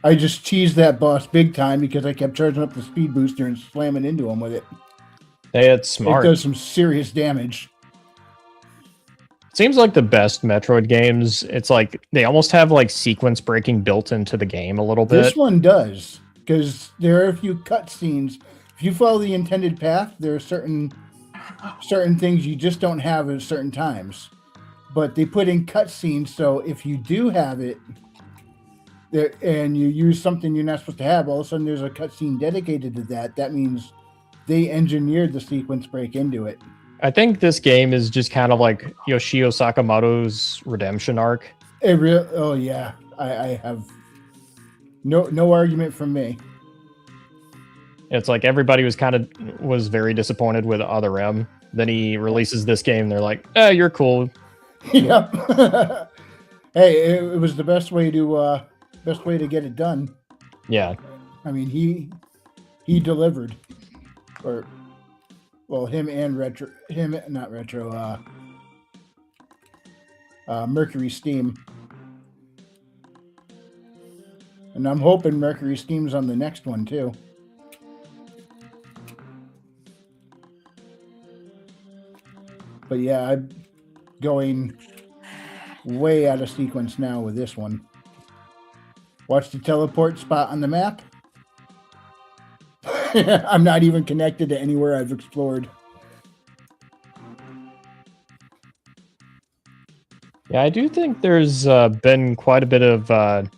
I just cheesed that boss big time because I kept charging up the speed booster and slamming into him with it. Hey, it's smart. It does some serious damage. Seems like the best Metroid games, it's like they almost have like sequence breaking built into the game a little bit. This one does, because there are a few cutscenes. If you follow the intended path, there are certain things you just don't have at certain times. But they put in cutscenes, so if you do have it, and you use something you're not supposed to have, all of a sudden there's a cutscene dedicated to that. That means they engineered the sequence break into it. I think this game is just kind of like Yoshio Sakamoto's redemption arc. Oh yeah, I have no argument from me. It's like everybody was very disappointed with Other M. Then he releases this game. They're like, you're cool. Yep. Hey, it was the best way to get it done. Yeah. I mean, he delivered. Or, well, Mercury Steam. And I'm hoping Mercury Steam's on the next one too. But yeah, I'm going way out of sequence now with this one. Watch the teleport spot on the map. I'm not even connected to anywhere I've explored. Yeah, I do think there's been quite a bit of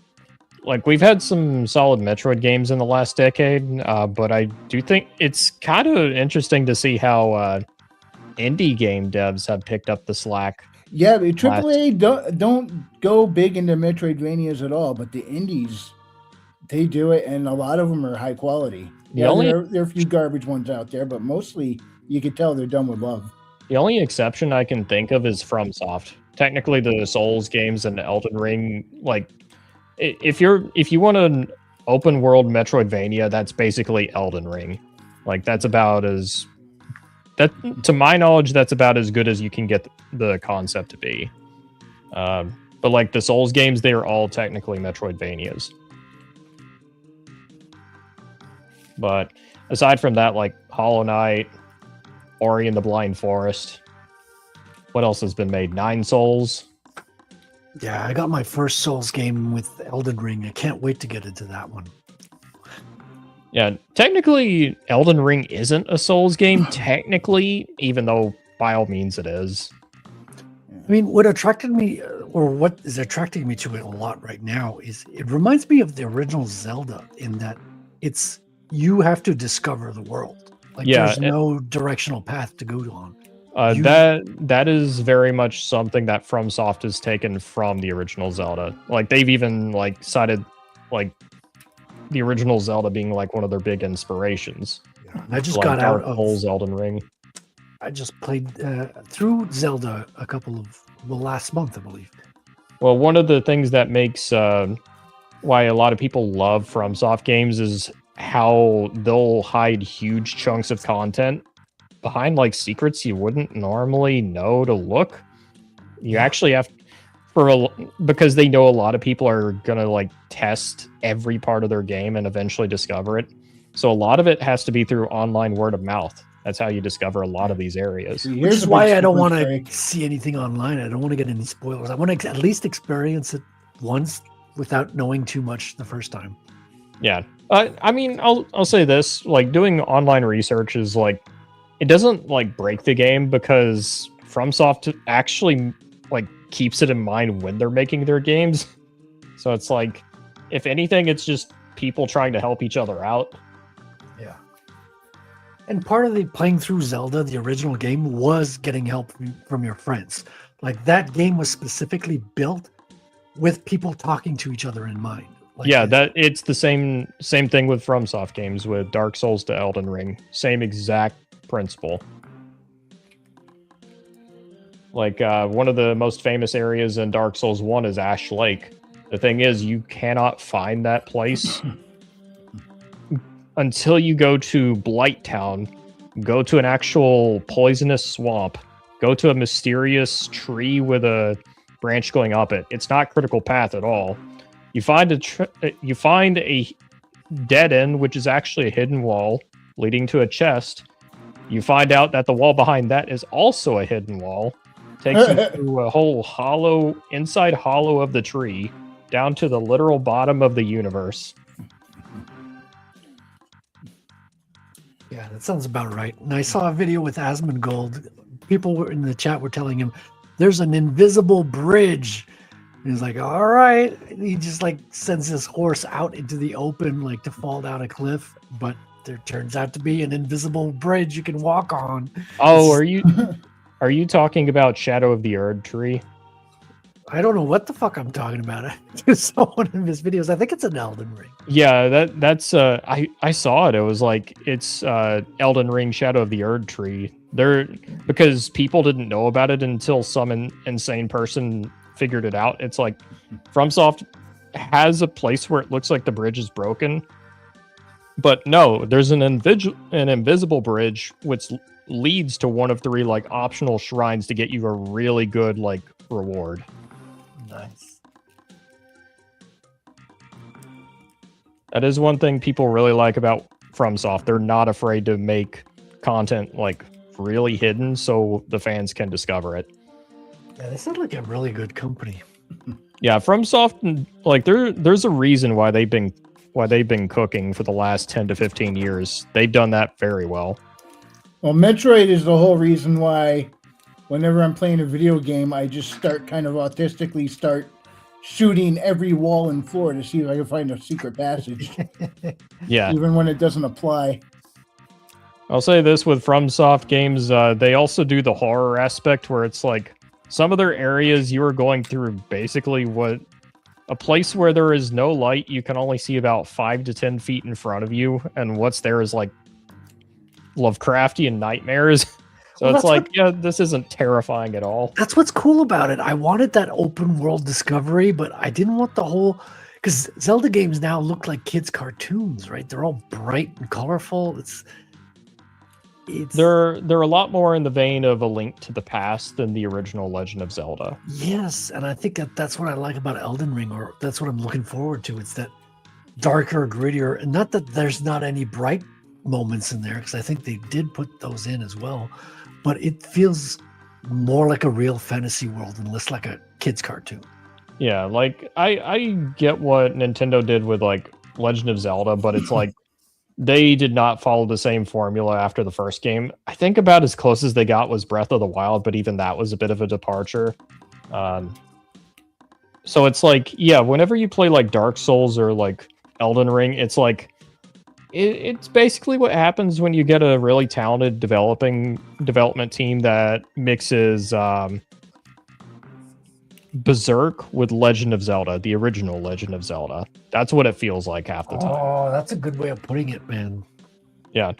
we've had some solid Metroid games in the last decade, but I do think it's kind of interesting to see how indie game devs have picked up the slack. Yeah, but AAA don't go big into Metroidvanias at all, but the indies, they do it, and a lot of them are high quality. There are a few garbage ones out there, but mostly you can tell they're done with love. The only exception I can think of is FromSoft. Technically, the Souls games and Elden Ring, like, if you want an open world Metroidvania, that's basically Elden Ring. Like, to my knowledge, that's about as good as you can get the concept to be. But like the Souls games, they are all technically Metroidvanias. But aside from that, like Hollow Knight, Ori and the Blind Forest, what else has been made? 9 Souls. Yeah, I got my first Souls game with Elden Ring. I can't wait to get into that one. Yeah, technically, Elden Ring isn't a Souls game, technically, even though by all means it is. I mean, what attracted me, or what is attracting me to it a lot right now, is it reminds me of the original Zelda in that you have to discover the world. Like, there's no directional path to go on. That is very much something that FromSoft has taken from the original Zelda. Like, they've even cited the original Zelda being one of their big inspirations. Yeah, I just got out of Elden Ring. I just played through Zelda last month, I believe. Well, one of the things that makes why a lot of people love FromSoft games is how they'll hide huge chunks of content behind secrets you wouldn't normally know to look. You actually have because they know a lot of people are gonna test every part of their game and eventually discover it. So a lot of it has to be through online word of mouth. That's how you discover a lot of these areas. Which is why I don't want to see anything online. I don't want to get any spoilers. I want to at least experience it once without knowing too much the first time. Yeah. I mean, I'll say this, doing online research is it doesn't break the game, because FromSoft actually keeps it in mind when they're making their games. So it's if anything, it's just people trying to help each other out. Yeah. And part of the playing through Zelda, the original game, was getting help from your friends. That game was specifically built with people talking to each other in mind. Like Yeah, that it's the same thing with FromSoft games, with Dark Souls to Elden Ring. Same exact principle. Like one of the most famous areas in Dark Souls 1 is Ash Lake. The thing is, you cannot find that place until you go to Blight Town, go to an actual poisonous swamp, go to a mysterious tree with a branch going up it. It's not critical path at all. You find a dead end, which is actually a hidden wall leading to a chest. You find out that the wall behind that is also a hidden wall. Takes you to a whole hollow, inside hollow of the tree, down to the literal bottom of the universe. Yeah, that sounds about right. And I saw a video with Asmongold. People were in the chat were telling him there's an invisible bridge. And he's like, all right. He just like sends his horse out into the open, like to fall down a cliff. But there turns out to be an invisible bridge you can walk on. Oh, are you talking about Shadow of the Erd tree? I don't know what the fuck I'm talking about. I saw one of his videos. I think it's an Elden Ring. Yeah, that's I saw it. It was like it's Elden Ring Shadow of the Erd tree. Because people didn't know about it until some insane person figured it out. It's like FromSoft has a place where it looks like the bridge is broken. But no, there's an invisible bridge which leads to one of 3 like optional shrines to get you a really good like reward. Nice. That is one thing people really like about FromSoft. They're not afraid to make content like really hidden so the fans can discover it. Yeah, they sound like a really good company. Yeah, FromSoft, like there's a reason why they've been cooking for the last 10 to 15 years. They've done that very well. Well, Metroid is the whole reason why whenever I'm playing a video game, I just start kind of autistically start shooting every wall and floor to see if I can find a secret passage. Yeah. Even when it doesn't apply. I'll say this with FromSoft games, they also do the horror aspect where it's like some of their areas you are going through basically a place where there is no light, you can only see about 5 to 10 feet in front of you, and what's there is like Lovecraftian nightmares. So Well, it's like, yeah, this isn't terrifying at all. That's what's cool about it. I wanted that open world discovery, but I didn't want the whole, because Zelda games now look like kids' cartoons, right? They're all bright and colorful. They're a lot more in the vein of A Link to the Past than the original Legend of Zelda. Yes, and I think that's what I like about Elden Ring, or that's what I'm looking forward to. It's that darker, grittier, and not that there's not any bright moments in there, because I think they did put those in as well, but it feels more like a real fantasy world and less like a kid's cartoon. Yeah, like I get what Nintendo did with like Legend of Zelda, but it's like they did not follow the same formula after the first game. I think about as close as they got was Breath of the Wild, but even that was a bit of a departure. So it's like, yeah, whenever you play like Dark Souls or like Elden Ring, it's like it's basically what happens when you get a really talented development team that mixes Berserk with Legend of Zelda, the original Legend of Zelda. That's what it feels like half the time. Oh, that's a good way of putting it, man. Yeah.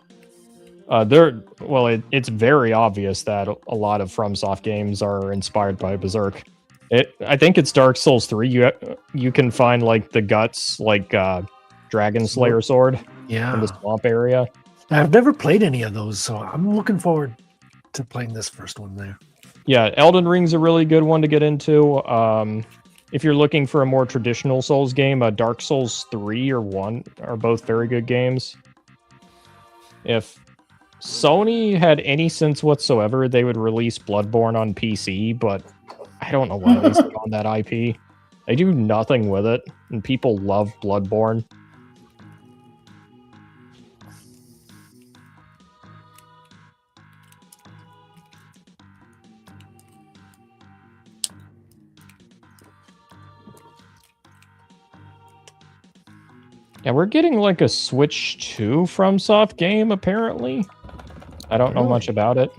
It's very obvious that a lot of FromSoft games are inspired by Berserk. I think it's Dark Souls 3. You can find like the guts, like Dragon Slayer sword in the swamp area. I've never played any of those, so I'm looking forward to playing this first one there. Yeah, Elden Ring's a really good one to get into. If you're looking for a more traditional Souls game, Dark Souls 3 or 1 are both very good games. If Sony had any sense whatsoever, they would release Bloodborne on PC, but I don't know why they sit on that IP. They do nothing with it, and people love Bloodborne. Yeah, we're getting like a Switch 2 FromSoft game, apparently. I don't know much about it.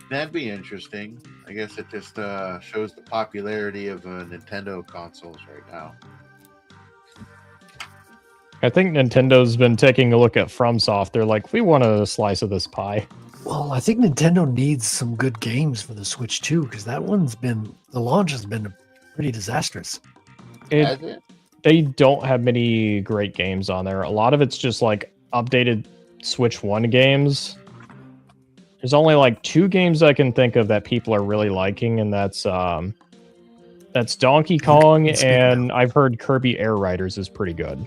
That'd be interesting. I I guess it just shows the popularity of Nintendo consoles right now. I think Nintendo's been taking a look at FromSoft. They're like, we want a slice of this pie. Well, I think Nintendo needs some good games for the Switch too, because the launch has been pretty disastrous. Has it? They don't have many great games on there. A lot of it's just like updated Switch 1 games. There's only like 2 games I can think of that people are really liking, and that's Donkey Kong, and I've heard Kirby Air Riders is pretty good.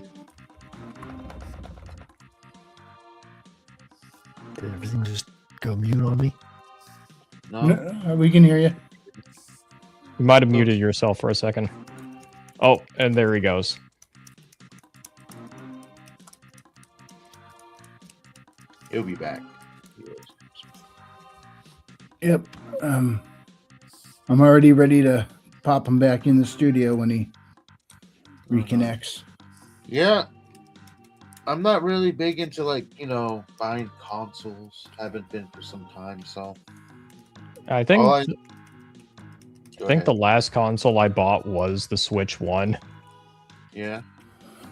Did everything just go mute on me? No. We can hear you. You might have muted yourself for a second. Oh, and there he goes. He'll be back. Yep. I'm already ready to pop him back in the studio when he reconnects. Yeah. I'm not really big into buying consoles. Haven't been for some time, so I think Go the ahead. last console I bought was the Switch 1. Yeah.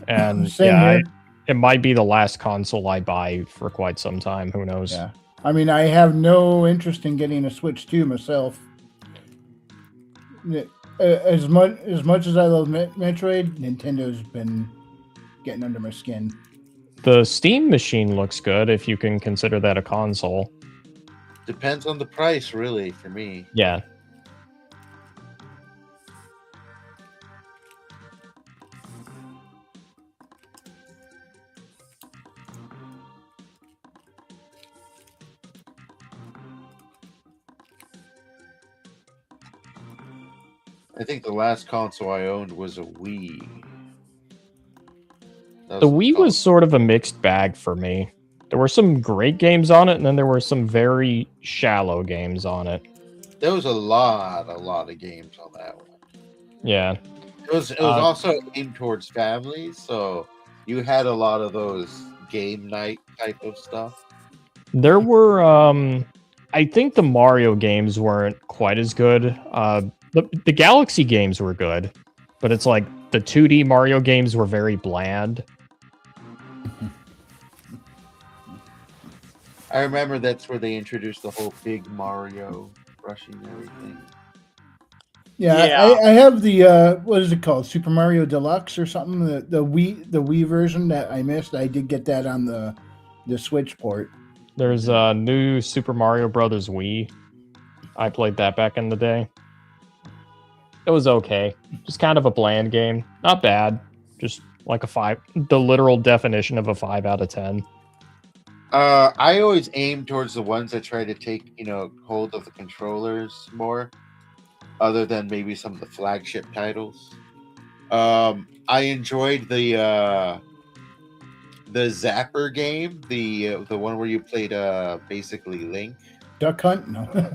And Same yeah, here. it might be the last console I buy for quite some time. Who knows? Yeah. I mean, I have no interest in getting a Switch 2 myself. As much as I love Metroid, Nintendo's been getting under my skin. The Steam machine looks good if you can consider that a console. Depends on the price, really, for me. Yeah. I think the last console I owned was a Wii. The Wii was sort of a mixed bag for me. There were some great games on it, and then there were some very shallow games on it. There was a lot of games on that one. Yeah. It was also aimed towards families, so you had a lot of those game night type of stuff. There were, I think the Mario games weren't quite as good. The Galaxy games were good, but it's like the 2D Mario games were very bland. I remember that's where they introduced the whole big Mario rushing everything. Yeah. I have the what is it called? Super Mario Deluxe or something? The Wii version that I missed. I did get that on the Switch port. There's a new Super Mario Brothers Wii. I played that back in the day. It was okay. Just kind of a bland game. Not bad. Just like a 5. The literal definition of a 5 out of 10. I always aim towards the ones that try to take, hold of the controllers more, other than maybe some of the flagship titles. I enjoyed the Zapper game, the one where you played basically Link. Duck Hunt? No.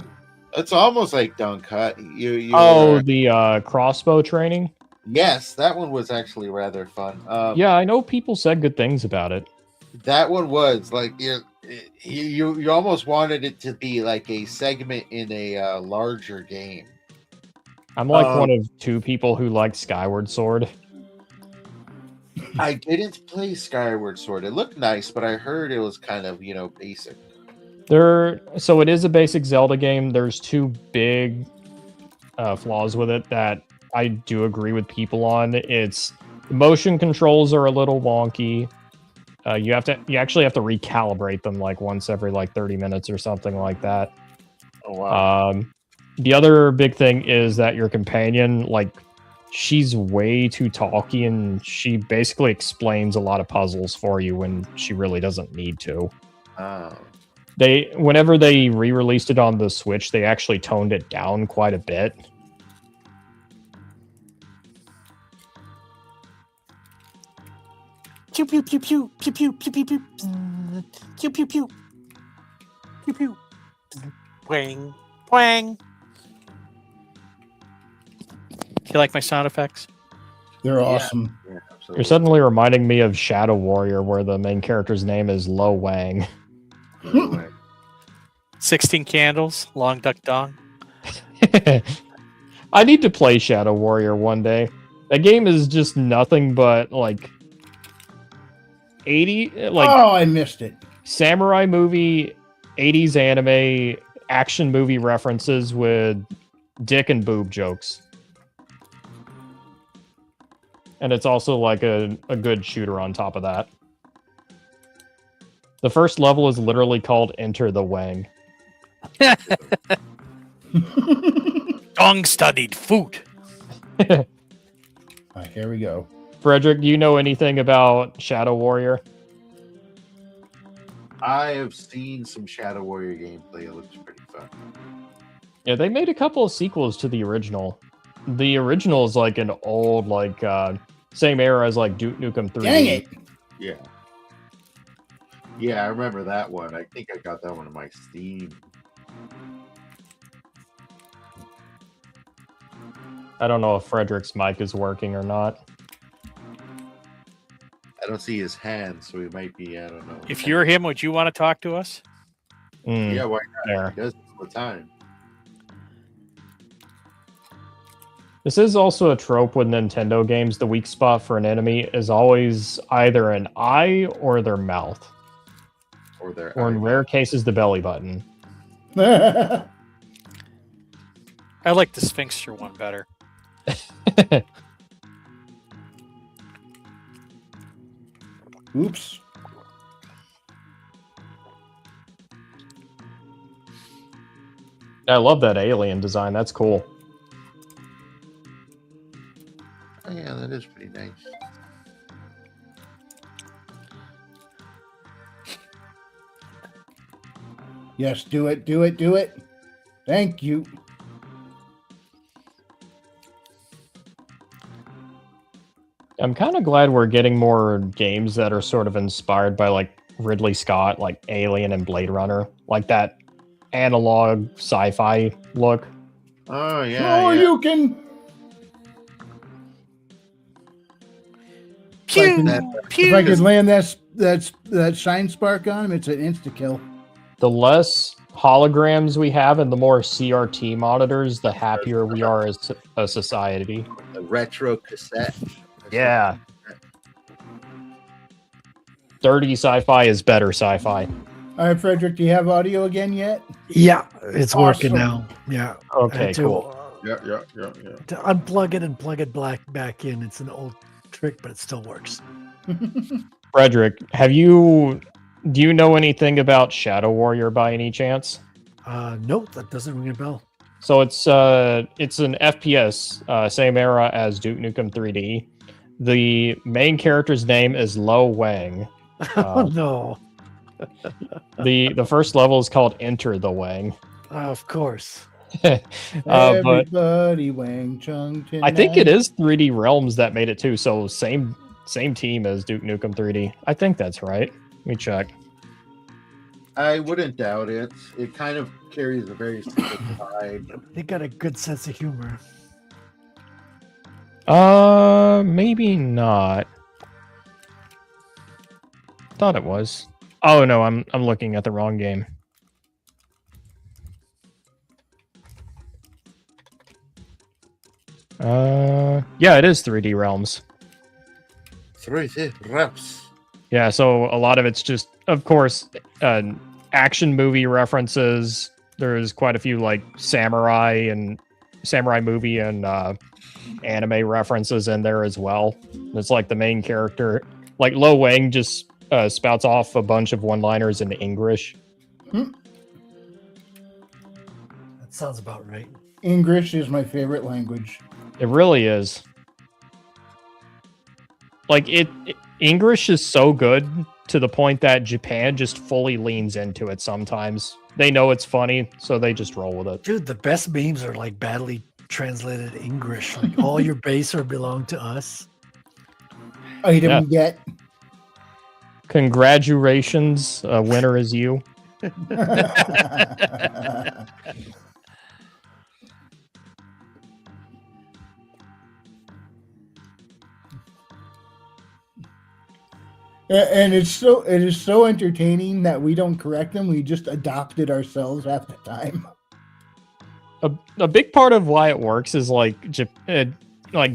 It's almost like Dunk Hut. The crossbow training? Yes, that one was actually rather fun. Yeah, I know people said good things about it. That one was like you almost wanted it to be like a segment in a larger game. I'm like one of 2 people who liked Skyward Sword. I didn't play Skyward Sword. It looked nice, but I heard it was kind of basic. So it is a basic Zelda game. There's 2 big flaws with it that I do agree with people on. It's the motion controls are a little wonky. You actually have to recalibrate them like once every 30 minutes or something like that. Oh wow. The other big thing is that your companion, she's way too talky, and she basically explains a lot of puzzles for you when she really doesn't need to. Oh. Whenever they re-released it on the Switch, they actually toned it down quite a bit. Pew pew pew pew pew pew pew pew pew pew pew pew pew pew. Wang wang. Do you like my sound effects? They're awesome. Yeah, You're suddenly reminding me of Shadow Warrior, where the main character's name is Lo Wang. absolutely. 16 candles, long duck dong. I need to play Shadow Warrior one day. That game is just nothing but like 80 like Oh, I missed it. samurai movie, 80s anime, action movie references with dick and boob jokes. And it's also like a good shooter on top of that. The first level is literally called Enter the Wang. Dong studied food. Here we go. Frederick, do you know anything about Shadow Warrior? I have seen some Shadow Warrior gameplay. It looks pretty fun. Yeah, they made a couple of sequels to the original. The original is like an old, like, same era as like Duke Nukem 3D. Dang it. Yeah. Yeah, I remember that one. I think I got that one on my Steam. I don't know if Frederick's mic is working or not. I don't see his hand, so he might be, I don't know. If you're him, would you want to talk to us? Yeah, why not? There. He does it all the time. This is also a trope with Nintendo games. The weak spot for an enemy is always either an eye or their mouth. Or their Or in rare cases, the belly button. I like the Sphinxter one better. Oops. I love that alien design. That's cool. Oh, yeah, that is pretty nice. Yes, do it, do it, do it. Thank you. I'm kind of glad we're getting more games that are sort of inspired by like Ridley Scott, like Alien and Blade Runner, like that analog sci-fi look. Oh, yeah. Oh, yeah. you can. Pew, If I could land that shine spark on him, it's an insta kill. The less holograms we have and the more CRT monitors, the happier we are as a society. The retro cassette. Yeah. Dirty sci-fi is better sci-fi. All right, Frederick, do you have audio again yet? Yeah, it's working Awesome. now. Yeah. Okay, And to, cool. Yeah. To unplug it and plug it back in. It's an old trick, but it still works. Frederick, do you know anything about Shadow Warrior by any chance? Nope, that doesn't ring a bell. So it's an FPS, same era as Duke Nukem 3D. The main character's name is Lo Wang. Oh no. The first level is called Enter the Wang. Of course. But Everybody Wang Chung tonight. I think it is 3D Realms that made it too. So same team as Duke Nukem 3D. I think that's right. Let me check. I wouldn't doubt it. It kind of carries a very similar vibe. They got a good sense of humor. Maybe not. Thought it was. Oh no, I'm looking at the wrong game. Yeah, it is 3D Realms. 3D reps. Yeah, so a lot of it's just, of course, action movie references. There's quite a few like samurai movie and anime references in there as well. It's like the main character, like Lo Wang, just spouts off a bunch of one-liners in English. That sounds about right. English is my favorite language. It really is. Like English is so good to the point that Japan just fully leans into it sometimes. They know it's funny, so they just roll with it. Dude, the best memes are like badly translated English. Like all your base are belong to us. Item Yeah. get. Congratulations, winner is you. And it is so entertaining that we don't correct them. We just adopt it ourselves half the time. a big part of why it works is like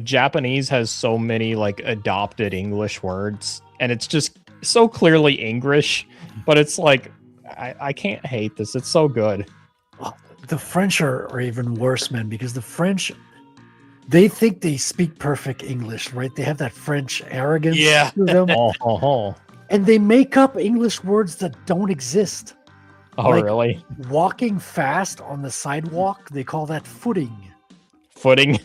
Japanese has so many like adopted English words, and it's just so clearly English, but it's like I can't hate this. It's so good. The French are even worse, man, because the French, they think they speak perfect English, right? They have that French arrogance Yeah. to them, Oh, and they make up English words that don't exist. Like, really? Walking fast on the sidewalk, they call that footing. Footing.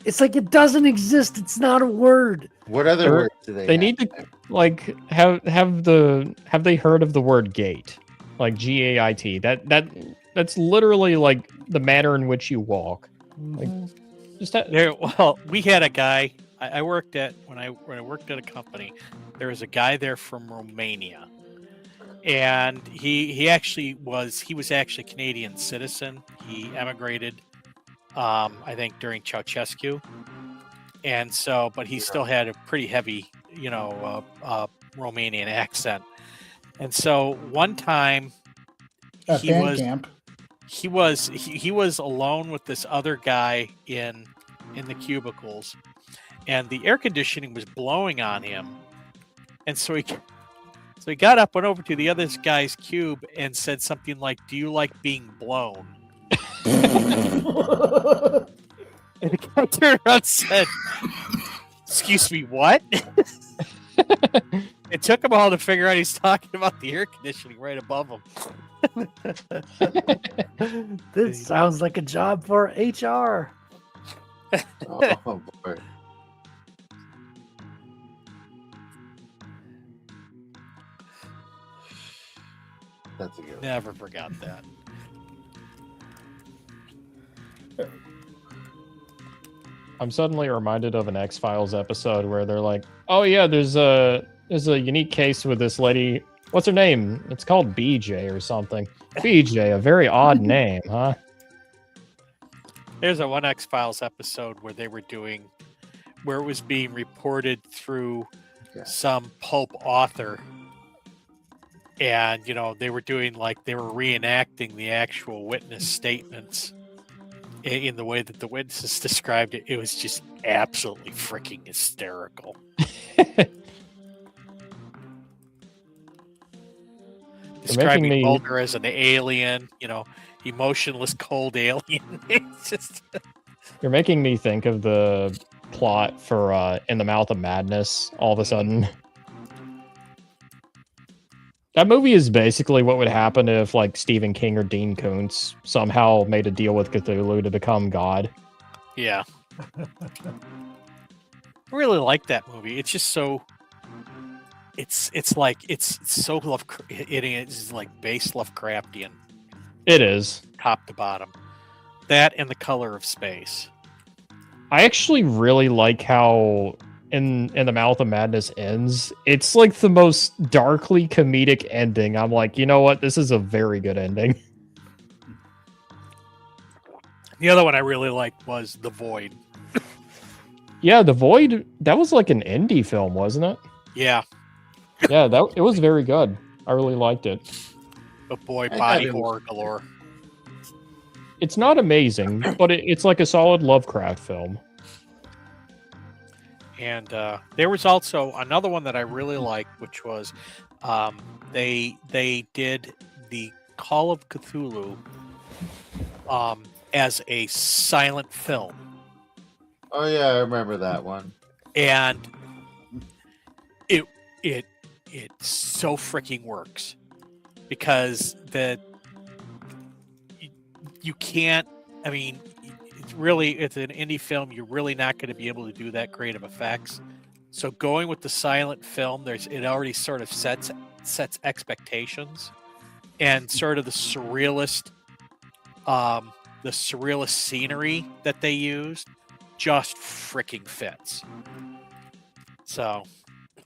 It's like it doesn't exist. It's not a word. What other They're- words do they? They have? need to like have they heard of the word gait? Like GAIT. That's literally like the manner in which you walk. Like, just Well, we had a guy. I worked at when I worked at a company. There was a guy there from Romania, and he was actually a Canadian citizen. He emigrated, I think, during Ceausescu, and so, but he still had a pretty heavy, Romanian accent. And so one time At he band was camp. he was alone with this other guy in the cubicles, and the air conditioning was blowing on him, and so he got up, went over to the other guy's cube, and said something like, "Do you like being blown?" And the guy turned around and said, "Excuse me, what?" It took him a while to figure out he's talking about the air conditioning right above him. This sounds like a job for HR. Oh boy. That's a good one. Never forgot that. I'm suddenly reminded of an X-Files episode where they're like, "Oh yeah, there's a unique case with this lady. What's her name? It's called BJ or something. BJ, a very odd name, huh?" There's a one X-Files episode where it was being reported through Yeah. some pulp author, and they were reenacting the actual witness statements in the way that the witnesses described it. It was just absolutely freaking hysterical. Describing me- Mulder as an alien, emotionless, cold alien. It's just You're making me think of the plot for In the Mouth of Madness all of a sudden. That movie is basically what would happen if like Stephen King or Dean Koontz somehow made a deal with Cthulhu to become God. yeah. I really like that movie. It's just so. It's so it is like base Lovecraftian, It is. top to bottom. That and The Color of Space. I actually really like how in the Mouth of Madness ends. It's like the most darkly comedic ending. I'm like, you know what? This is a very good ending. The other one I really liked was The Void. Yeah, The Void, that was like an indie film, wasn't it? Yeah, Yeah, it was very good. I really liked it. but boy, thought body it was- horror galore. It's not amazing, but it's like a solid Lovecraft film. And there was also another one that I really liked, which was they did the Call of Cthulhu as a silent film, Oh yeah, I remember that one. and it so freaking works because you can't. I mean, it's an indie film. You're really not going to be able to do that great of effects. So going with the silent film, it already sort of sets expectations, and sort of the surrealist scenery that they used just freaking fits. So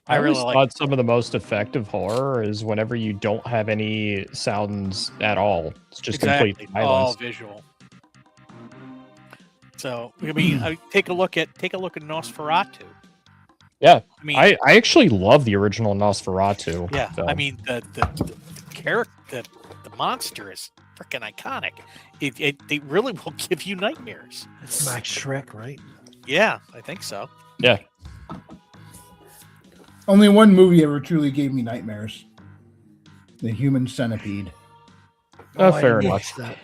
I always really like. thought some of the most effective horror is whenever you don't have any sounds at all. It's just complete all silence. visual. So I mean, take a look at Nosferatu. Yeah, I mean, I actually love the original Nosferatu. yeah. film. I mean, the character, the monster is freaking iconic. They really will give you nightmares. It's Max Shrek, right? Yeah, I think so. Yeah. Only one movie ever truly gave me nightmares: The Human Centipede. I Fair didn't enough. watch that.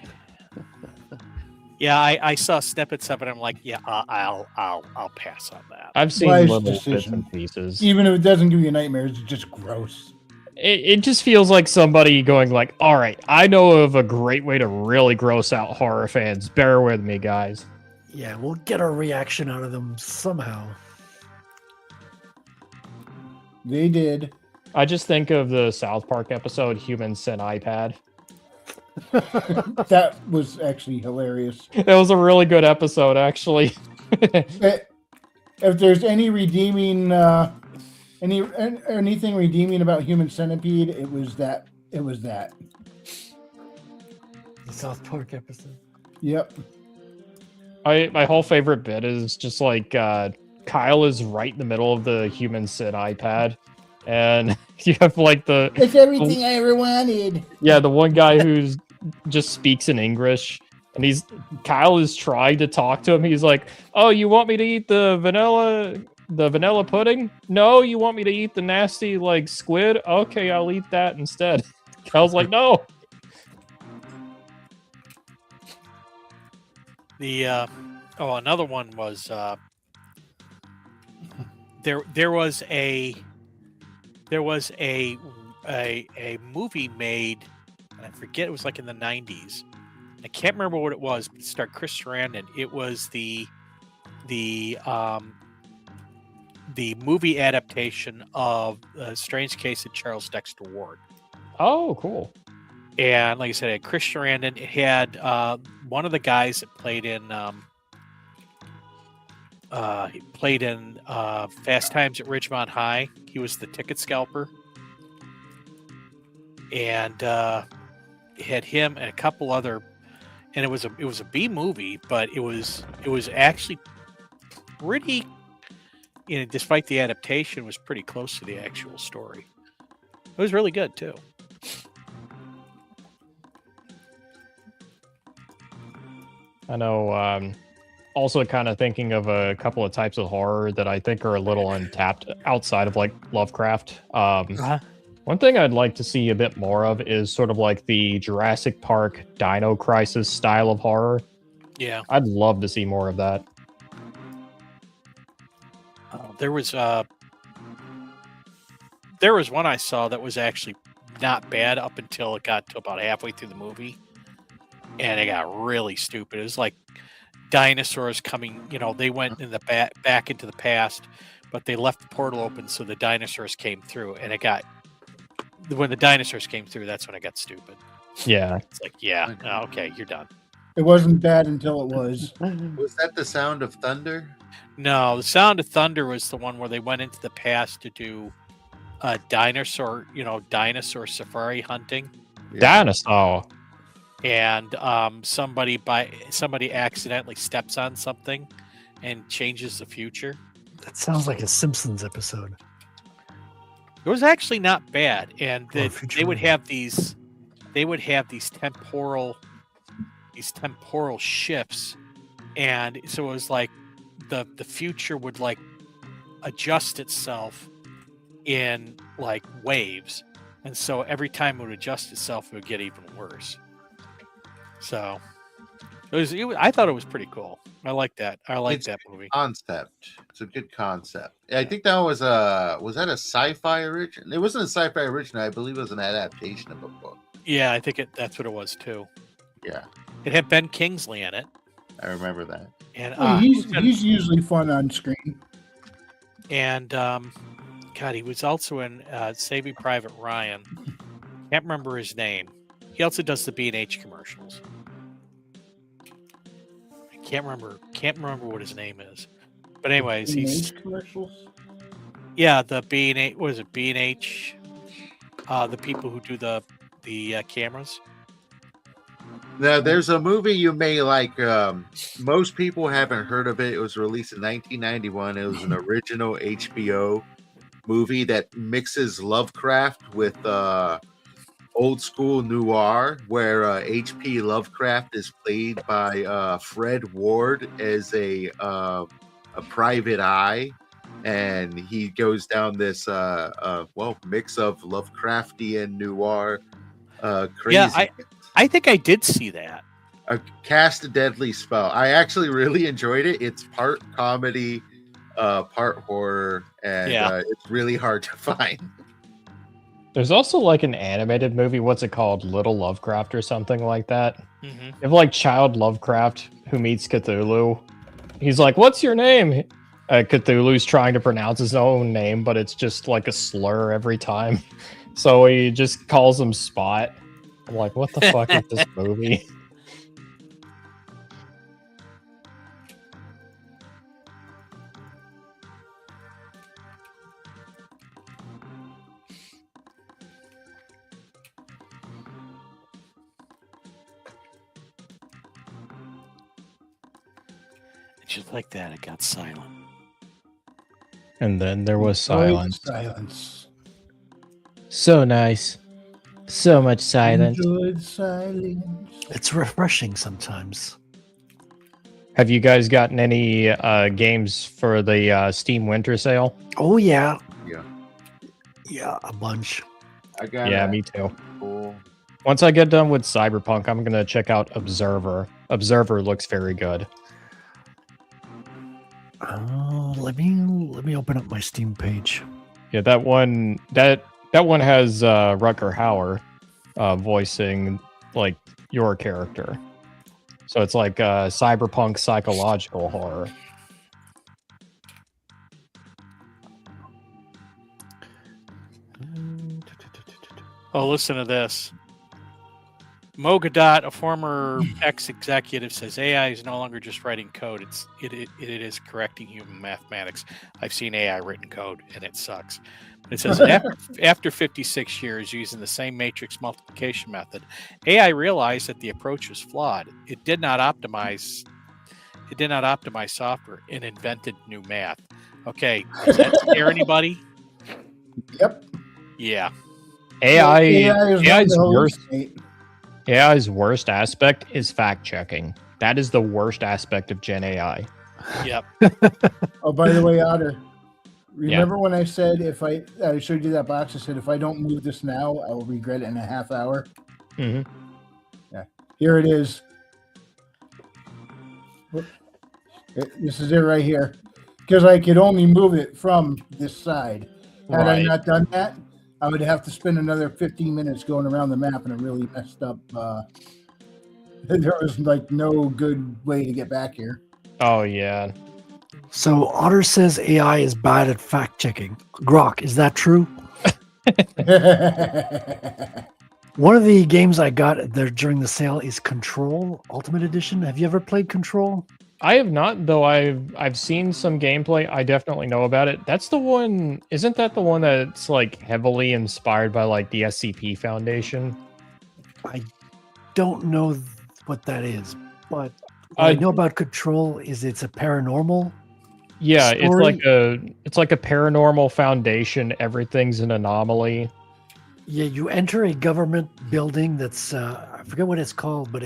Yeah, I saw snippets of it. I'm like, yeah, I'll pass on that. I've seen Wise little bits decision. and pieces. Even if it doesn't give you nightmares, it's just gross. It just feels like somebody going like, all right, I know of a great way to really gross out horror fans. Bear with me, guys. Yeah, we'll get a reaction out of them somehow. They did. I just think of the South Park episode, Humans Sent iPad. That was actually hilarious. That was a really good episode, actually. If there's any redeeming, anything redeeming about Human Centipede, it was that. It was that. The South Park episode. Yep. My whole favorite bit is just like Kyle is right in the middle of the Human Sit iPad, and you have like It's everything I ever wanted. the one guy who's just speaks in English, and Kyle is trying to talk to him. He's like, "Oh, you want me to eat the vanilla pudding? No, you want me to eat the nasty like squid? Okay, I'll eat that instead." Kyle's like, "No." The another one was there was a movie made, and I forget, it was like in the 90s. I can't remember what it was, but it starred Chris Sarandon. It was the movie adaptation of Strange Case of Charles Dexter Ward. Oh, cool. And like I said, it had Chris Sarandon. It had one of the guys that played in Fast Times at Ridgemont High. He was the ticket scalper, and it had him and a couple other. And it was a B movie, but it was actually pretty. Despite the adaptation, was pretty close to the actual story. It was really good too. I know. Also, kind of thinking of a couple of types of horror that I think are a little untapped outside of like Lovecraft. One thing I'd like to see a bit more of is sort of like the Jurassic Park Dino Crisis style of horror. Yeah, I'd love to see more of that. there was one I saw that was actually not bad up until it got to about halfway through the movie, and it got really stupid. It was like dinosaurs coming. They went in the back into the past, but they left the portal open so the dinosaurs came through, and when the dinosaurs came through, that's when it got stupid. Yeah. It's like, yeah, okay, you're done. It wasn't bad until it was. Was that the Sound of Thunder? No, the Sound of Thunder was the one where they went into the past to do dinosaur safari hunting. Dinosaur. And somebody accidentally steps on something and changes the future. That sounds like a Simpsons episode. It was actually not bad, and Or they would have these temporal shifts, and so it was like the future would like adjust itself in like waves, and so every time it would adjust itself, it would get even worse. So I thought it was pretty cool. I like that. I like that movie. Concept. It's a good concept. I think that was that a sci-fi original? It wasn't a sci-fi original. I believe it was an adaptation of a book. Yeah, I think that's what it was too. Yeah, It had Ben Kingsley in it, I remember that. and He's usually fun on screen. and God, he was also in Saving Private Ryan. Can't remember his name. He also does the B&H commercials. I can't remember what his name is. But anyways, he's commercials. the B&H. What is it? B&H. The people who do the cameras. Now, there's a movie you may like. Most people haven't heard of it. It was released in 1991. It was an original HBO movie that mixes Lovecraft with old school noir where H.P. Lovecraft is played by Fred Ward as a private eye, and he goes down this mix of Lovecraftian noir crazy. Yeah, I think I did see that. Cast a Deadly Spell. I actually really enjoyed it. It's part comedy, part horror, and it's really hard to find. There's also like an animated movie. What's it called? Little Lovecraft or something like that. Mm-hmm. You have like Child Lovecraft who meets Cthulhu. He's like, "What's your name?" Cthulhu's trying to pronounce his own name, but it's just like a slur every time. So he just calls him Spot. I'm like, what the fuck is this movie? Just like that, it got silent. And then there was silence. Silence. So nice. So much silence. Enjoyed silence. It's refreshing sometimes. Have you guys gotten any games for the Steam Winter Sale? Oh, yeah. Yeah. Yeah, a bunch. I got Yeah, me too. Cool. Once I get done with Cyberpunk, I'm going to check out Observer. Observer looks very good. Oh, let me open up my Steam page. Yeah, that one has Rutger Hauer voicing like your character. So it's like cyberpunk psychological horror. Oh, listen to this. Mo Gadot, a former ex-executive, says AI is no longer just writing code. It is correcting human mathematics. I've seen AI written code, and it sucks. It says after 56 years using the same matrix multiplication method, AI realized that the approach was flawed. It did not optimize software and invented new math. Okay, does that scare anybody? Yep. Yeah. AI's worst aspect is fact checking. That is the worst aspect of Gen AI. Yep. Oh, by the way, Otter, remember when I said I showed you that box? I said if I don't move this now, I will regret it in a half hour. Mm-hmm. Yeah, here it is. This is it right here, because I could only move it from this side. Had I not done that, I would have to spend another 15 minutes going around the map, and it really messed up. There was like no good way to get back here. Oh yeah. So Otter says AI is bad at fact checking. Grok, is that true? One of the games I got there during the sale is Control Ultimate Edition. Have you ever played Control? I have not, though I've seen some gameplay. I definitely know about it. That's the one, isn't that the one that's like heavily inspired by like the SCP Foundation? I don't know what that is, but what I know about Control is it's a paranormal. Yeah, story. it's like a paranormal foundation. Everything's an anomaly. Yeah, you enter a government building that's I forget what it's called, but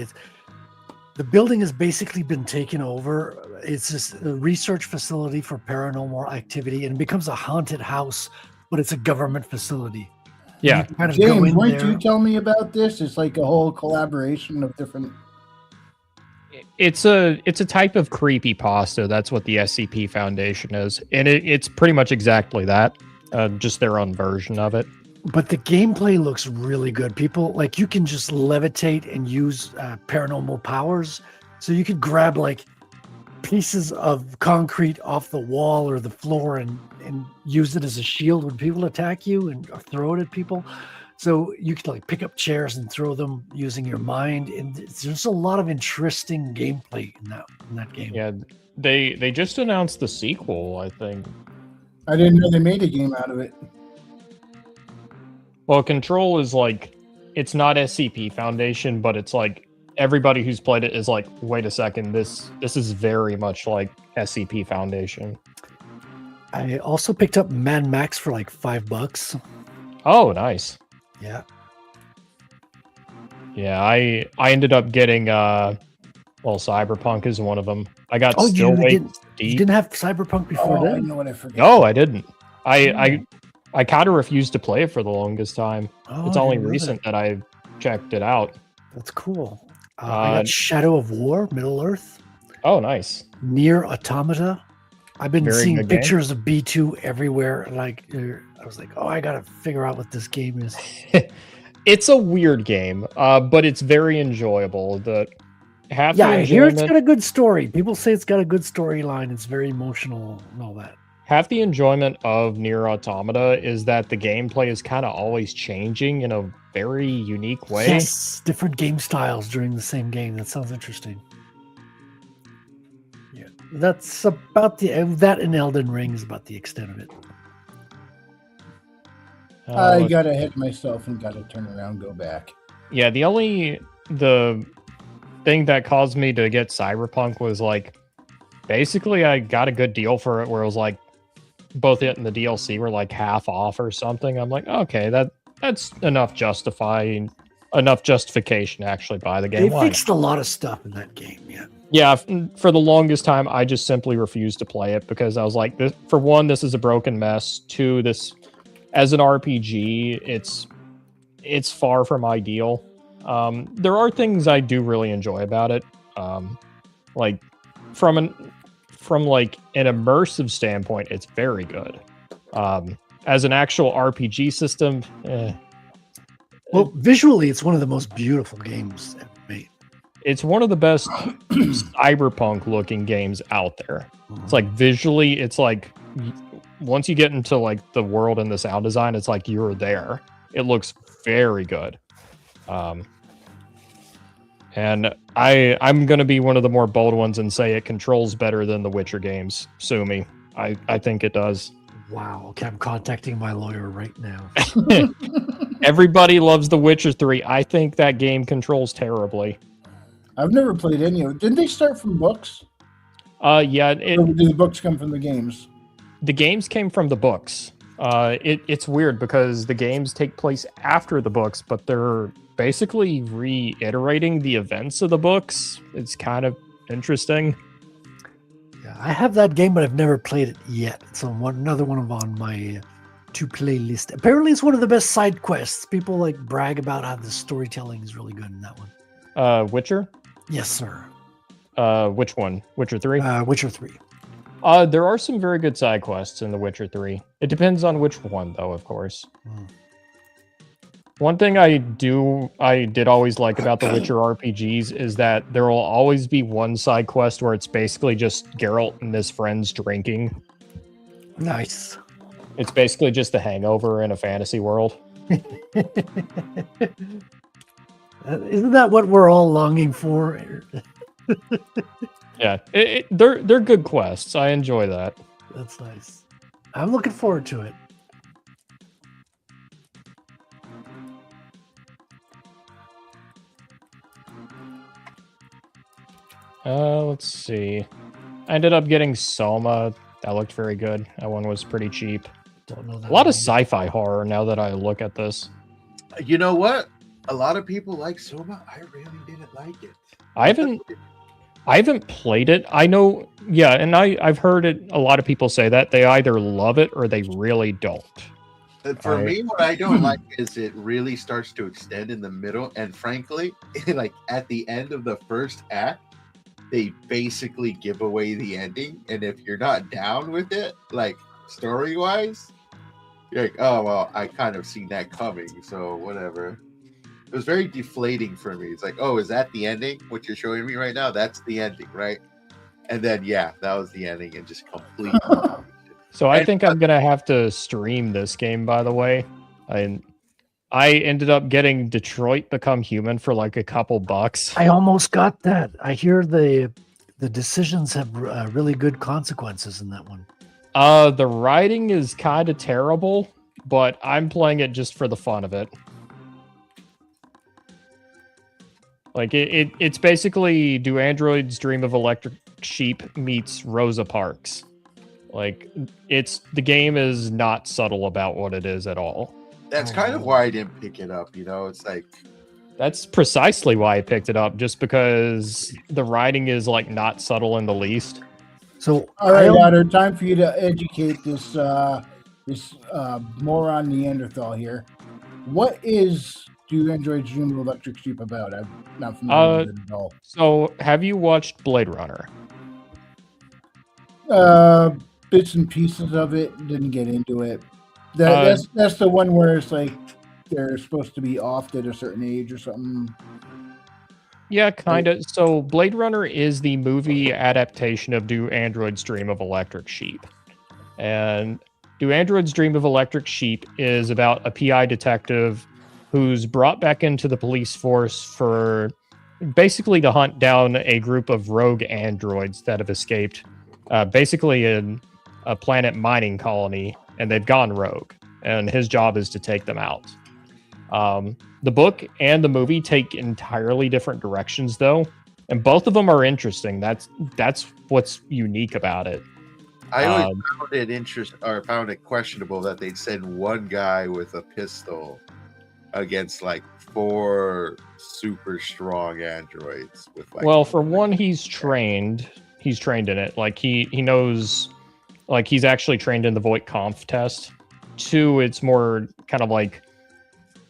the building has basically been taken over. It's just a research facility for paranormal activity, and it becomes a haunted house, but it's a government facility. Yeah. Kind of James, why don't you tell me about this? It's like a whole collaboration of different. It's a type of creepypasta. That's what the SCP Foundation is, and it's pretty much exactly that, just their own version of it. But the gameplay looks really good. People, like, you can just levitate and use paranormal powers. So you could grab like pieces of concrete off the wall or the floor and use it as a shield when people attack you and throw it at people. So you could like pick up chairs and throw them using your mind. And there's a lot of interesting gameplay in that game. Yeah, they just announced the sequel, I think. I didn't know they made a game out of it. Well, Control is like, it's not SCP Foundation, but it's like everybody who's played it is like, wait a second, this is very much like SCP Foundation. I also picked up Mad Max for like $5. Oh, nice. Yeah. Yeah, I ended up getting well, Cyberpunk is one of them. I got Oh, Still you Wake didn't Deep. have Cyberpunk before Oh, I then? know what I forgot. No, I didn't. I kind of refused to play it for the longest time. Oh, It's I only didn't know recent that I checked it out. That's cool. I got Uh, Shadow of War, Middle Earth, Oh, nice. Near Automata. I've been Very seeing good game. pictures of B2 everywhere. Like, I was like, oh, I gotta figure out what this game is. It's a weird game, but it's very enjoyable. Half Yeah, the I hear it's enjoyment, got a good story. People say it's got a good storyline. It's very emotional and all that. half the enjoyment of Nier Automata is that the gameplay is kind of always changing in a very unique way. Yes, different game styles during the same game. That sounds interesting. Yeah, that's about that and Elden Ring is about the extent of it. I Uh, got ahead of myself and got to turn around, go back. yeah, the thing that caused me to get Cyberpunk was like basically I got a good deal for it where it was like both it and the DLC were like half off or something. I'm like, okay, that's enough justification to actually buy the game. They Why fixed a lot of stuff in that game. Yeah. Yeah, for the longest time, I just simply refused to play it because I was like, for one, this is a broken mess. Two, this as an RPG, it's far from ideal. There are things I do really enjoy about it, like from like an immersive standpoint, it's very good. As an actual RPG system, Well, visually, it's one of the most beautiful games ever made. it's one of the best cyberpunk looking games out there. It's like visually, it's like once you get into like the world and the sound design, it's like you're there. It looks very good. And I'm gonna be one of the more bold ones and say it controls better than the Witcher games. Sue me. I think it does. Wow. Okay, I'm contacting my lawyer right now. Everybody loves The Witcher 3. I think that game controls terribly. I've never played any of it. Didn't they start from books? Yeah, Or do the books come from the games? the games came from the books. It's weird because the games take place after the books, but they're basically reiterating the events of the books. It's kind of interesting. Yeah, I have that game, but I've never played it yet. It's on another one on my to play list. Apparently, it's one of the best side quests. People like brag about how the storytelling is really good in that one. Witcher? Yes, sir. Which one? Witcher 3? Witcher 3. There are some very good side quests in The Witcher 3. It depends on which one, though, of course. One thing I did always like about the Witcher RPGs is that there will always be one side quest where it's basically just Geralt and his friends drinking. Nice. It's basically just the Hangover in a fantasy world. Isn't that what we're all longing for? Yeah, they're good quests. I enjoy that. That's nice. I'm looking forward to it. Let's see. I ended up getting Soma. That looked very good. That one was pretty cheap. Don't know that A lot one. of sci-fi horror now that I look at this. You know what? A lot of people like Soma. I really didn't like it. I haven't played it. I know, yeah, and I've heard it. A lot of people say that they either love it or they really don't. For me, what I don't like is it really starts to extend in the middle, and frankly, like at the end of the first act, they basically give away the ending. And if you're not down with it, like story-wise, you're like, oh well, I kind of seen that coming, so whatever. It was very deflating for me. It's like, oh, is that the ending? What you're showing me right now? That's the ending, right? And then, yeah, that was the ending, and just completely. So I think I'm gonna have to stream this game. By the way, I ended up getting Detroit Become Human for like a couple bucks. I almost got that. I hear the decisions have really good consequences in that one. The writing is kind of terrible, but I'm playing it just for the fun of it. Like it's basically Do Androids Dream of Electric Sheep meets Rosa Parks. Like the game is not subtle about what it is at all. That's kind of why I didn't pick it up. You know, it's like That's precisely why I picked it up, just because the writing is like not subtle in the least. So All right, Otter, time for you to educate this moron Neanderthal here. What is Do Androids Dream of Electric Sheep about? I'm not familiar with it at all. So, have you watched Blade Runner? Bits and pieces of it. Didn't get into it. That's the one where it's like they're supposed to be offed at a certain age or something. Yeah, kind of. So, Blade Runner is the movie adaptation of Do Androids Dream of Electric Sheep. And Do Androids Dream of Electric Sheep is about a PI detective who's brought back into the police force for basically to hunt down a group of rogue androids that have escaped basically in a planet mining colony, and they've gone rogue. And his job is to take them out. The book and the movie take entirely different directions, though, and both of them are interesting. That's what's unique about it. I always found it questionable that they'd send one guy with a pistol against like 4 super strong androids. With like, well, for one, he's trained in it. Like he knows, like he's actually trained in the Voight-Kampff test. 2, it's more kind of like.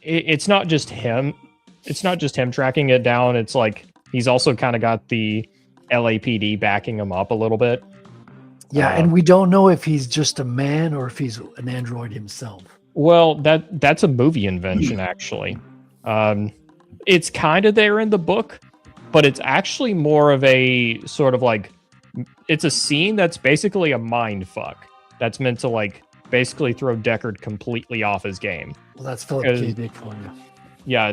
It's not just him. It's not just him tracking it down. It's like he's also kind of got the LAPD backing him up a little bit. Yeah, and we don't know if he's just a man or if he's an android himself. Well, that's a movie invention, actually. It's kind of there in the book, but it's actually more of a sort of like it's a scene that's basically a mind fuck. That's meant to like basically throw Deckard completely off his game. Well, that's Philip K. Dick for you. Yeah,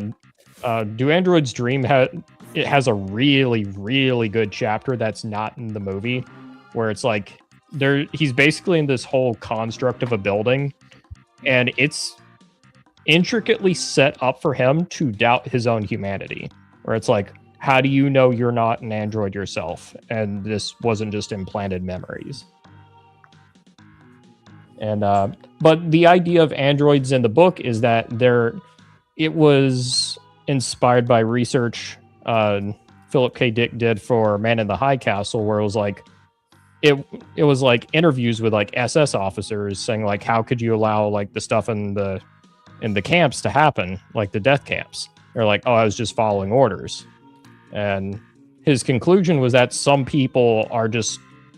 Do Androids Dream has a really, really good chapter that's not in the movie, where it's like he's basically in this whole construct of a building, and it's intricately set up for him to doubt his own humanity, where it's like, how do you know you're not an android yourself, and this wasn't just implanted memories? And but the idea of androids in the book is that it was inspired by research Philip K. Dick did for Man in the High Castle, where it was like it was like interviews with like SS officers saying like, how could you allow like the stuff in the camps to happen, like the death camps? They're like, oh, I was just following orders. And his conclusion was that some people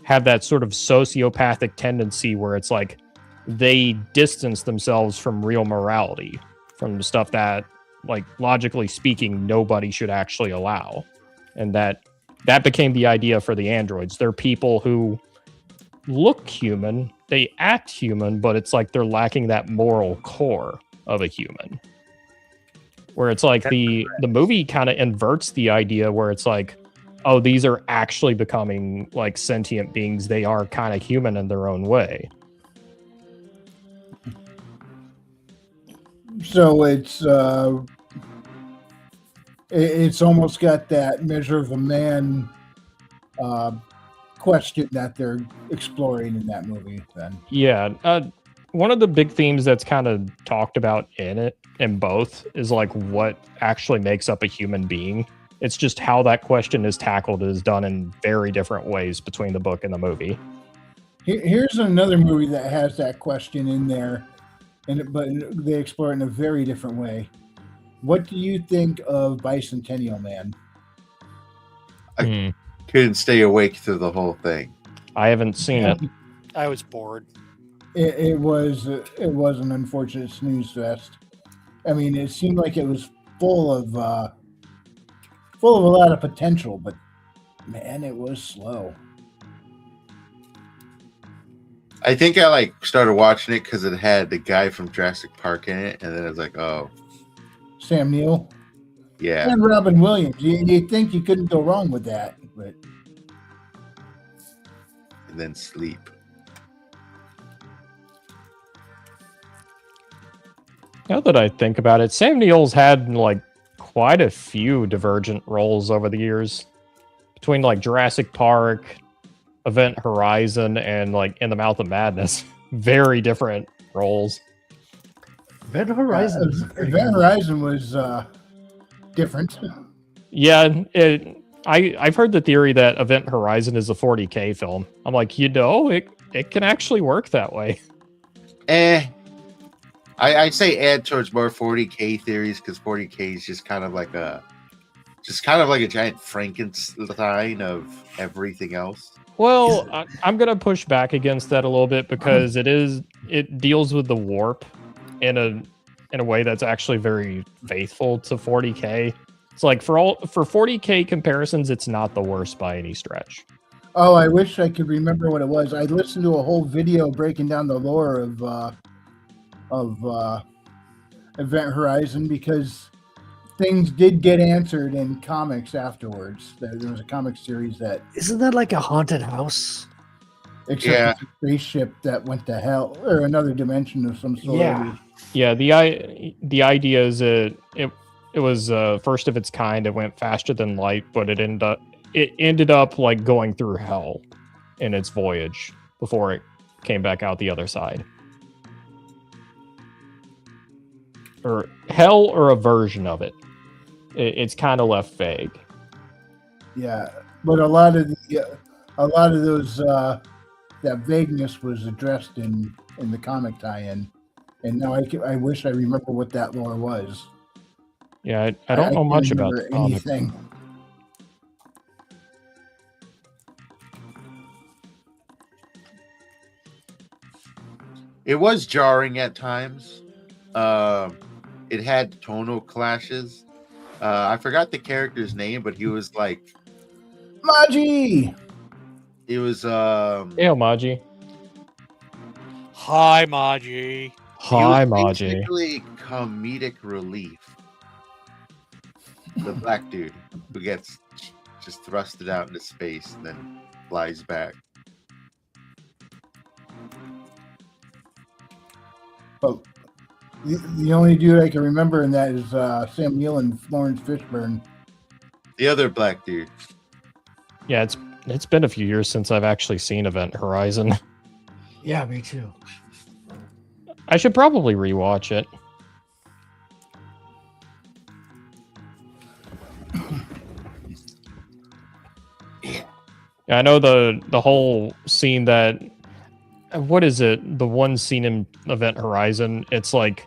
have that sort of sociopathic tendency where it's like they distance themselves from real morality, from the stuff that, like, logically speaking, nobody should actually allow. And that became the idea for the androids. They're people who look human, they act human, but it's like they're lacking that moral core of a human. Where it's like the movie kind of inverts the idea where it's like, oh, these are actually becoming like sentient beings. They are kind of human in their own way. So it's almost got that measure of a man question that they're exploring in that movie then. Yeah. One of the big themes that's kind of talked about in both is like what actually makes up a human being. It's just how that question is tackled is done in very different ways between the book and the movie. Here's another movie that has that question in there, but they explore it in a very different way. What do you think of Bicentennial Man? I couldn't stay awake through the whole thing. I haven't seen it. I was bored. It was an unfortunate snooze fest. I mean, it seemed like it was full of a lot of potential, but man, it was slow. I think I started watching it because it had the guy from Jurassic Park in it, and then I was like, oh, Sam Neill, yeah, and Robin Williams. You think you couldn't go wrong with that, but and then sleep. Now that I think about it, Sam Neill's had like quite a few divergent roles over the years, between like Jurassic Park, Event Horizon, and like In the Mouth of Madness. Very different roles. Event Horizon. Event Horizon was different. Yeah, I've heard the theory that Event Horizon is a 40K film. I'm like, it can actually work that way. I say add towards more 40K theories because 40K is just kind of like a giant Frankenstein of everything else. Well, I'm gonna push back against that a little bit because it deals with the warp in a way that's actually very faithful to 40K. It's like for 40K comparisons, it's not the worst by any stretch. Oh, I wish I could remember what it was. I listened to a whole video breaking down the lore of Event Horizon because things did get answered in comics afterwards. There was a comic series that, Isn't that like a haunted house? except Yeah. it's a spaceship that went to hell or another dimension of some sort. Yeah. Yeah, the idea is it was first of its kind. It went faster than light, but it ended up like going through hell in its voyage before it came back out the other side. Or hell or a version of it. It's kind of left vague. Yeah, but a lot of those that vagueness was addressed in the comic tie-in, and now I wish I remember what that lore was. Yeah, I don't know can't much about remember the comic. anything. It was jarring at times. It had tonal clashes. I forgot the character's name, but he was like Maji! he was Hey, Maji. Hi, Maji. Hi, he was Maji. basically comedic relief. The black dude who gets just thrusted out into space and then flies back. But the only dude I can remember in that is Sam Neill and Florence Fishburne. The other black dude. Yeah, it's been a few years since I've actually seen Event Horizon. Yeah, me too. I should probably rewatch it. Yeah, I know the whole scene that what is it? The one scene in Event Horizon, it's like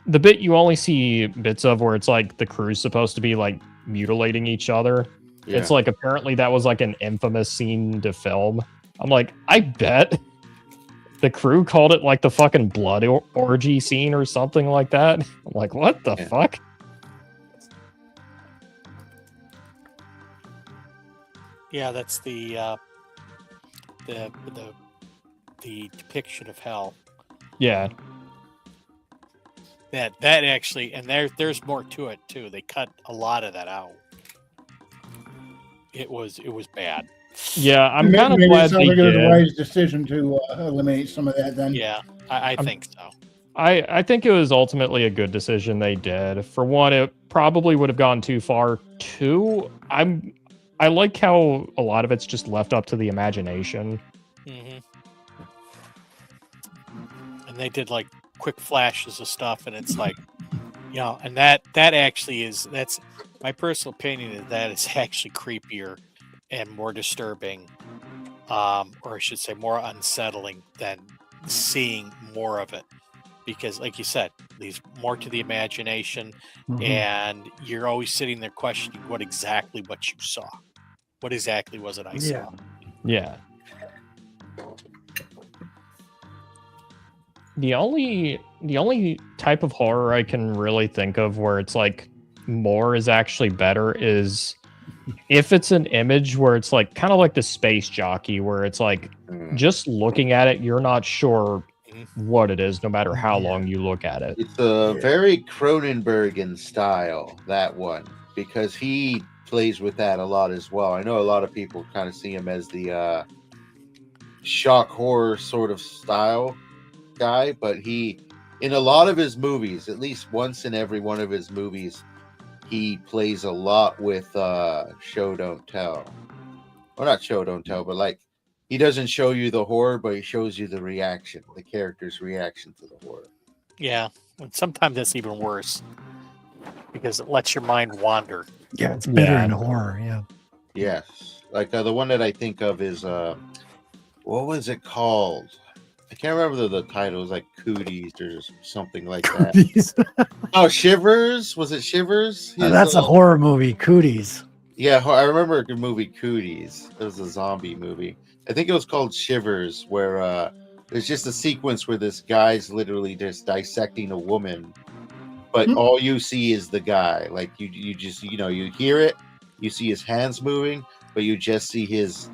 the bit you only see bits of where it's like the crew's supposed to be like mutilating each other. Yeah. It's like apparently that was like an infamous scene to film. I'm like, I bet the crew called it like the fucking blood orgy scene or something like that. I'm like, what the fuck? Yeah, that's the depiction of hell. Yeah. That actually, and there's more to it too. They cut a lot of that out. It was bad. Yeah, I'm kind of Maybe it glad sounds they like it was a did. wise decision to eliminate some of that. Then, Yeah, I think so. I think it was ultimately a good decision they did. For one, it probably would have gone too far. Two, I like how a lot of it's just left up to the imagination. Mm-hmm. And they did like quick flashes of stuff, and it's like, and that actually that's my personal opinion is that it's actually creepier and more disturbing, or I should say more unsettling than seeing more of it. Because like you said, leaves more to the imagination, and you're always sitting there questioning what you saw. What exactly was it I saw? Yeah. The only type of horror I can really think of where it's like more is actually better is if it's an image where it's like kind of like the Space Jockey, where it's like just looking at it, you're not sure what it is, no matter how long you look at it. It's a very Cronenbergian style, that one, because he plays with that a lot as well. I know a lot of people kind of see him as the shock horror sort of style guy, but he, in a lot of his movies, at least once in every one of his movies, he plays a lot with show don't tell. Well, not show don't tell, but like he doesn't show you the horror, but he shows you the reaction, the character's reaction to the horror. Yeah, and sometimes that's even worse because it lets your mind wander. Yeah, it's better Yeah. in horror. Yeah. Yes. Like the one that I think of is what was it called? I can't remember the title. It was like Cooties or something like that. Cooties. Oh, Shivers? Was it Shivers? That's a horror movie. Cooties. Yeah, I remember the movie Cooties. It was a zombie movie. I think it was called Shivers, where there's just a sequence where this guy's literally just dissecting a woman, but all you see is the guy. Like you just you hear it, you see his hands moving, but you just see his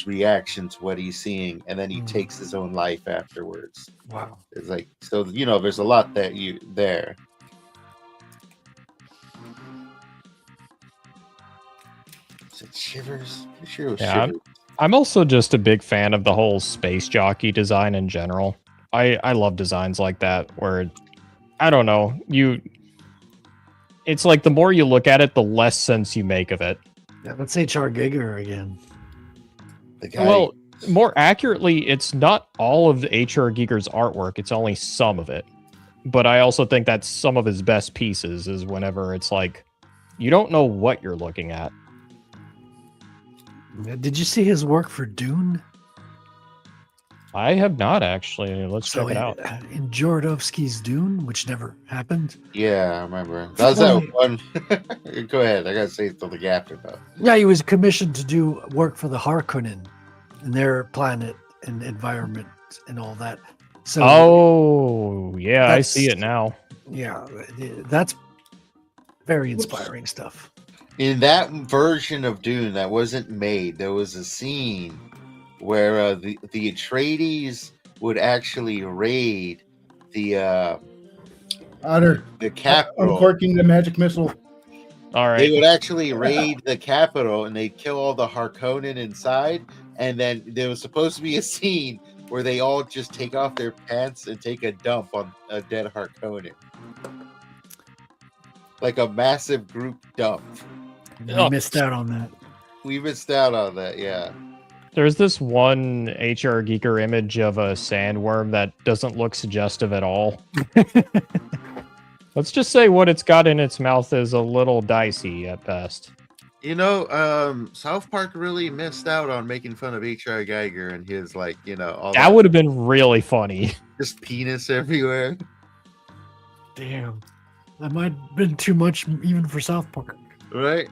reaction to what he's seeing, and then he takes his own life afterwards. Wow. It's like, so there's a lot that there. Is it Shivers? Pretty sure it was Yeah, Shivers. I'm also just a big fan of the whole space jockey design in general. I love designs like that where, I don't know, it's like the more you look at it, the less sense you make of it. Yeah, let's H.R. Giger again. The guy, Well, more accurately, it's not all of H.R. Giger's artwork, it's only some of it. But I also think that's some of his best pieces is whenever it's like, you don't know what you're looking at. Did you see his work for Dune? I have not actually. Let's check it out. In Jodorowsky's Dune, which never happened. yeah, I remember. That was that one. Go ahead. I gotta say something after that. Yeah, he was commissioned to do work for the Harkonnen and their planet and environment and all that. So, Oh, yeah, I see that's- it now. yeah, that's very inspiring stuff. In that version of Dune that wasn't made, there was a scene where the Atreides would actually raid the Otter, capital. uncorking the magic missile. All They right. would actually raid the capital and they'd kill all the Harkonnen inside. And then there was supposed to be a scene where they all just take off their pants and take a dump on a dead Harkonnen. Like a massive group dump. We Oh. missed out on that. We missed out on that, yeah. There's this one H.R. Giger image of a sandworm that doesn't look suggestive at all. Let's just say what it's got in its mouth is a little dicey at best. South Park really missed out on making fun of H.R. Geiger and his, all That would have been really funny. just penis everywhere. Damn. That might have been too much even for South Park. Right?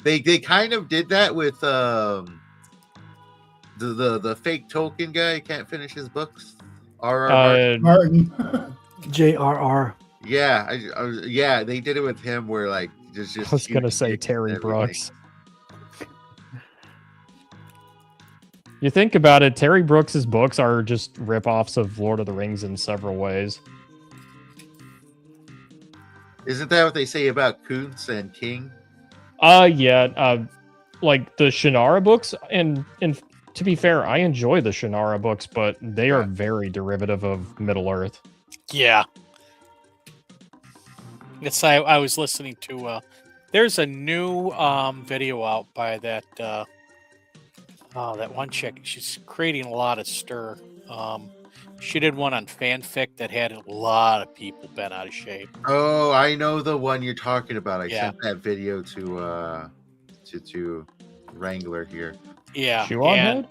They kind of did that with the fake Tolkien guy can't finish his books. R.R. Martin. Martin. J.R.R. Yeah, yeah, they did it with him where just I was gonna huge say dicks Terry and everything. Brooks. You think about it, Terry Brooks's books are just rip-offs of Lord of the Rings in several ways. Isn't that what they say about Kuntz and King? Yeah, like the Shannara books, and to be fair, I enjoy the Shannara books, but they are very derivative of Middle Earth. Yeah. Yes, I was listening to. There's a new video out by that one chick. She's creating a lot of stir. She did one on fanfic that had a lot of people bent out of shape. Oh, I know the one you're talking about. I Yeah. sent that video to Wrangler here. Yeah, Shoe on and head?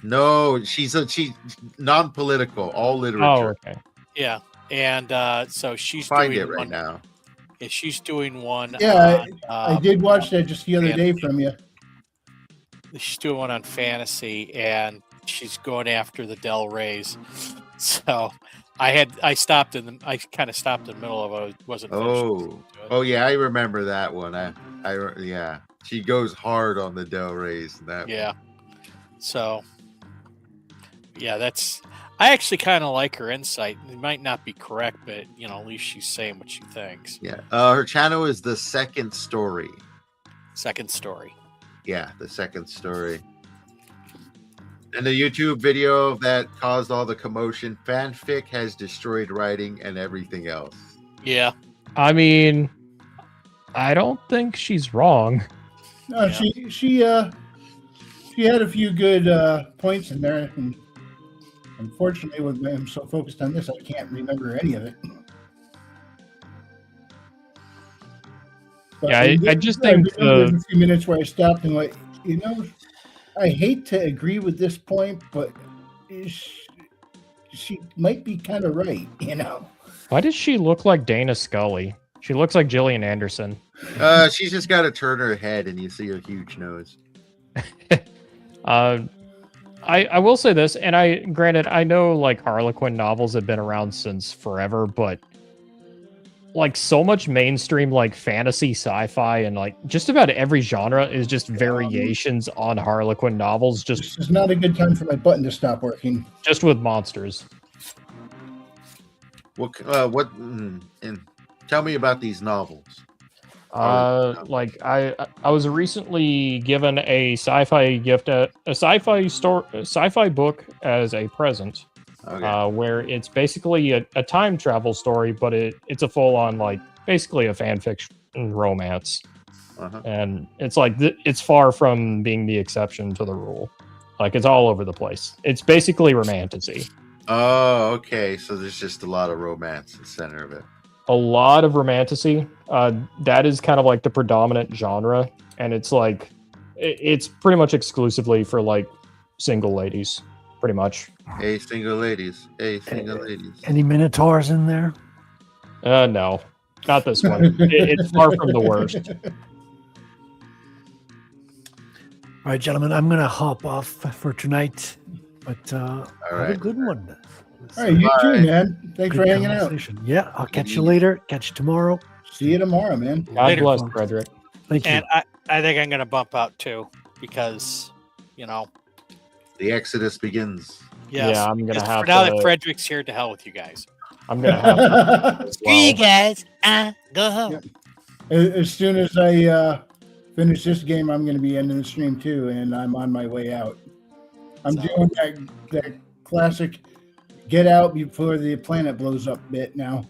No, she's non-political, all literature. Oh, okay. yeah, and so she's Find doing it right one. now. Yeah, she's doing one. Yeah, on, I did watch that just the other day from you. She's doing one on fantasy, and she's going after the Del Reys. So I kind of stopped in the middle of it. I wasn't. finished listening to it. Oh yeah, I remember that one. Yeah, she goes hard on the Del Reys. Yeah. So, yeah, I actually kind of like her insight. It might not be correct, but at least she's saying what she thinks. Yeah. Her channel is The Second Story. Second story. Yeah, The Second Story. And the YouTube video that caused all the commotion, fanfic has destroyed writing and everything else. Yeah. I mean, I don't think she's wrong. No, Yeah. she had a few good points in there, and unfortunately, I'm so focused on this, I can't remember any of it. But Yeah, I just think there's a few minutes where I stopped and like, I hate to agree with this point, but she might be kind of right, why does she look like Dana Scully? She looks like Gillian Anderson. She's just got to turn her head and you see her huge nose. I will say this, and I know like Harlequin novels have been around since forever, but like so much mainstream like fantasy, sci-fi, and like just about every genre is just variations on Harlequin novels, This is not a good time for my button to stop working. just with monsters. And tell me about these novels. Like I was recently given a sci-fi gift, a sci-fi book as a present. Okay. Where it's basically a time travel story, but it's a full-on like basically a fan fiction romance, and it's like it's far from being the exception to the rule. Like it's all over the place. It's basically romantasy. Oh, okay. So there's just a lot of romance in the center of it. A lot of romantasy. That is kind of like the predominant genre, and it's like it's pretty much exclusively for like single ladies, pretty much. Hey, single ladies. Hey, single ladies. Any minotaurs in there? No, not this one. It's far from the worst. All right, gentlemen, I'm going to hop off for tonight, but have right. a good one. All right, you too, man. Thanks for hanging out. Yeah, I'll catch you later. Catch you tomorrow. See you tomorrow, man. God Later, bless, folks. Frederick. Thank you. And I think I'm going to bump out too because, The Exodus begins. yes. Yeah, I'm gonna Just have for now to- that Frederick's here, to hell with you guys. I'm gonna have to as Screw you well. guys. Go home. As soon as I finish this game, I'm going to be ending the stream too, and I'm on my way out. I'm doing that classic get out before the planet blows up bit now.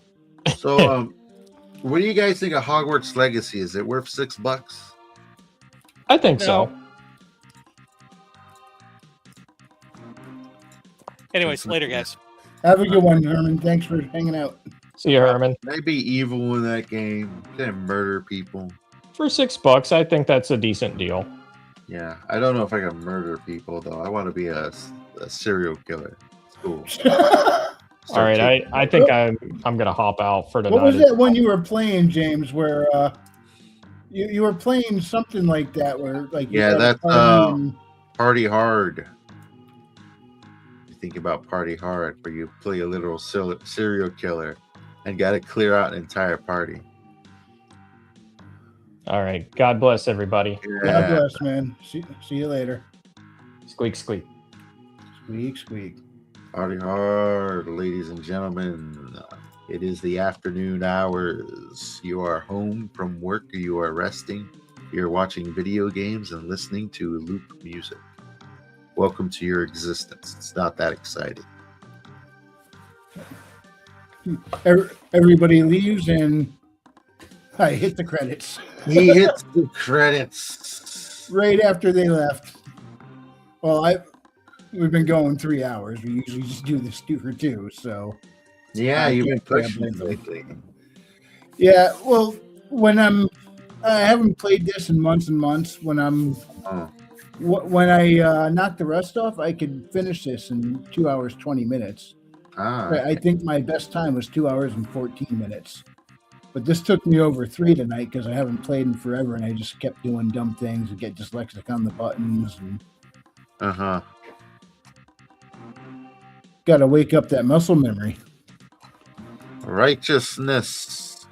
So, what do you guys think of Hogwarts Legacy? Is it worth $6? I think so. Anyways, later, guys. Have a good one, Herman. Thanks for hanging out. See you, Herman. Can I be evil in that game? Can I murder people? For $6, I think that's a decent deal. Yeah, I don't know if I can murder people though. I want to be a serial killer. It's cool. All right, I think I'm gonna hop out for tonight. What was that one you were playing, James? Where you were playing something like that, where like you Yeah, had a that's party and- Party Hard. You think about Party Hard, where you play a literal serial killer and got to clear out an entire party. All right, God bless everybody. God Yeah. bless, man. See you later. Squeak, squeak. Squeak, squeak. Party Hard, ladies and gentlemen. It is the afternoon hours. You are home from work, you are resting, you're watching video games and listening to loop music. Welcome to your existence. It's not that exciting. Everybody leaves and I hit the credits He hits the credits. right after they left. Well, we've been going 3 hours. We usually just do this 2 for 2, so Yeah, you've been can't grab pushing it them. lately. yeah. Well, when I haven't played this in months and months. When Oh, I knock the rust off, I could finish this in 2 hours 20 minutes. I think my best time was 2 hours and 14 minutes. But this took me over 3 tonight because I haven't played in forever, and I just kept doing dumb things and get dyslexic on the buttons and got to wake up that muscle memory. righteousness.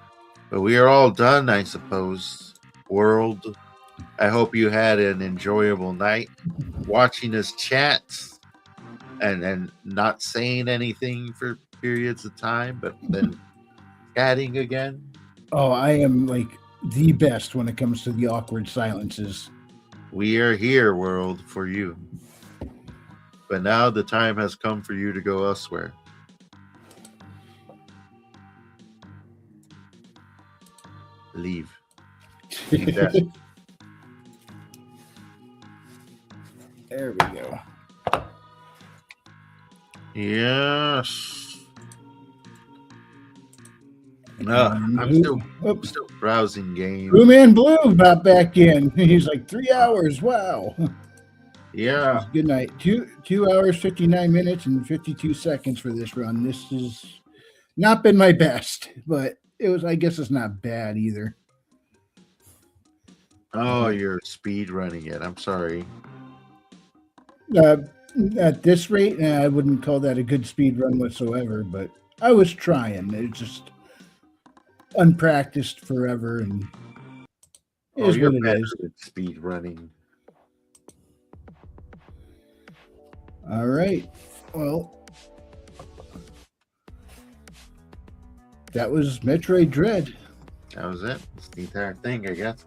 But we are all done, I suppose. World. I hope you had an enjoyable night watching us chat and not saying anything for periods of time, but then chatting again. Oh, I am like the best when it comes to the awkward silences. We are here, world, for you. But now the time has come for you to go elsewhere. Leave. Leave that. There we go. Yes. I'm still browsing games. Blue Man Blue about back in. He's like 3 hours. Wow. Yeah. Good night. 2 hours, 59 minutes, and 52 seconds for this run. This has not been my best, but it was. I guess it's not bad either. Oh, you're speed running it. I'm sorry. At this rate, I wouldn't call that a good speed run whatsoever, but I was trying. It's just unpracticed forever, and it is you're what it better is. than speed running. All right. Well, that was Metroid Dread. That was it. It's the entire thing, I guess.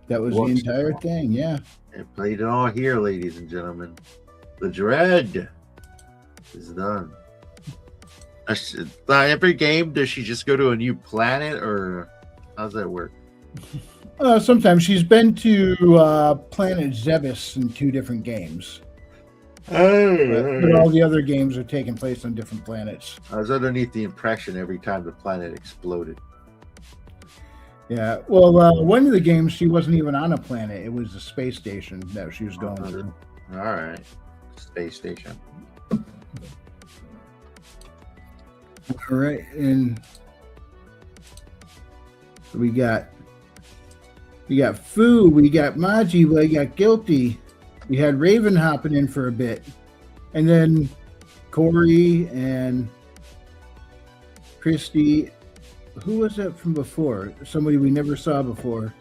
That was Whoops. the entire thing. Yeah. I played it all here, ladies and gentlemen. The Dread is done. Every game, does she just go to a new planet, or how's that work? Sometimes she's been to Planet Zebes in 2 different games. But all the other games are taking place on different planets. I was underneath the impression every time the planet exploded. Yeah. Well, one of the games, she wasn't even on a planet. It was a space station that she was going through. All right. Space station. All right. And we got Fu, we got Maji, we got Guilty. We had Raven hopping in for a bit. And then Corey and Christy. Who was that from before? Somebody we never saw before.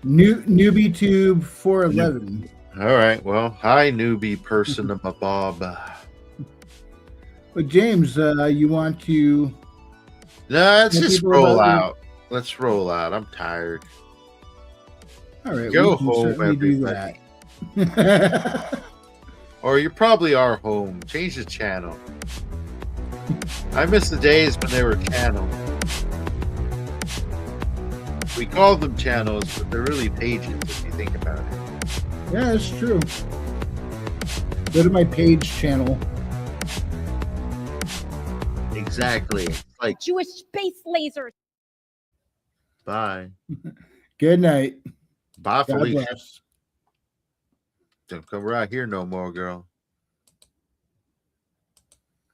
Newbie Tube 411. All right. Well, hi, newbie person of my Bawb. But James, you want to? No, let's Tell just people roll about out. Let's roll out. I'm tired. All right, Go we can home, certainly do everybody. that. Or you probably are home. Change the channel. I miss the days when they were channels. We call them channels, but they're really pages if you think about it. Yeah, it's true. Go to my page channel. Exactly. It's like, Jewish space lasers. bye. Good night. Bye, God Felicia. bless. Don't come right here no more, girl.